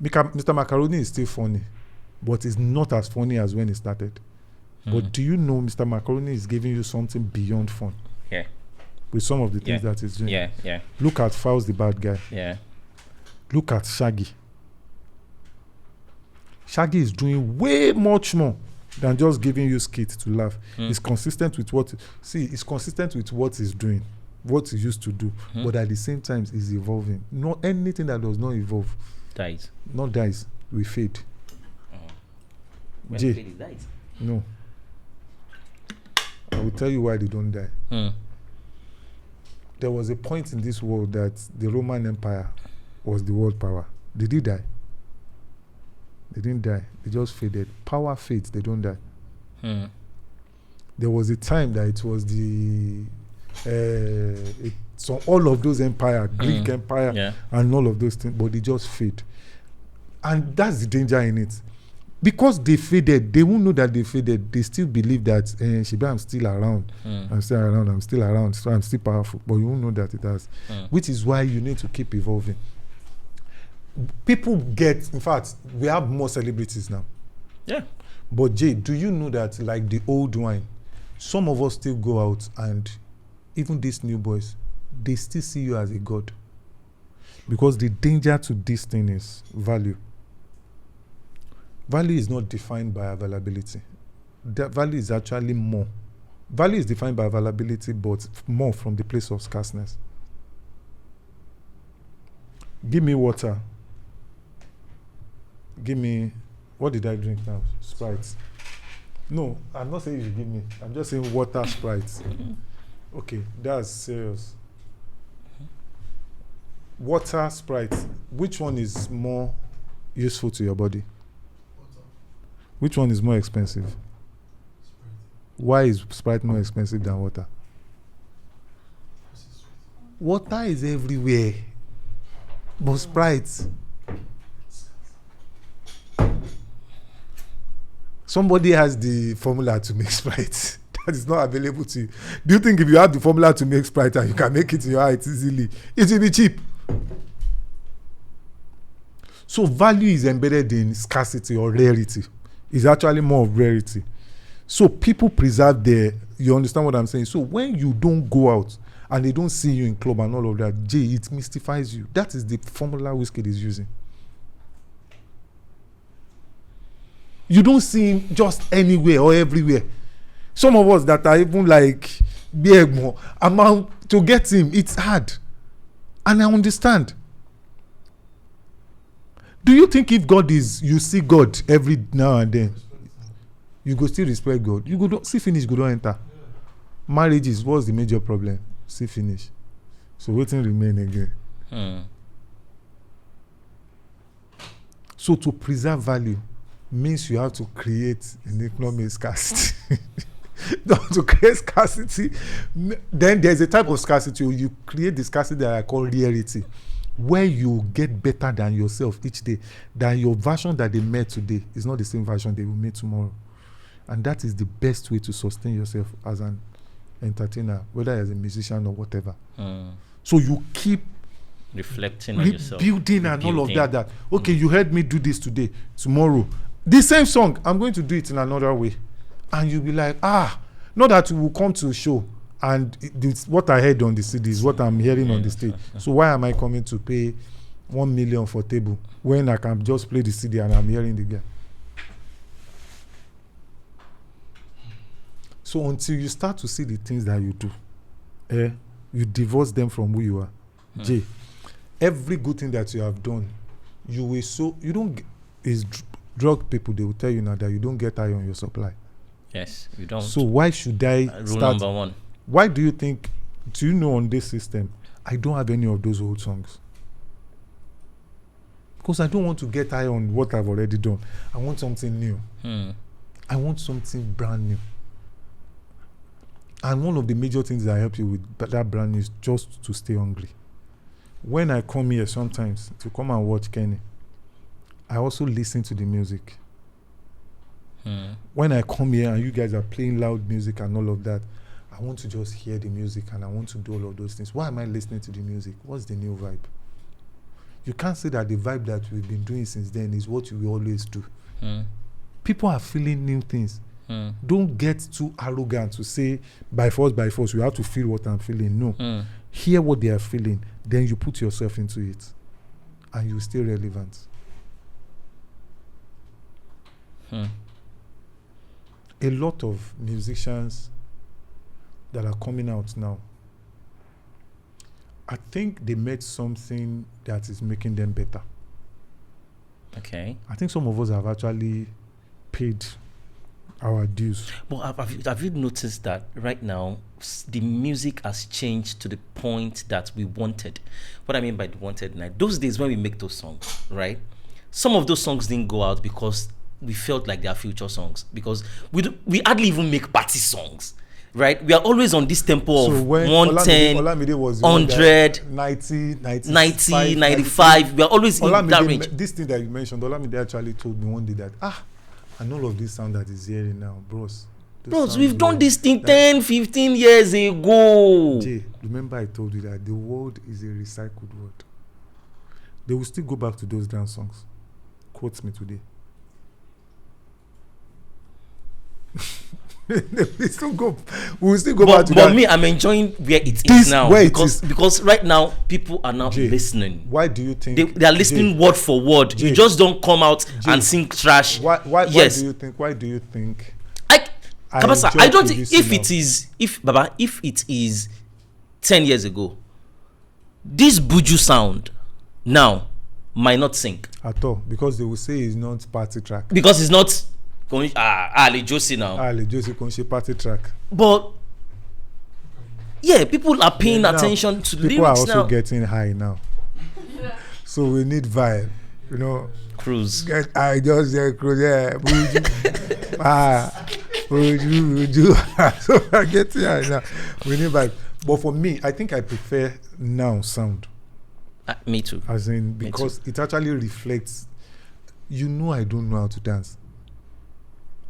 Mr. Macaroni is still funny, but it's not as funny as when it started. But do you know Mr. Macaroni is giving you something beyond fun? Yeah. With some of the things that he's doing. Yeah. Look at Fowls the Bad Guy. Yeah. Look at Shaggy. Shaggy is doing way much more than just giving you skit to laugh. He's consistent with he's consistent with what he's doing, what he used to do, but at the same time he's evolving. Not anything that does not evolve Dies. not dies, we fade. When Jay, it dies. no. I will tell you why they don't die. There was a point in this world that the Roman Empire was the world power. Did he die? They didn't die. They just faded. Power fades. They don't die. There was a time that it was so all of those empire, Greek Empire, and all of those things, but they just fade. And that's the danger in it. Because they faded, they won't know that they faded. They still believe that, Shiba, I'm still around. I'm still around, so I'm still powerful. But you won't know that it has. Which is why you need to keep evolving. People in fact, we have more celebrities now. Yeah. But Jay, do you know that, like the old wine, some of us still go out, and even these new boys, they still see you as a god. Because the danger to this thing is value. Value is not defined by availability. That value is actually more. Value is defined by availability, but more from the place of scarceness. Give me water. Give me, what did I drink now? Sprite. No, I'm not saying you should give me. I'm just saying water, Sprite. Okay, that's serious. Water, Sprite. Which one is more useful to your body? Which one is more expensive? Why is Sprite more expensive than water? Water is everywhere. But Sprite, somebody has the formula to make Sprite that is not available to you. Do you think if you have the formula to make Sprite and you can make it in your height easily, it will be cheap? So value is embedded in scarcity or rarity. It's actually more of rarity. So people preserve you understand what I'm saying? So when you don't go out and they don't see you in club and all of that, Jay, it mystifies you. That is the formula Wizkid is using. You don't see him just anywhere or everywhere. Some of us that are even like Biegmo, amount to get him, it's hard. And I understand. Do you think if you see God every now and then, you go still respect God? You go see finish, go don't enter. Marriages, what's the major problem? See finish. So waiting remain again. So to preserve value means you have to create an economic scarcity. To create scarcity, then there's a type of scarcity where you create the scarcity that I call rarity, where you get better than yourself each day, than your version that they made today is not the same version they will make tomorrow. And that is the best way to sustain yourself as an entertainer, whether as a musician or whatever. So you keep reflecting on yourself, building and all of that. Okay, you heard me do this today. Tomorrow, the same song, I'm going to do it in another way. and you'll be like, not that you will come to a show and this what I heard on the CD is what I'm hearing on the stage. So why am I coming to pay 1 million for table when I can just play the CD and I'm hearing the guy? So until you start to see the things that you do, you divorce them from who you are. Jay, every good thing that you have done, you don't is drug people, they will tell you now that you don't get high on your supply. Yes, you don't. So why should I rule number one. Why do you think, do you know on this system, I don't have any of those old songs? Because I don't want to get high on what I've already done. I want something new. I want something brand new. And one of the major things that help you with that brand new is just to stay hungry. When I come here sometimes to come and watch Kenny, I also listen to the music. When I come here and you guys are playing loud music and all of that, I want to just hear the music and I want to do all of those things. Why am I listening to the music? What's the new vibe? You can't say that the vibe that we've been doing since then is what we always do. People are feeling new things. Don't get too arrogant to say by force you have to feel what I'm feeling. No. Hear what they are feeling, then you put yourself into it and you stay relevant. A lot of musicians that are coming out now, I think they made something that is making them better. Okay. I think some of us have actually paid our dues. But have you noticed that right now the music has changed to the point that we wanted? What I mean by the wanted, like those days when we make those songs, right? Some of those songs didn't go out because we felt like they are future songs, because we hardly even make party songs, right? We are always on this tempo of 110, Olamide was 100, 90, 95. We are always in that range. This thing that you mentioned, Olamide actually told me one day that, and all of this sound that is hearing now, bros, we've done this thing 10, 15 years ago. Jay, remember I told you that the world is a recycled world. They will still go back to those dance songs. Quote me today. we still go back to that. But me, I'm enjoying where it is now, because right now people are now listening. Why do you think they are listening word for word? You just don't come out and sing trash. Why do you think Cabasa, I don't think if it is 10 years ago, this Buju sound now might not sink at all, because they will say it's not party track, because it's not Ali Josie now. Ali Josie Konshi party track. But yeah, people are paying attention to lyrics now. People are also getting high now. So we need vibe, cruise. I just say cruise, yeah. Buju. So I get high now. We need vibe. But for me, I think I prefer now sound. Me too. As in, because it actually reflects. I don't know how to dance.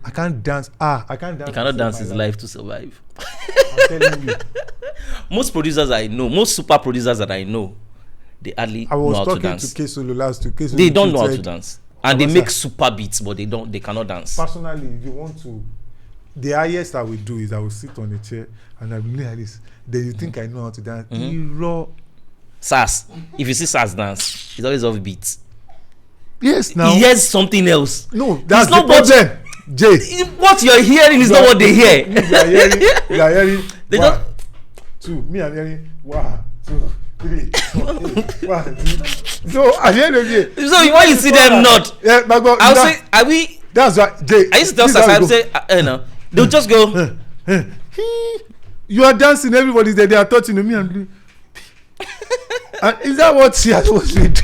I can't dance. I can't dance. You cannot dance his life to survive. I'm telling you. Most producers I know, most super producers that I know, they hardly know how to dance. I was talking to K-Solo last week. They don't know how to dance. And they make super beats, but they cannot dance. Personally, if you want to, the highest I will do is I will sit on a chair and I will be like this. Then you think I know how to dance. Raw. Sass. If you see Sass dance, it's always off beats. Yes, now. He hears something else. No, that's the problem. Jay, what you're hearing is not what they hear. You are hearing. They one, two. Me, I'm hearing 1, 2, 3, 4, 1, 2. So at the end of the day. So when you see them nod, I'll say, are we? That's right, Jay. I used to tell Sasa, I would say, no, they'll just go. You are dancing. Everybody's there. They are touching me. And is that what she has supposed to do?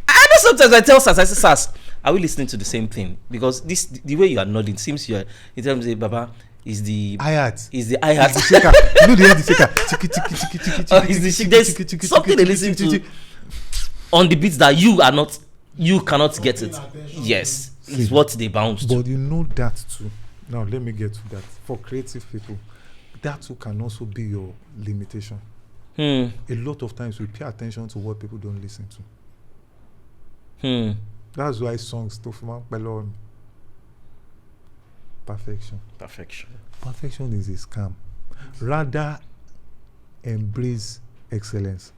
I know sometimes I tell Sas, I say, Sas, are we listening to the same thing? Because the way you are nodding seems you are, in terms of Baba, is the hi-hat. Is the hi-hat. The shaker. You know the shaker. Chiki, chiki, chiki, chiki, chiki. Is the shaker. There's something they listen to on the beats that you cannot get it. Yes. Is what they bounce to. But you know that too. Now let me get to that. For creative people, that too can also be your limitation. A lot of times we pay attention to what people don't listen to. That's why songs tough man. Perfection. Perfection is a scam. Rather, embrace excellence.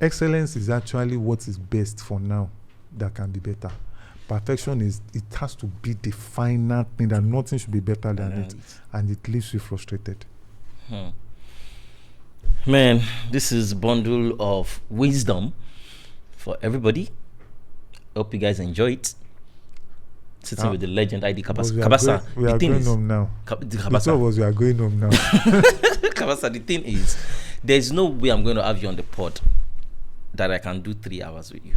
Excellence is actually what is best for now that can be better. Perfection is, it has to be the final thing that nothing should be better than it, and it leaves you frustrated. Man, this is a bundle of wisdom for everybody. Hope you guys enjoy it. Sitting with the legend ID Cabasa. We are going home now. The two of us, we are going home now. Cabasa, the thing is, there's no way I'm going to have you on the pod that I can do 3 hours with you.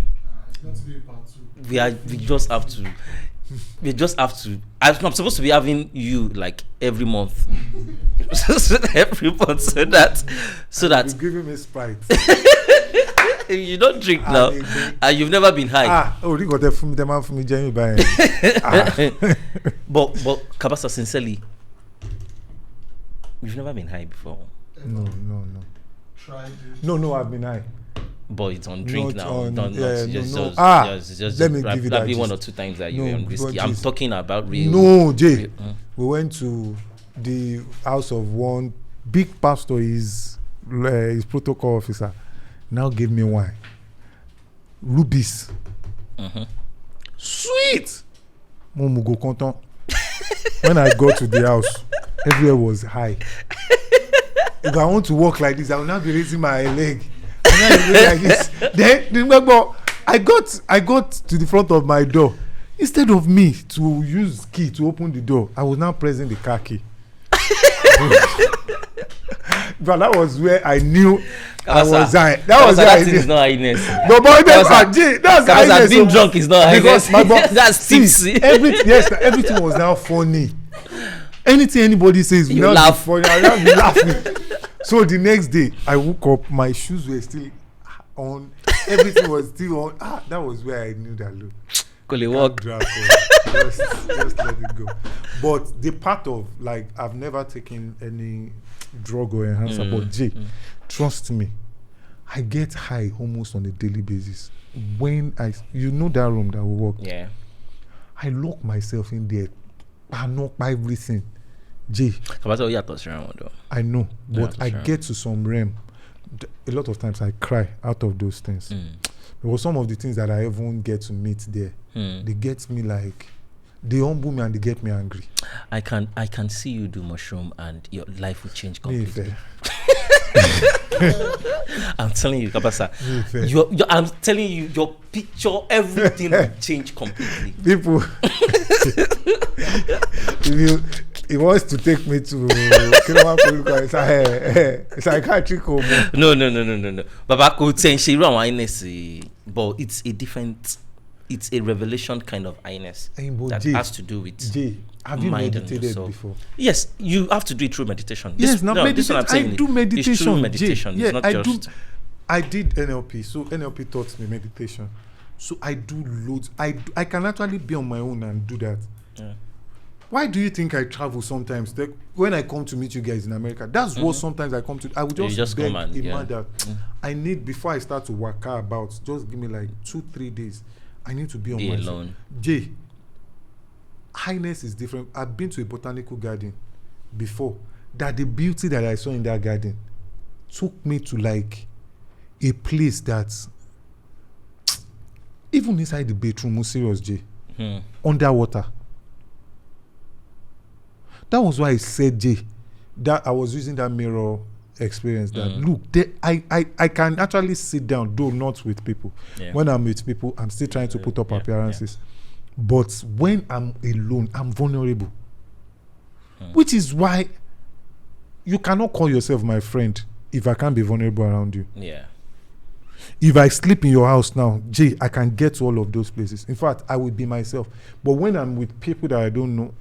It's going to be part 2. We just have to. I'm supposed to be having you like every month. Every month, so that You're giving me Sprite. you don't drink now, and you've never been high. You got that from the man from me, Jamie. But Cabasa, sincerely, you've never been high before. No. Try this. No, I've been high. But it's on drink Not now. on- Don't yeah, just no. just Let me give you that probably 1 or gist. 2 times that No, you were on whiskey. but I'm gist. talking about real. No, Jay. real- We went to the house of one big pastor. His protocol officer now gave me wine. Rubies. Sweet. Momu go content. When I got to the house, everywhere was high. If I want to walk like this, I will not be raising my leg. And then I be like this. Then remember, I got to the front of my door. Instead of me to use key to open the door, I was now pressing the car key. But that was where I knew I was high. That was where I That thing knew. is not highness. But that's Cabasa, highness. being drunk is not highness. Because That's tipsy. everything was now funny. Anything anybody says, You will now laugh. be funny. I will now be laughing. So the next day, I woke up. My shoes were still on. Everything was still on. That was where I knew that. Look, Could it work? just let it go. But the part of like I've never taken any drug or enhancer, but Jay, trust me, I get high almost on a daily basis. When you know that room that we work, Yeah. I lock myself in there. I knock by everything. Jay, Cabasa, you touch around though. I know, Yeah, but I sure. get to some realm. A lot of times I cry out of those things. Because some of the things that I even get to meet there, they get me like, they humble me and they get me angry. I can see you do mushroom and your life will change completely. I'm telling you, Cabasa. I'm telling you, your picture, everything will change completely. People, he wants to take me to psychiatric home. No. Baba could say she run highness, but it's a revelation kind of highness that has to do with Jay, have you mind and meditated soul. before? Yes, you have to do it through meditation. Yes, now this one I'm saying I do meditation. It's through meditation. Jay, It's not just. I did NLP, so NLP taught me meditation. So I do loads. I can actually be on my own and do that. Yeah. Why do you think I travel sometimes? When I come to meet you guys in America, that's what sometimes I come to. I would just beg come and, Ima that I need, before I start to work about, just give me like 2-3 days. I need to be on my own. Alone. Jay, highness is different. I've been to a botanical garden before. That the beauty that I saw in that garden took me to like a place that's even inside the bedroom, most serious, Jay, underwater. That was why I said, Jay, that I was using that mirror experience. That look, I can actually sit down, though not with people. Yeah. When I'm with people, I'm still trying to put up appearances. But when I'm alone, I'm vulnerable. Which is why you cannot call yourself my friend if I can't be vulnerable around you. Yeah. If I sleep in your house now, Jay, I can get to all of those places. In fact, I will be myself. But when I'm with people that I don't know,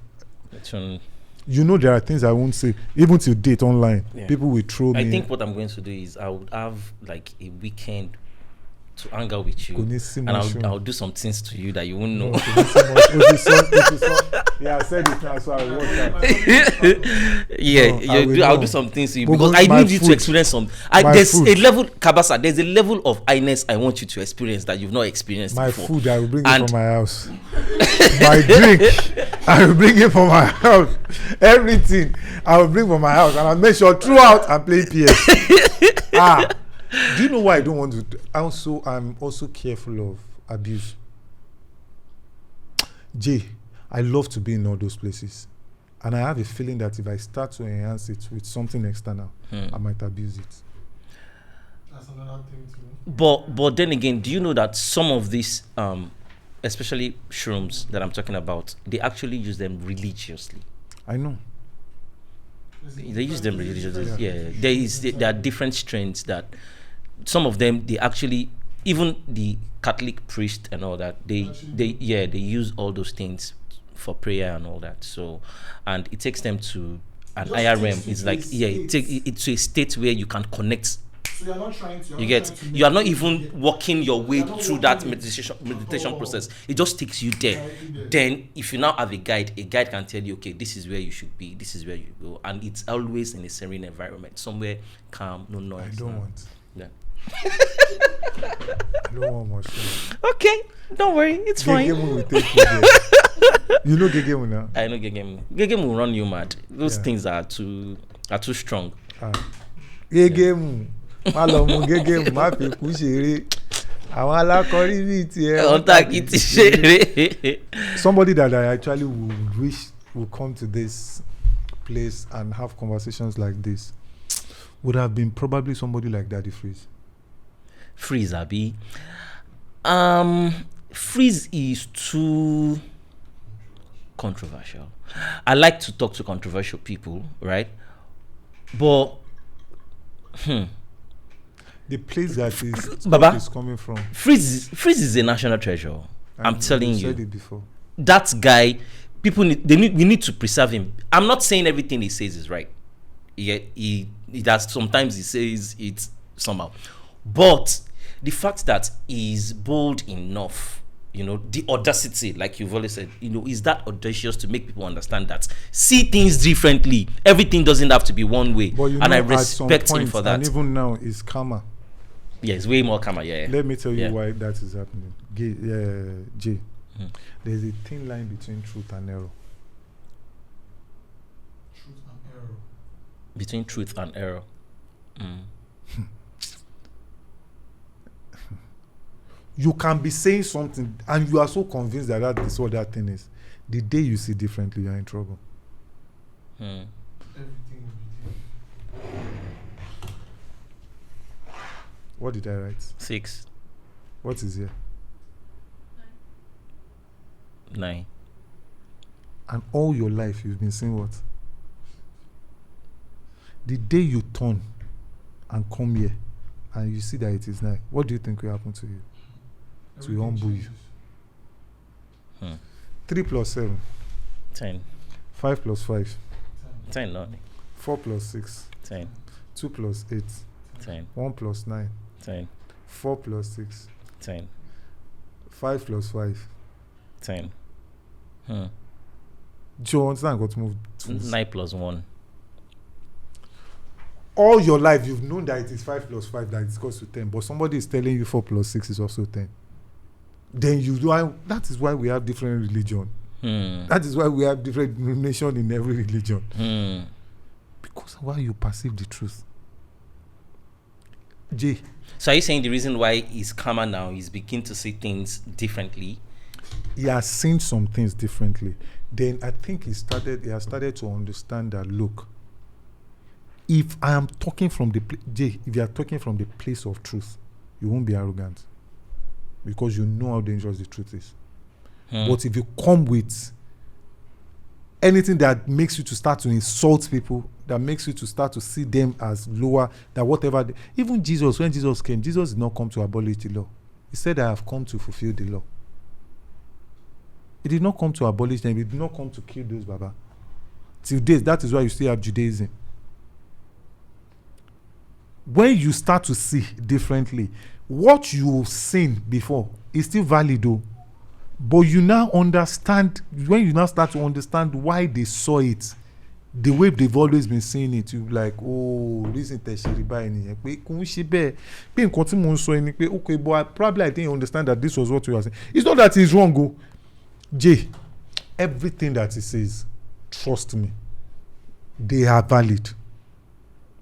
you know, there are things I won't say. Even to date online, people will throw me. I think what I'm going to do is I would have like a weekend to hang out with you, and I'll do some things to you that you won't know. Yeah, I said it now, so I won't that. I'll do some things to you because I need you to experience some. There's a level, Cabasa. There's a level of highness I want you to experience that you've not experienced my before. Food, I will bring it from my house. My drink. I will bring it from my house. Everything I will bring from my house, and I'll make sure throughout I'm playing PS. Do you know why I don't want to? I'm also careful of abuse. Jay, I love to be in all those places, and I have a feeling that if I start to enhance it with something external, I might abuse it. That's another thing too. But then again, do you know that some of these, especially shrooms that I'm talking about, they actually use them religiously. I know. They use them religiously. Yeah, there are different strains that some of them they actually, even the Catholic priest and all that, they use all those things for prayer and all that. So, and it takes them to an higher realm. It's like it's a state where you can connect. So you're not trying to. You are not even walking your way through that meditation process. It just takes you there. Then, if you now have a guide can tell you, okay, this is where you should be, this is where you go, and it's always in a serene environment, somewhere calm, no noise. I don't want. Yeah. I don't want much. Okay, don't worry, it's fine. Gegemu will take you there. You know Gegemu now? I know Gegemu. Gegemu will run you mad. Those things are too strong. Gegemu. Má lọ mú Gegemu, má fi kú ṣeré. Àwọn alákọ̀rí bíi tiẹ̀. Ọ̀tàkìtì ṣeré. Somebody that I actually would wish would come to this place and have conversations like this would have been probably somebody like Daddy Freeze. Freeze, Abi. Freeze is too controversial. I like to talk to controversial people, right? But the place that Baba is coming from. Freeze is a national treasure. I'm telling you. Said it before. That guy, we need to preserve him. I'm not saying everything he says is right. He does sometimes he says it somehow. But the fact that he's bold enough, the audacity, like you've always said, is that audacious to make people understand that see things differently. Everything doesn't have to be one way. And I respect him for that. And even now, it's calmer. Yeah, it's way more calmer. Yeah. Let me tell you why that is happening. Jay, there's a thin line between truth and error. Truth and error. Between truth and error. You can be saying something and you are so convinced that is what that thing is. The day you see differently, you're in trouble. Everything will be there. What did I write? 6. What is here? 9. And all your life you've been saying what? The day you turn and come here and you see that it is 9, what do you think will happen to you? To humble you. 3 plus 7. 10. 5 plus 5. 10, no. 4 plus 6. 10. 2 plus 8. 10. 1 plus 9. 10. 4 plus 6. 10. 5 plus 5. 10. Do you understand what moved? 9 plus 1. All your life you've known that it is 5 plus 5 that is equals to 10, but somebody is telling you 4 plus 6 is also 10. Then that is why we have different religion. That is why we have different denomination in every religion. Because of how you perceive the truth. Jay. So are you saying the reason why he's calmer now is beginning to see things differently? He has seen some things differently. Then I think he has started to understand that, look, if I am talking from Jay, if you are talking from the place of truth, you won't be arrogant because you know how dangerous the truth is. But if you come with anything that makes you to start to insult people, that makes you to start to see them as lower, that whatever, even Jesus, when Jesus came, Jesus did not come to abolish the law. He said, I have come to fulfill the law. He did not come to abolish them. He did not come to kill those Baba. Till days, that is why you still have Judaism. When you start to see differently, what you've seen before is still valid though. But you now understand, when you now start to understand why they saw it, the way they've always been seeing it, you like, oh, reason tertiary by any. Okay, but I didn't understand that this was what you were saying. It's not that it's wrong, go. Jay, everything that he says, trust me, they are valid.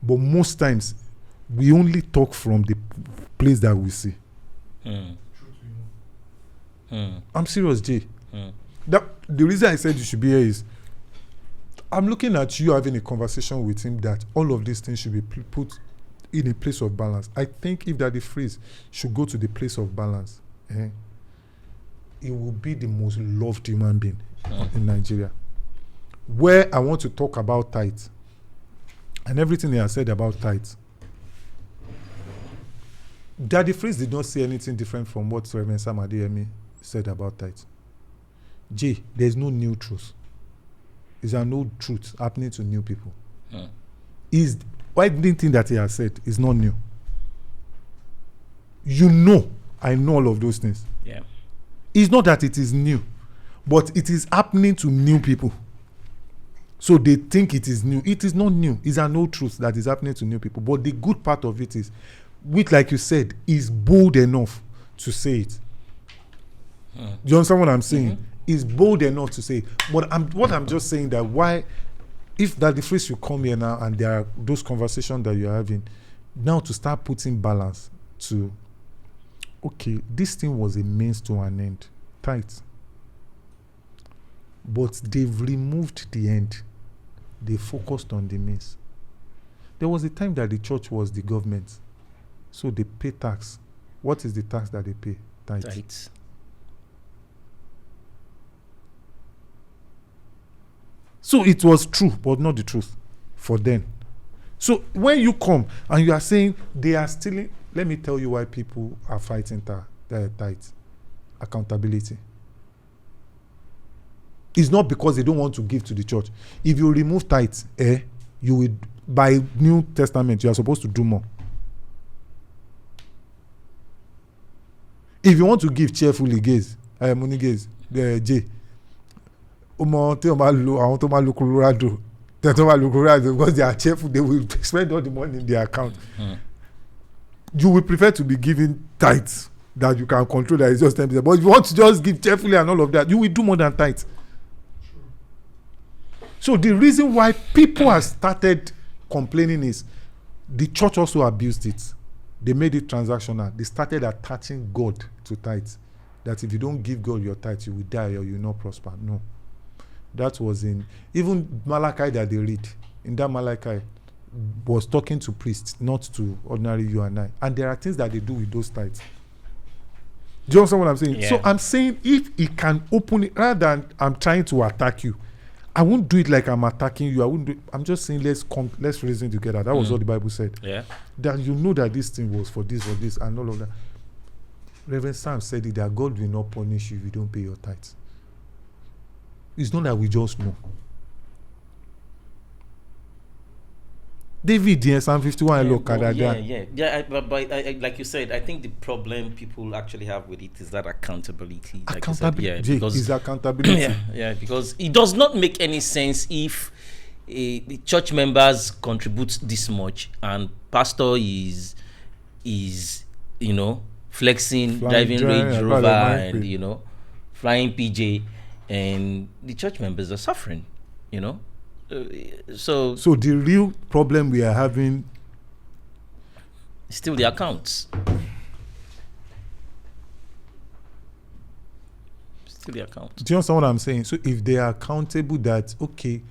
But most times, we only talk from the place that we see. I'm serious, Jay. The reason I said you should be here is, I'm looking at you having a conversation with him that all of these things should be put in a place of balance. I think if that the phrase should go to the place of balance, it will be the most loved human being in Nigeria. Where I want to talk about tithe and everything they have said about tithe, Daddy Freeze did not say anything different from what Reverend Sam Adeyemi said about tithe. Jay, there's no new truth. Is there no truth happening to new people? Is why didn't think that he has said is not new? You know, I know all of those things. Yeah. It's not that it is new, but it is happening to new people. So they think it is new. It is not new. It's an old truth that is happening to new people. But the good part of it is, which, like you said, is bold enough to say it. Do you understand what I'm saying? Is bold enough to say it. But I'm just saying that why, if that the phrase you come here now and there are those conversations that you're having, now to start putting balance to, okay, this thing was a means to an end, tight. But they've removed the end. They focused on the means. There was a time that the church was the government. So they pay tax. What is the tax that they pay? Tithe. So it was true, but not the truth for them. So when you come and you are saying they are stealing, let me tell you why people are fighting tithe. Accountability. It's not because they don't want to give to the church. If you remove tithe, you will, by New Testament, you are supposed to do more. If you want to give cheerfully, money gaze, J. Because they are cheerful, they will spend all the money in their account. You will prefer to be giving tithes that you can control, that is just 10%. But if you want to just give cheerfully and all of that, you will do more than tithes. So the reason why people have started complaining is the church also abused it. They made it transactional. They started attaching God to tithes. That if you don't give God your tithes, you will die or you will not prosper. No. That was in even Malachi that they read. In that Malachi was talking to priests, not to ordinary you and I. And there are things that they do with those tithes. Do you understand what I'm saying? Yeah. So I'm saying if he can open it, rather than I'm trying to attack you, I won't do it like I'm attacking you. I wouldn't do it. I'm just saying let's reason together. That was what the Bible said. Yeah. That you know that this thing was for this or this and all of that. Reverend Sam said it, that God will not punish you if you don't pay your tithes. It's not that we just know. David, Psalm 51, look at that. But like you said, I think the problem people actually have with it is that accountability. Like accountability, is accountability. Because it does not make any sense if the church members contribute this much and pastor is flexing, driving Range Rover and flying PJ, and the church members are suffering. So the real problem we are having is still the accounts. Do you understand what I'm saying? So if they are accountable, that okay,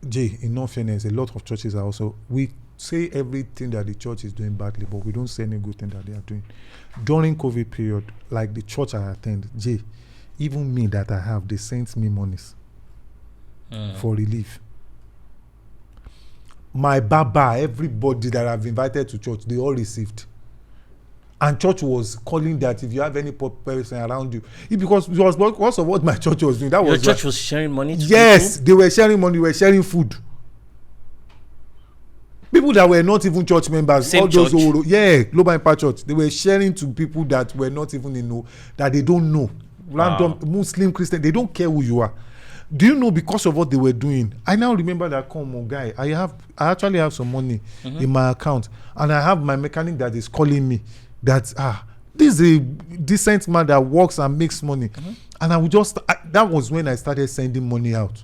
Jay, in all fairness, a lot of churches are also, we say everything that the church is doing badly, but we don't say any good thing that they are doing. During COVID period, like the church I attend, Jay, even me that I have, they sent me monies for relief. My baba, everybody that I've invited to church, they all received. And church was calling that if you have any person around you, because it was because of what my church was doing. That Your was church was sharing money to yes, people? They were sharing money, they were sharing food. People that were not even church members, Same all those church? Global Impact Church, they were sharing to people that were not even that they don't know. Random Muslim, Christian, they don't care who you are. Do you know, because of what they were doing? I now remember that, come on, guy, I actually have some money in my account, and I have my mechanic that is calling me that This is a decent man that works and makes money. And I would that was when I started sending money out.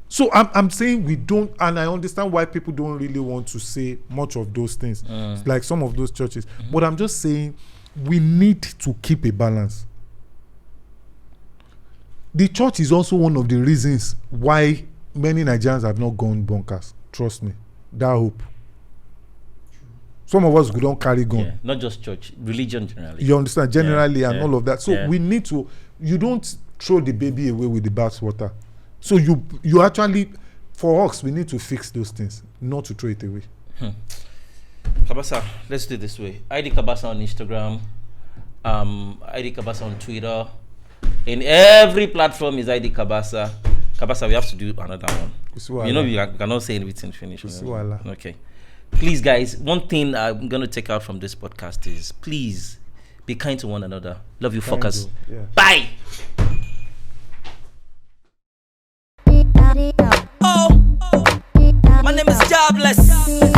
So I'm saying we don't, and I understand why people don't really want to say much of those things, like some of those churches. But I'm just saying we need to keep a balance. The church is also one of the reasons why many Nigerians have not gone bonkers. Trust me, that hope. Some of us don't carry gun. Yeah, not just church, religion generally. You understand, generally, and all of that. So Yeah. we need to. You don't throw the baby away with the bathwater. So you actually, for us, we need to fix those things, not to throw it away. Cabasa, let's do it this way. ID Cabasa on Instagram, ID Cabasa on Twitter. In every platform is ID Cabasa. Cabasa, we have to do another one. You know, we cannot say everything finished. Okay. Please, guys, one thing I'm going to take out from this podcast is please be kind to one another. Love you, fuckers. Yeah. Bye. Oh, my name is Jobless.